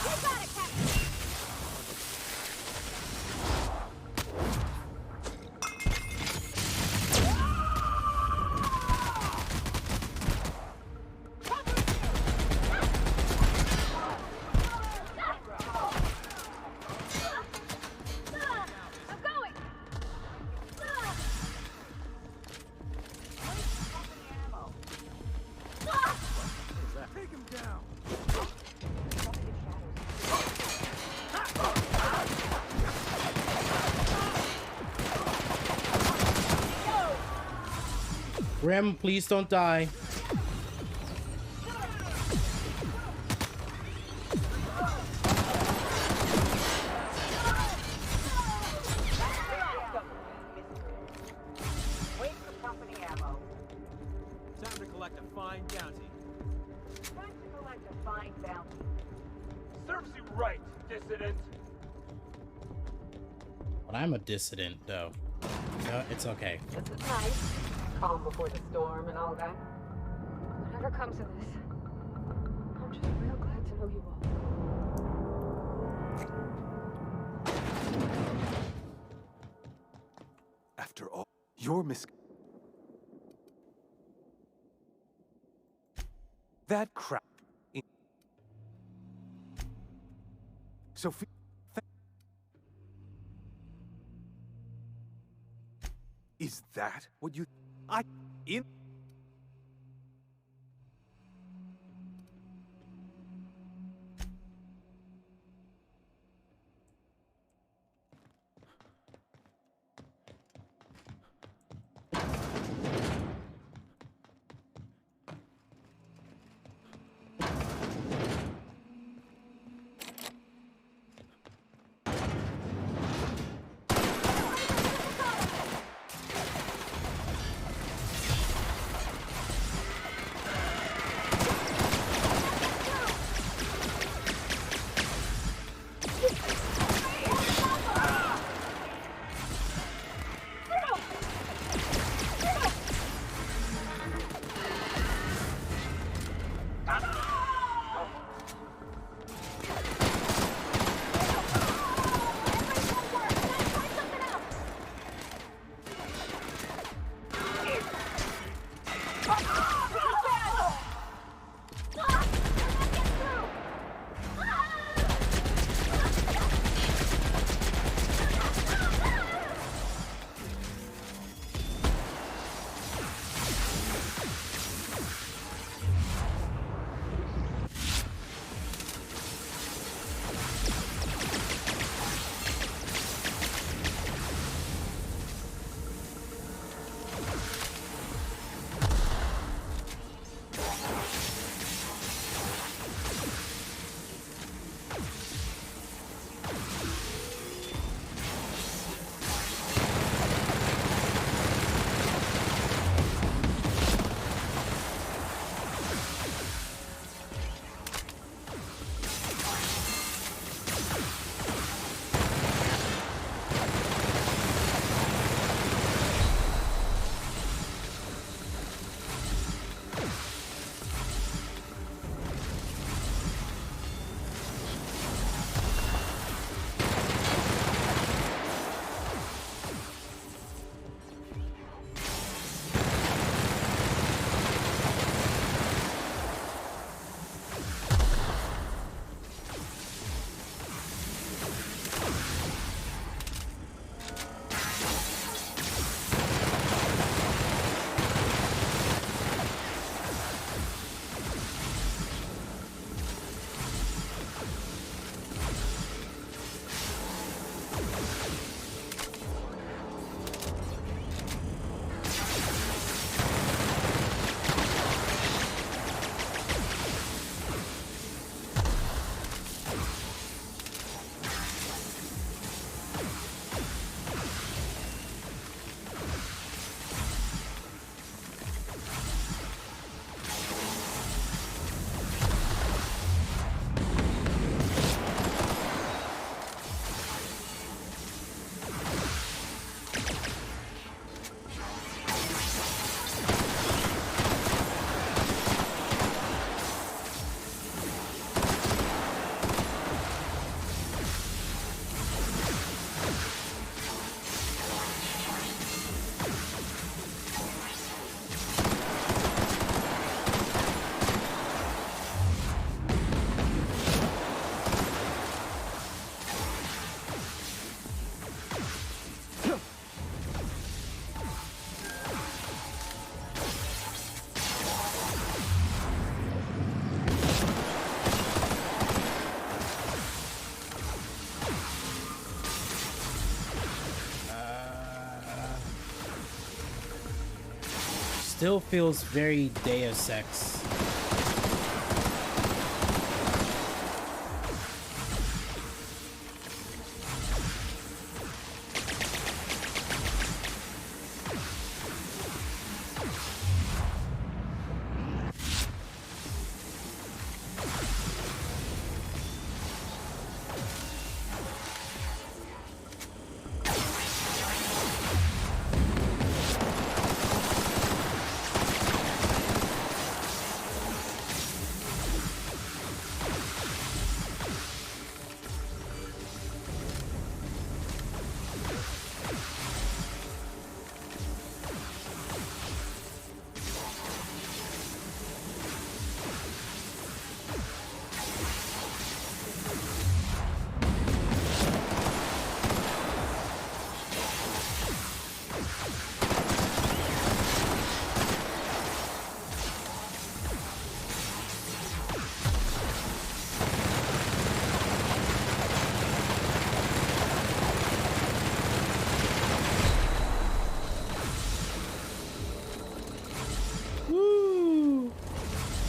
You got it, Captain! Rem, please don't die. Wait for company ammo. Time to collect a fine bounty. Time to collect a fine bounty. Serves you right, dissident. But I'm a dissident, though. No, it's okay. This is nice. Calm before the storm and all that. Whatever comes of this, I'm just real glad to know you all. After all, you're that crap. Sophie. Is that what you... in... still feels very Deus Ex.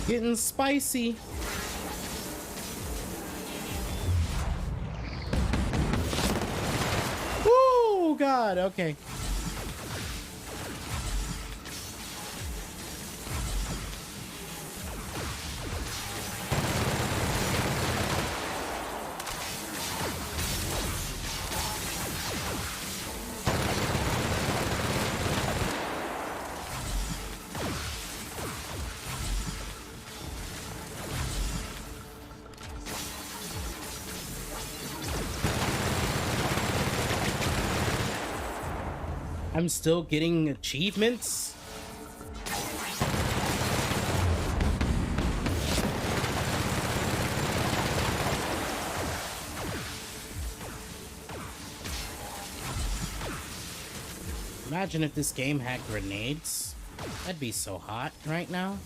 Getting spicy. Oh God, okay. I'm still getting achievements? Imagine if this game had grenades. That'd be so hot right now.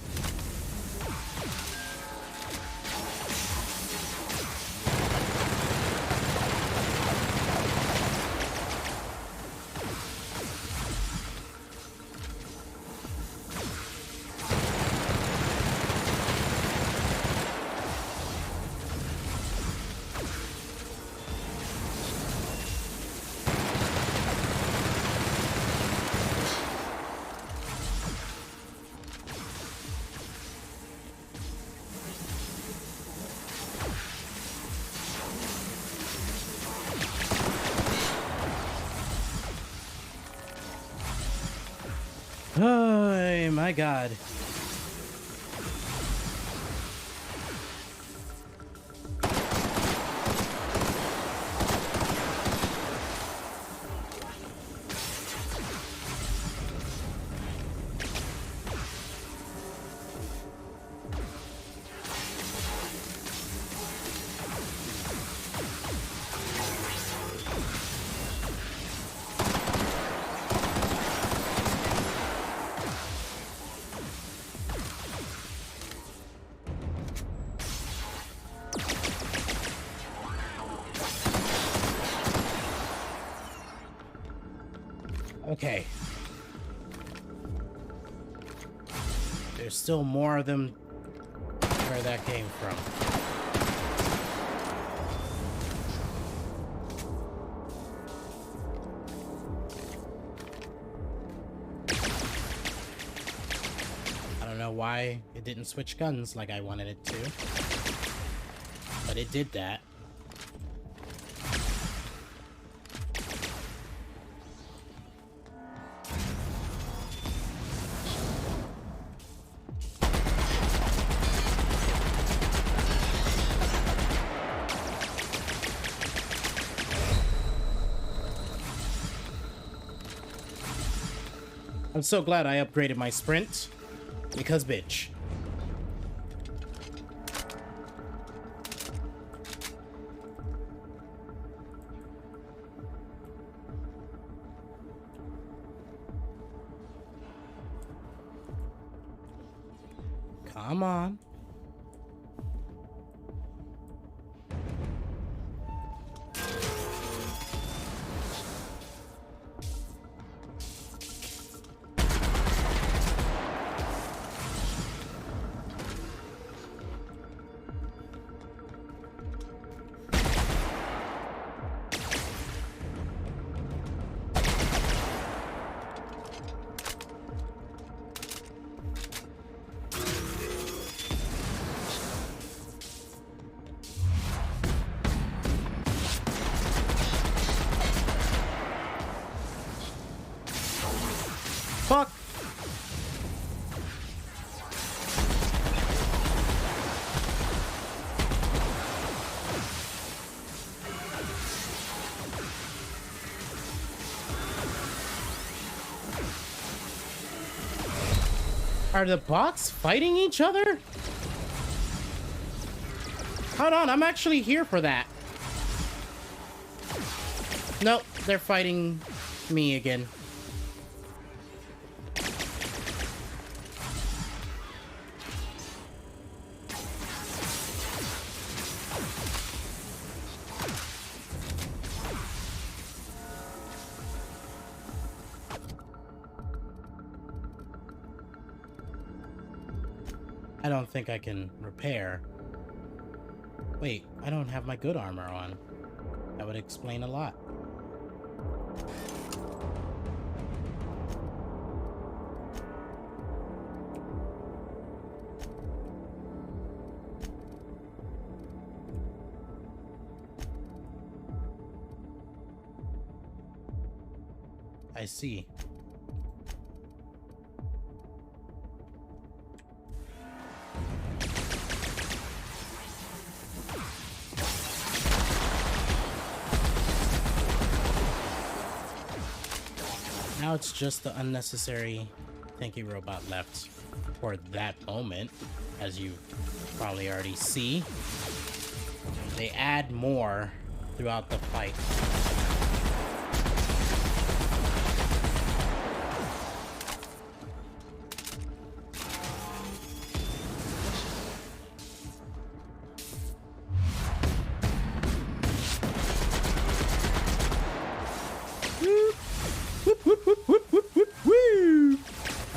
Oh my God. Okay. There's still more of them where that came from. I don't know why it didn't switch guns like I wanted it to, but it did that. I'm so glad I upgraded my sprint, because bitch. Come on. Fuck! Are the bots fighting each other? Hold on, I'm actually here for that. Nope, they're fighting me again. I don't think I can repair. Wait, I don't have my good armor on. That would explain a lot. I see. Now it's just the unnecessary thinking robot left for that moment, as you probably already see. They add more throughout the fight.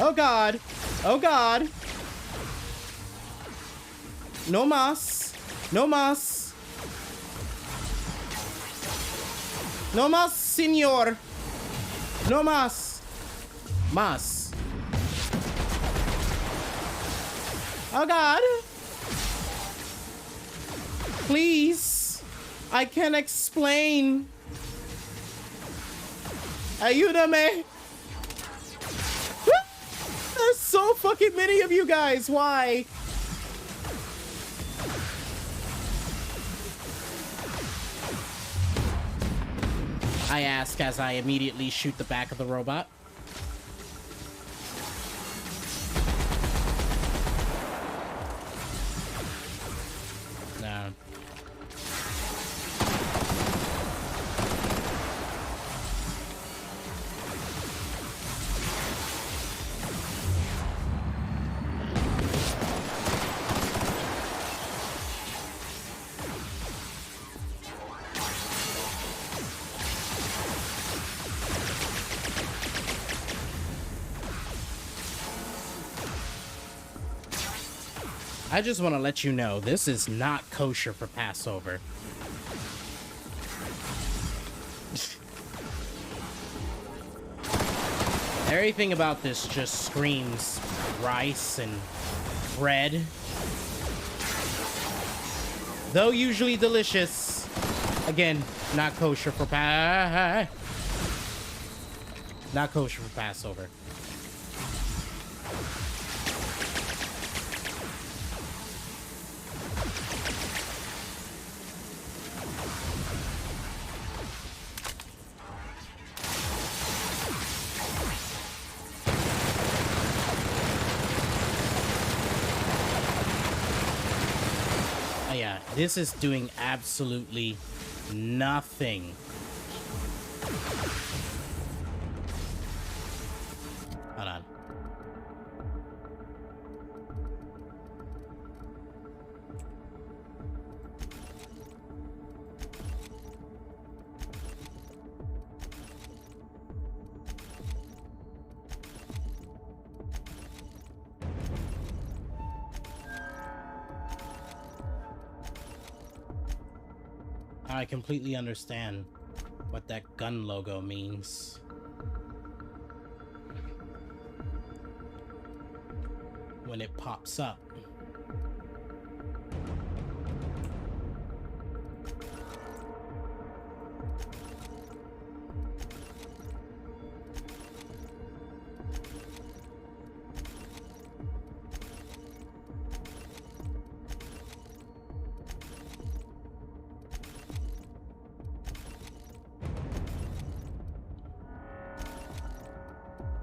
Oh god! Oh god! No mas! No mas! No mas, señor! No mas! Mas! Oh god! Please! I can explain! Ayúdame! There's so fucking many of you guys! Why? I ask as I immediately shoot the back of the robot. No. I just want to let you know, this is not kosher for Passover. Everything about this just screams rice and bread. Though usually delicious, again, not kosher for not kosher for Passover. This is doing absolutely nothing. Hold on. I completely understand what that gun logo means. When it pops up.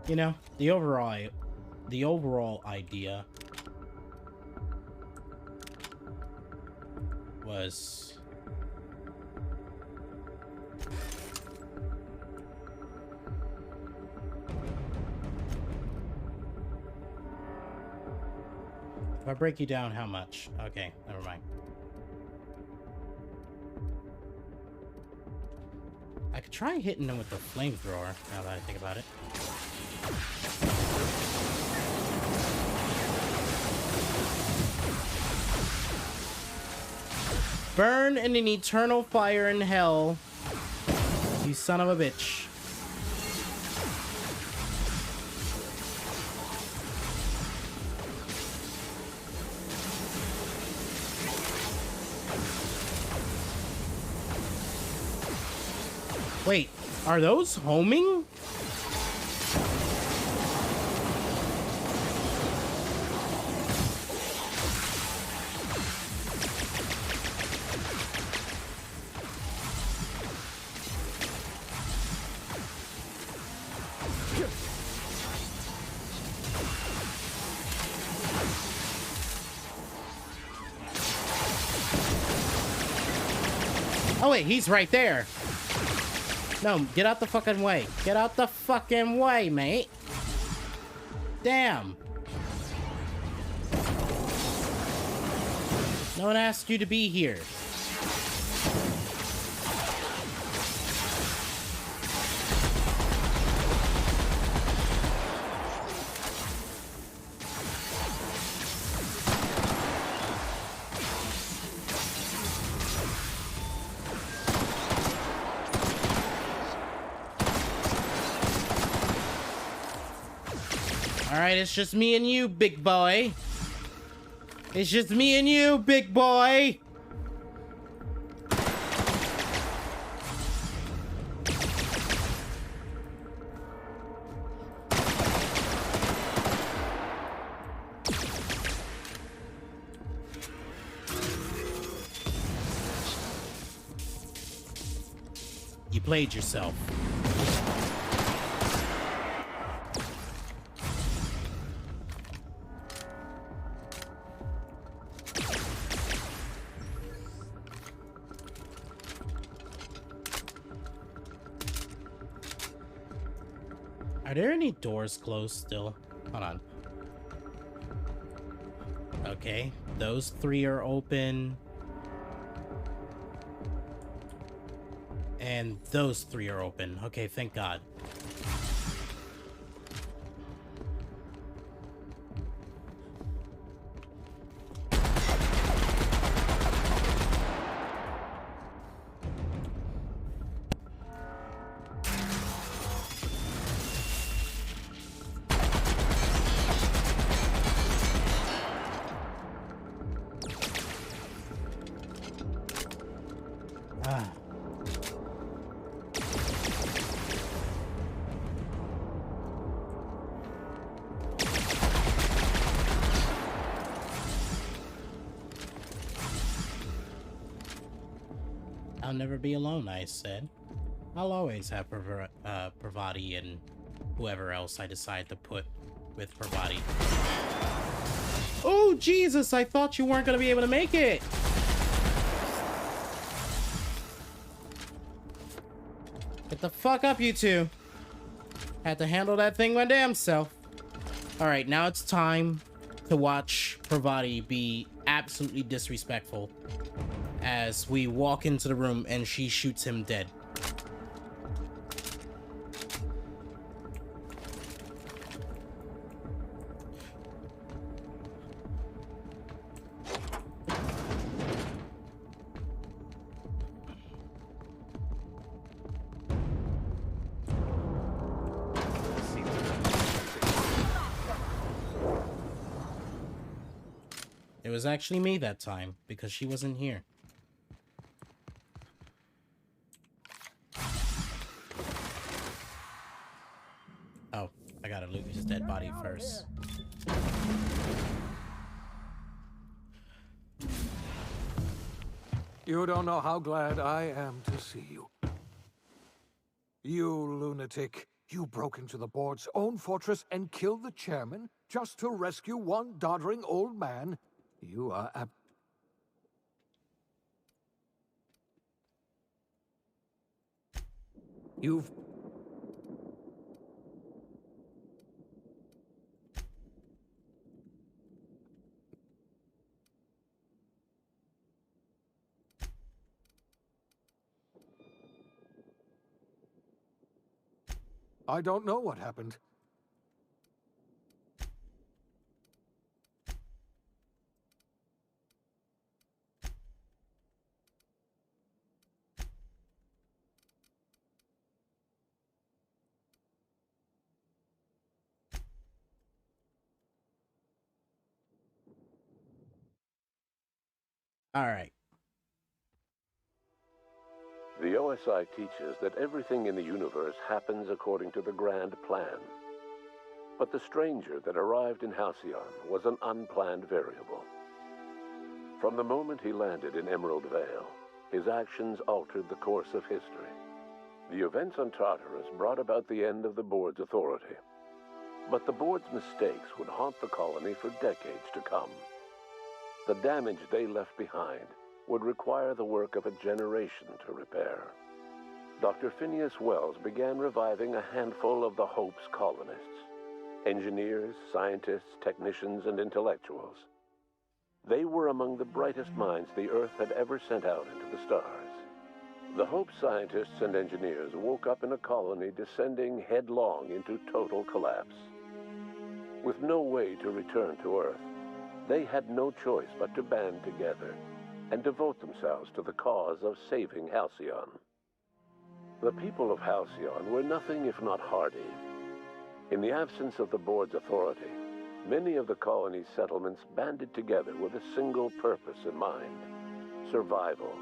You know, the overall idea was if I break you down, how much? Okay, never mind. I could try hitting them with the flamethrower, now that I think about it. Burn in an eternal fire in hell, you son of a bitch. Wait, are those homing? Oh wait, he's right there. No, get out the fucking way. Get out the fucking way, mate. Damn. No one asked you to be here. Alright, it's just me and you, big boy. It's just me and you, big boy. You played yourself. Are there any doors closed still? Hold on. Okay, those three are open. And those three are open. Okay, thank God. I'll never be alone, I said. I'll always have Parvati and whoever else I decide to put with Parvati. Oh, Jesus, I thought you weren't going to be able to make it. Get the fuck up, you two. Had to handle that thing my damn self. Alright, now it's time to watch Parvati be absolutely disrespectful as we walk into the room and she shoots him dead. It was actually me that time because she wasn't here. Oh, I gotta loot his dead body first. You don't know how glad I am to see you. You lunatic. You broke into the board's own fortress and killed the chairman just to rescue one doddering old man? You are You've... I don't know what happened. All right. The OSI teaches that everything in the universe happens according to the grand plan. But the stranger that arrived in Halcyon was an unplanned variable. From the moment he landed in Emerald Vale, his actions altered the course of history. The events on Tartarus brought about the end of the board's authority. But the board's mistakes would haunt the colony for decades to come. The damage they left behind would require the work of a generation to repair. Dr. Phineas Wells began reviving a handful of the Hope's colonists. Engineers, scientists, technicians, and intellectuals. They were among the brightest minds the Earth had ever sent out into the stars. The Hope scientists and engineers woke up in a colony descending headlong into total collapse. With no way to return to Earth, they had no choice but to band together and devote themselves to the cause of saving Halcyon. The people of Halcyon were nothing if not hardy. In the absence of the board's authority, many of the colony's settlements banded together with a single purpose in mind: survival.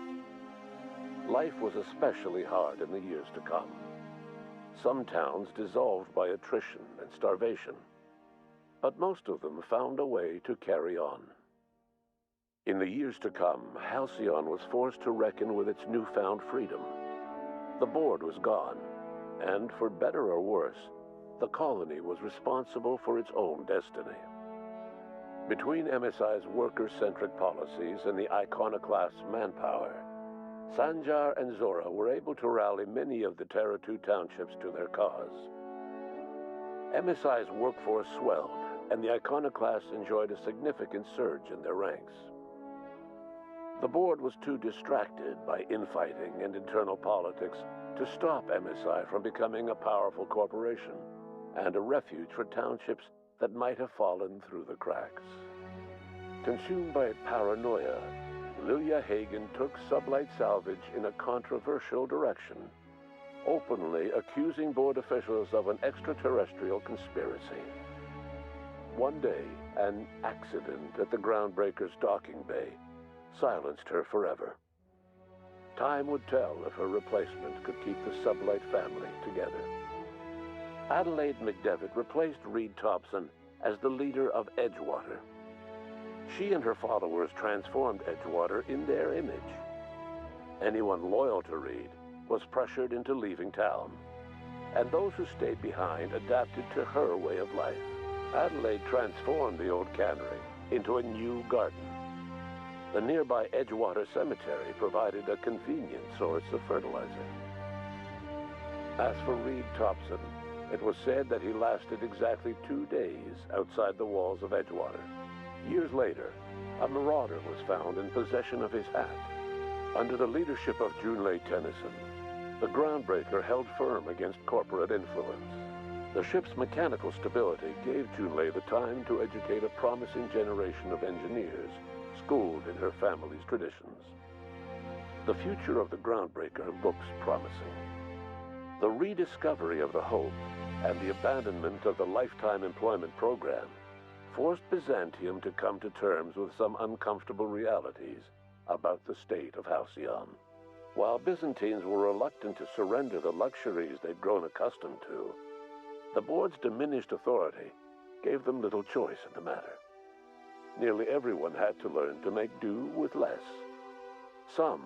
Life was especially hard in the years to come. Some towns dissolved by attrition and starvation, but most of them found a way to carry on. In the years to come, Halcyon was forced to reckon with its newfound freedom. The board was gone, and for better or worse, the colony was responsible for its own destiny. Between MSI's worker-centric policies and the iconoclast's manpower, Sanjar and Zora were able to rally many of the Terra 2 townships to their cause. MSI's workforce swelled, and the iconoclasts enjoyed a significant surge in their ranks. The board was too distracted by infighting and internal politics to stop MSI from becoming a powerful corporation and a refuge for townships that might have fallen through the cracks. Consumed by paranoia, Lilia Hagen took Sublight Salvage in a controversial direction, openly accusing board officials of an extraterrestrial conspiracy. One day, an accident at the Groundbreaker's docking bay silenced her forever. Time would tell if her replacement could keep the Sublight family together. Adelaide McDevitt replaced Reed Thompson as the leader of Edgewater. She and her followers transformed Edgewater in their image. Anyone loyal to Reed was pressured into leaving town, and those who stayed behind adapted to her way of life. Adelaide transformed the old cannery into a new garden. The nearby Edgewater Cemetery provided a convenient source of fertilizer. As for Reed Thompson, it was said that he lasted exactly 2 days outside the walls of Edgewater. Years later, a marauder was found in possession of his hat. Under the leadership of Junlei Tennyson, the Groundbreaker held firm against corporate influence. The ship's mechanical stability gave Junlei the time to educate a promising generation of engineers schooled in her family's traditions. The future of the Groundbreaker looks promising. The rediscovery of the Hope and the abandonment of the Lifetime Employment Program forced Byzantium to come to terms with some uncomfortable realities about the state of Halcyon. While Byzantines were reluctant to surrender the luxuries they'd grown accustomed to, the board's diminished authority gave them little choice in the matter. Nearly everyone had to learn to make do with less. Some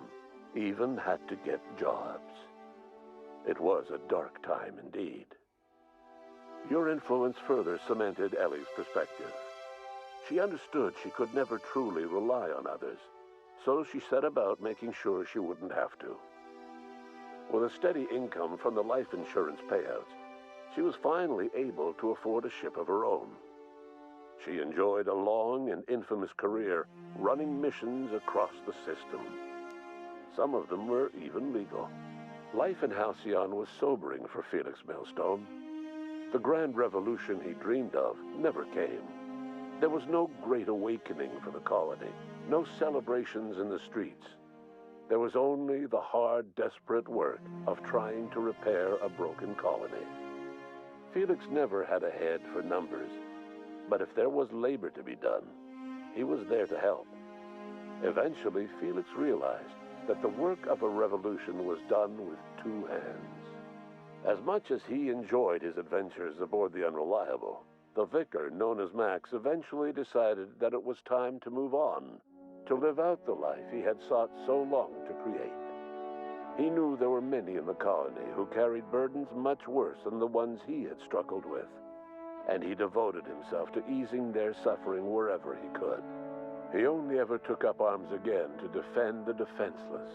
even had to get jobs. It was a dark time indeed. Your influence further cemented Ellie's perspective. She understood she could never truly rely on others, so she set about making sure she wouldn't have to. With a steady income from the life insurance payouts, she was finally able to afford a ship of her own. She enjoyed a long and infamous career running missions across the system. Some of them were even legal. Life in Halcyon was sobering for Felix Millstone. The grand revolution he dreamed of never came. There was no great awakening for the colony, no celebrations in the streets. There was only the hard, desperate work of trying to repair a broken colony. Felix never had a head for numbers, but if there was labor to be done, he was there to help. Eventually, Felix realized that the work of a revolution was done with two hands. As much as he enjoyed his adventures aboard the Unreliable, the vicar, known as Max, eventually decided that it was time to move on, to live out the life he had sought so long to create. He knew there were many in the colony who carried burdens much worse than the ones he had struggled with, and he devoted himself to easing their suffering wherever he could. He only ever took up arms again to defend the defenseless.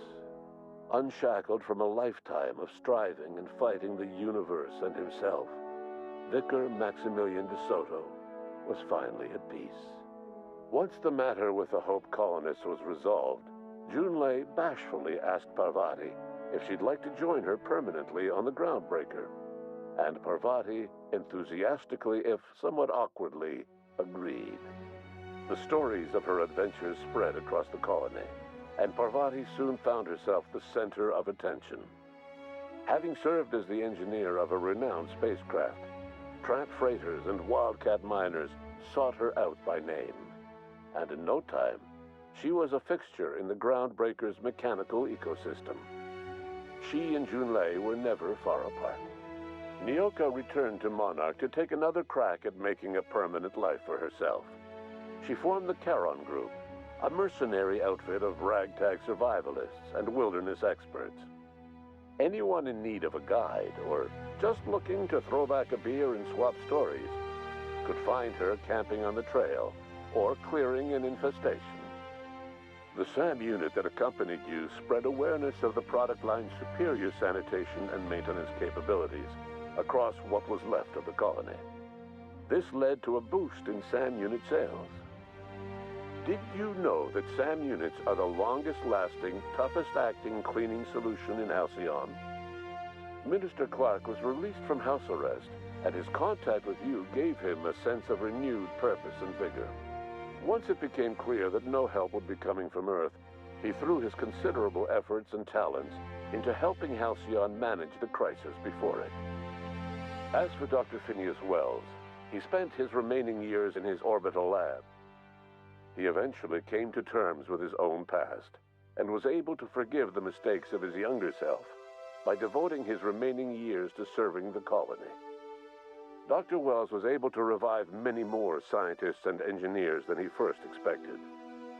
Unshackled from a lifetime of striving and fighting the universe and himself, Vicar Maximilian de Soto was finally at peace. Once the matter with the Hope colonists was resolved, Junlei bashfully asked Parvati if she'd like to join her permanently on the Groundbreaker, and Parvati enthusiastically, if somewhat awkwardly, agreed. The stories of her adventures spread across the colony, and Parvati soon found herself the center of attention. Having served as the engineer of a renowned spacecraft, tramp freighters and wildcat miners sought her out by name, and in no time, she was a fixture in the Groundbreaker's mechanical ecosystem. She and Junlei were never far apart. Nyoka returned to Monarch to take another crack at making a permanent life for herself. She formed the Charon Group, a mercenary outfit of ragtag survivalists and wilderness experts. Anyone in need of a guide, or just looking to throw back a beer and swap stories, could find her camping on the trail or clearing an infestation. The SAM unit that accompanied you spread awareness of the product line's superior sanitation and maintenance capabilities across what was left of the colony. This led to a boost in SAM unit sales. Did you know that SAM units are the longest-lasting, toughest-acting cleaning solution in Halcyon? Minister Clark was released from house arrest, and his contact with you gave him a sense of renewed purpose and vigor. Once it became clear that no help would be coming from Earth, he threw his considerable efforts and talents into helping Halcyon manage the crisis before it. As for Dr. Phineas Wells, he spent his remaining years in his orbital lab. He eventually came to terms with his own past and was able to forgive the mistakes of his younger self by devoting his remaining years to serving the colony. Dr. Wells was able to revive many more scientists and engineers than he first expected,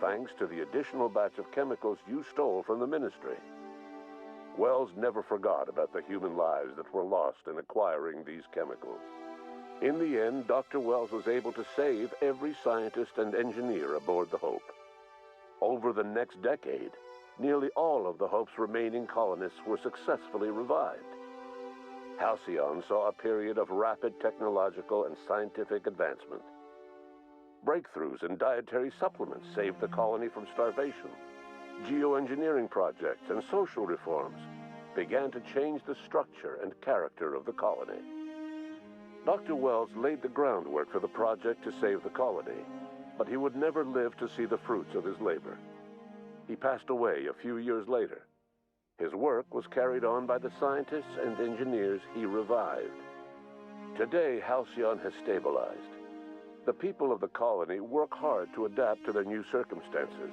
thanks to the additional batch of chemicals you stole from the Ministry. Wells never forgot about the human lives that were lost in acquiring these chemicals. In the end, Dr. Wells was able to save every scientist and engineer aboard the Hope. Over the next decade, nearly all of the Hope's remaining colonists were successfully revived. Halcyon saw a period of rapid technological and scientific advancement. Breakthroughs in dietary supplements saved the colony from starvation. Geoengineering projects and social reforms began to change the structure and character of the colony. Dr. Wells laid the groundwork for the project to save the colony, but he would never live to see the fruits of his labor. He passed away a few years later. His work was carried on by the scientists and engineers he revived. Today, Halcyon has stabilized. The people of the colony work hard to adapt to their new circumstances.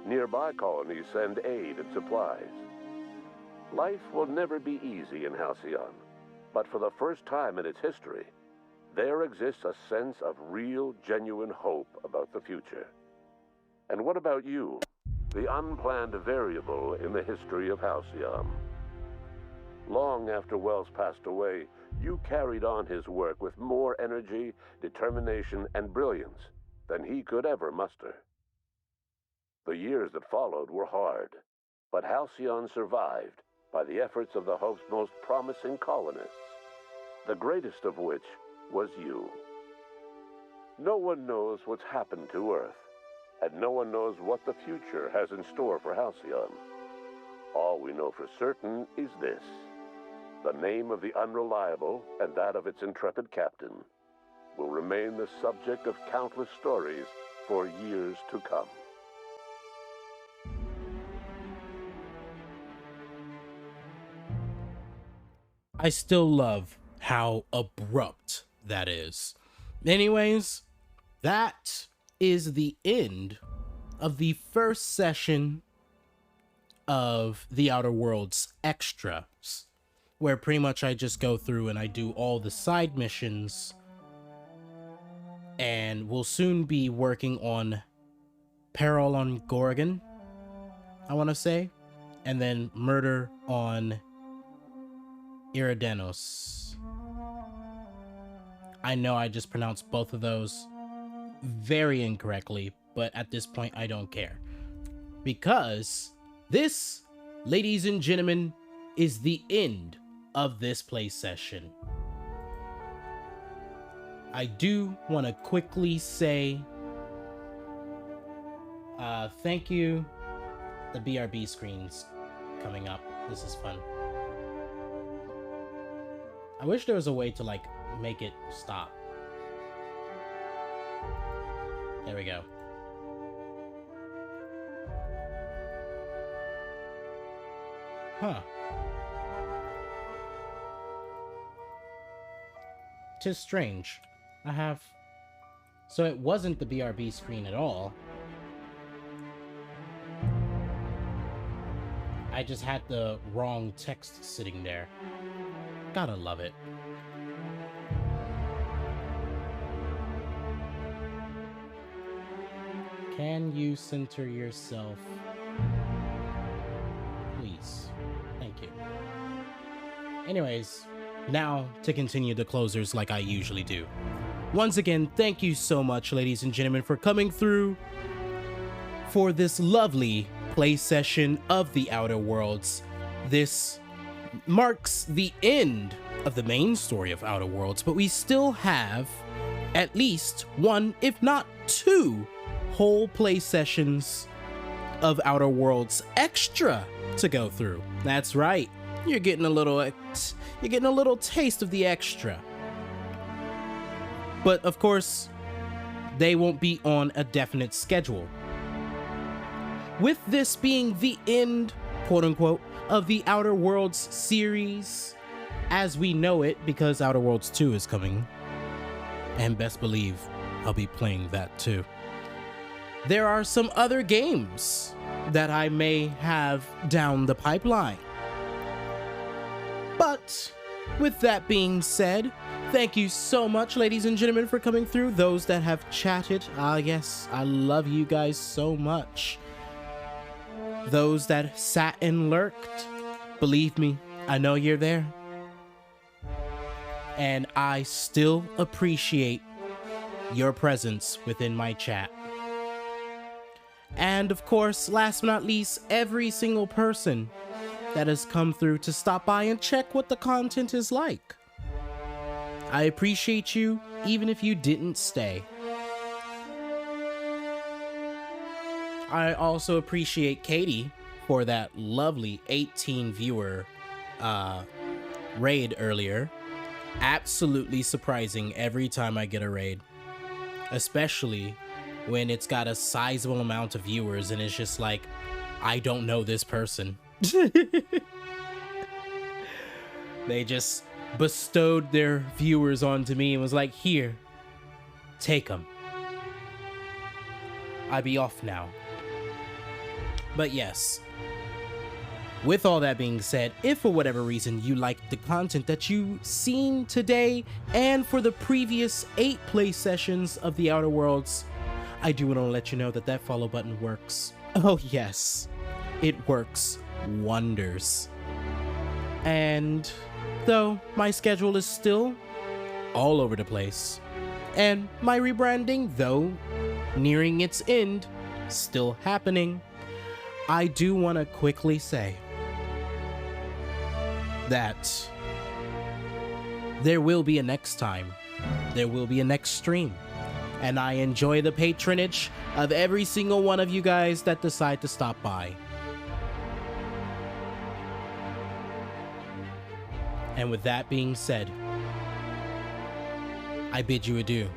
Nearby colonies send aid and supplies. Life will never be easy in Halcyon, but for the first time in its history, there exists a sense of real, genuine hope about the future. And what about you, the unplanned variable in the history of Halcyon? Long after Wells passed away, you carried on his work with more energy, determination, and brilliance than he could ever muster. The years that followed were hard, but Halcyon survived by the efforts of the Hope's most promising colonists, the greatest of which was you. No one knows what's happened to Earth, and no one knows what the future has in store for Halcyon. All we know for certain is this: the name of the Unreliable and that of its intrepid captain will remain the subject of countless stories for years to come. I still love how abrupt that is. Anyways, that is the end of the first session of The Outer Worlds extras, where pretty much I just go through and I do all the side missions, and we'll soon be working on Peril on Gorgon, I want to say, and then Murder on Eridanos. I know I just pronounced both of those very incorrectly, but at this point I don't care, because this, ladies and gentlemen, is the end of this play session. I do want to quickly say thank you. The BRB screen's coming up. This is fun. I wish there was a way to like make it stop. There we go. Huh. 'Tis strange. So it wasn't the BRB screen at all. I just had the wrong text sitting there. Gotta love it. Can you center yourself? Please. Thank you. Anyways, now to continue the closers like I usually do. Once again, thank you so much, ladies and gentlemen, for coming through for this lovely play session of The Outer Worlds. This marks the end of the main story of Outer Worlds, but we still have at least one, if not two, whole play sessions of Outer Worlds extra to go through. That's right. You're getting a little taste of the extra. But of course, they won't be on a definite schedule. With this being the end, quote unquote, of the Outer Worlds series as we know it, because Outer Worlds 2 is coming, and best believe I'll be playing that too. There are some other games that I may have down the pipeline. But with that being said, thank you so much, ladies and gentlemen, for coming through. Those that have chatted, yes, I love you guys so much. Those that sat and lurked, believe me, I know you're there. And I still appreciate your presence within my chat. And of course, last but not least, every single person that has come through to stop by and check what the content is like. I appreciate you, even if you didn't stay. I also appreciate Katie for that lovely 18 viewer raid earlier. Absolutely surprising every time I get a raid, especially when it's got a sizable amount of viewers and it's just like, I don't know this person. They just bestowed their viewers onto me and was like, here, take them. I be off now. But yes, with all that being said, if for whatever reason you liked the content that you've seen today and for the previous 8 play sessions of The Outer Worlds, I do want to let you know that that follow button works. Oh yes, it works wonders. And though my schedule is still all over the place, and my rebranding, though nearing its end, still happening, I do want to quickly say that there will be a next time. There will be a next stream. And I enjoy the patronage of every single one of you guys that decide to stop by. And with that being said, I bid you adieu.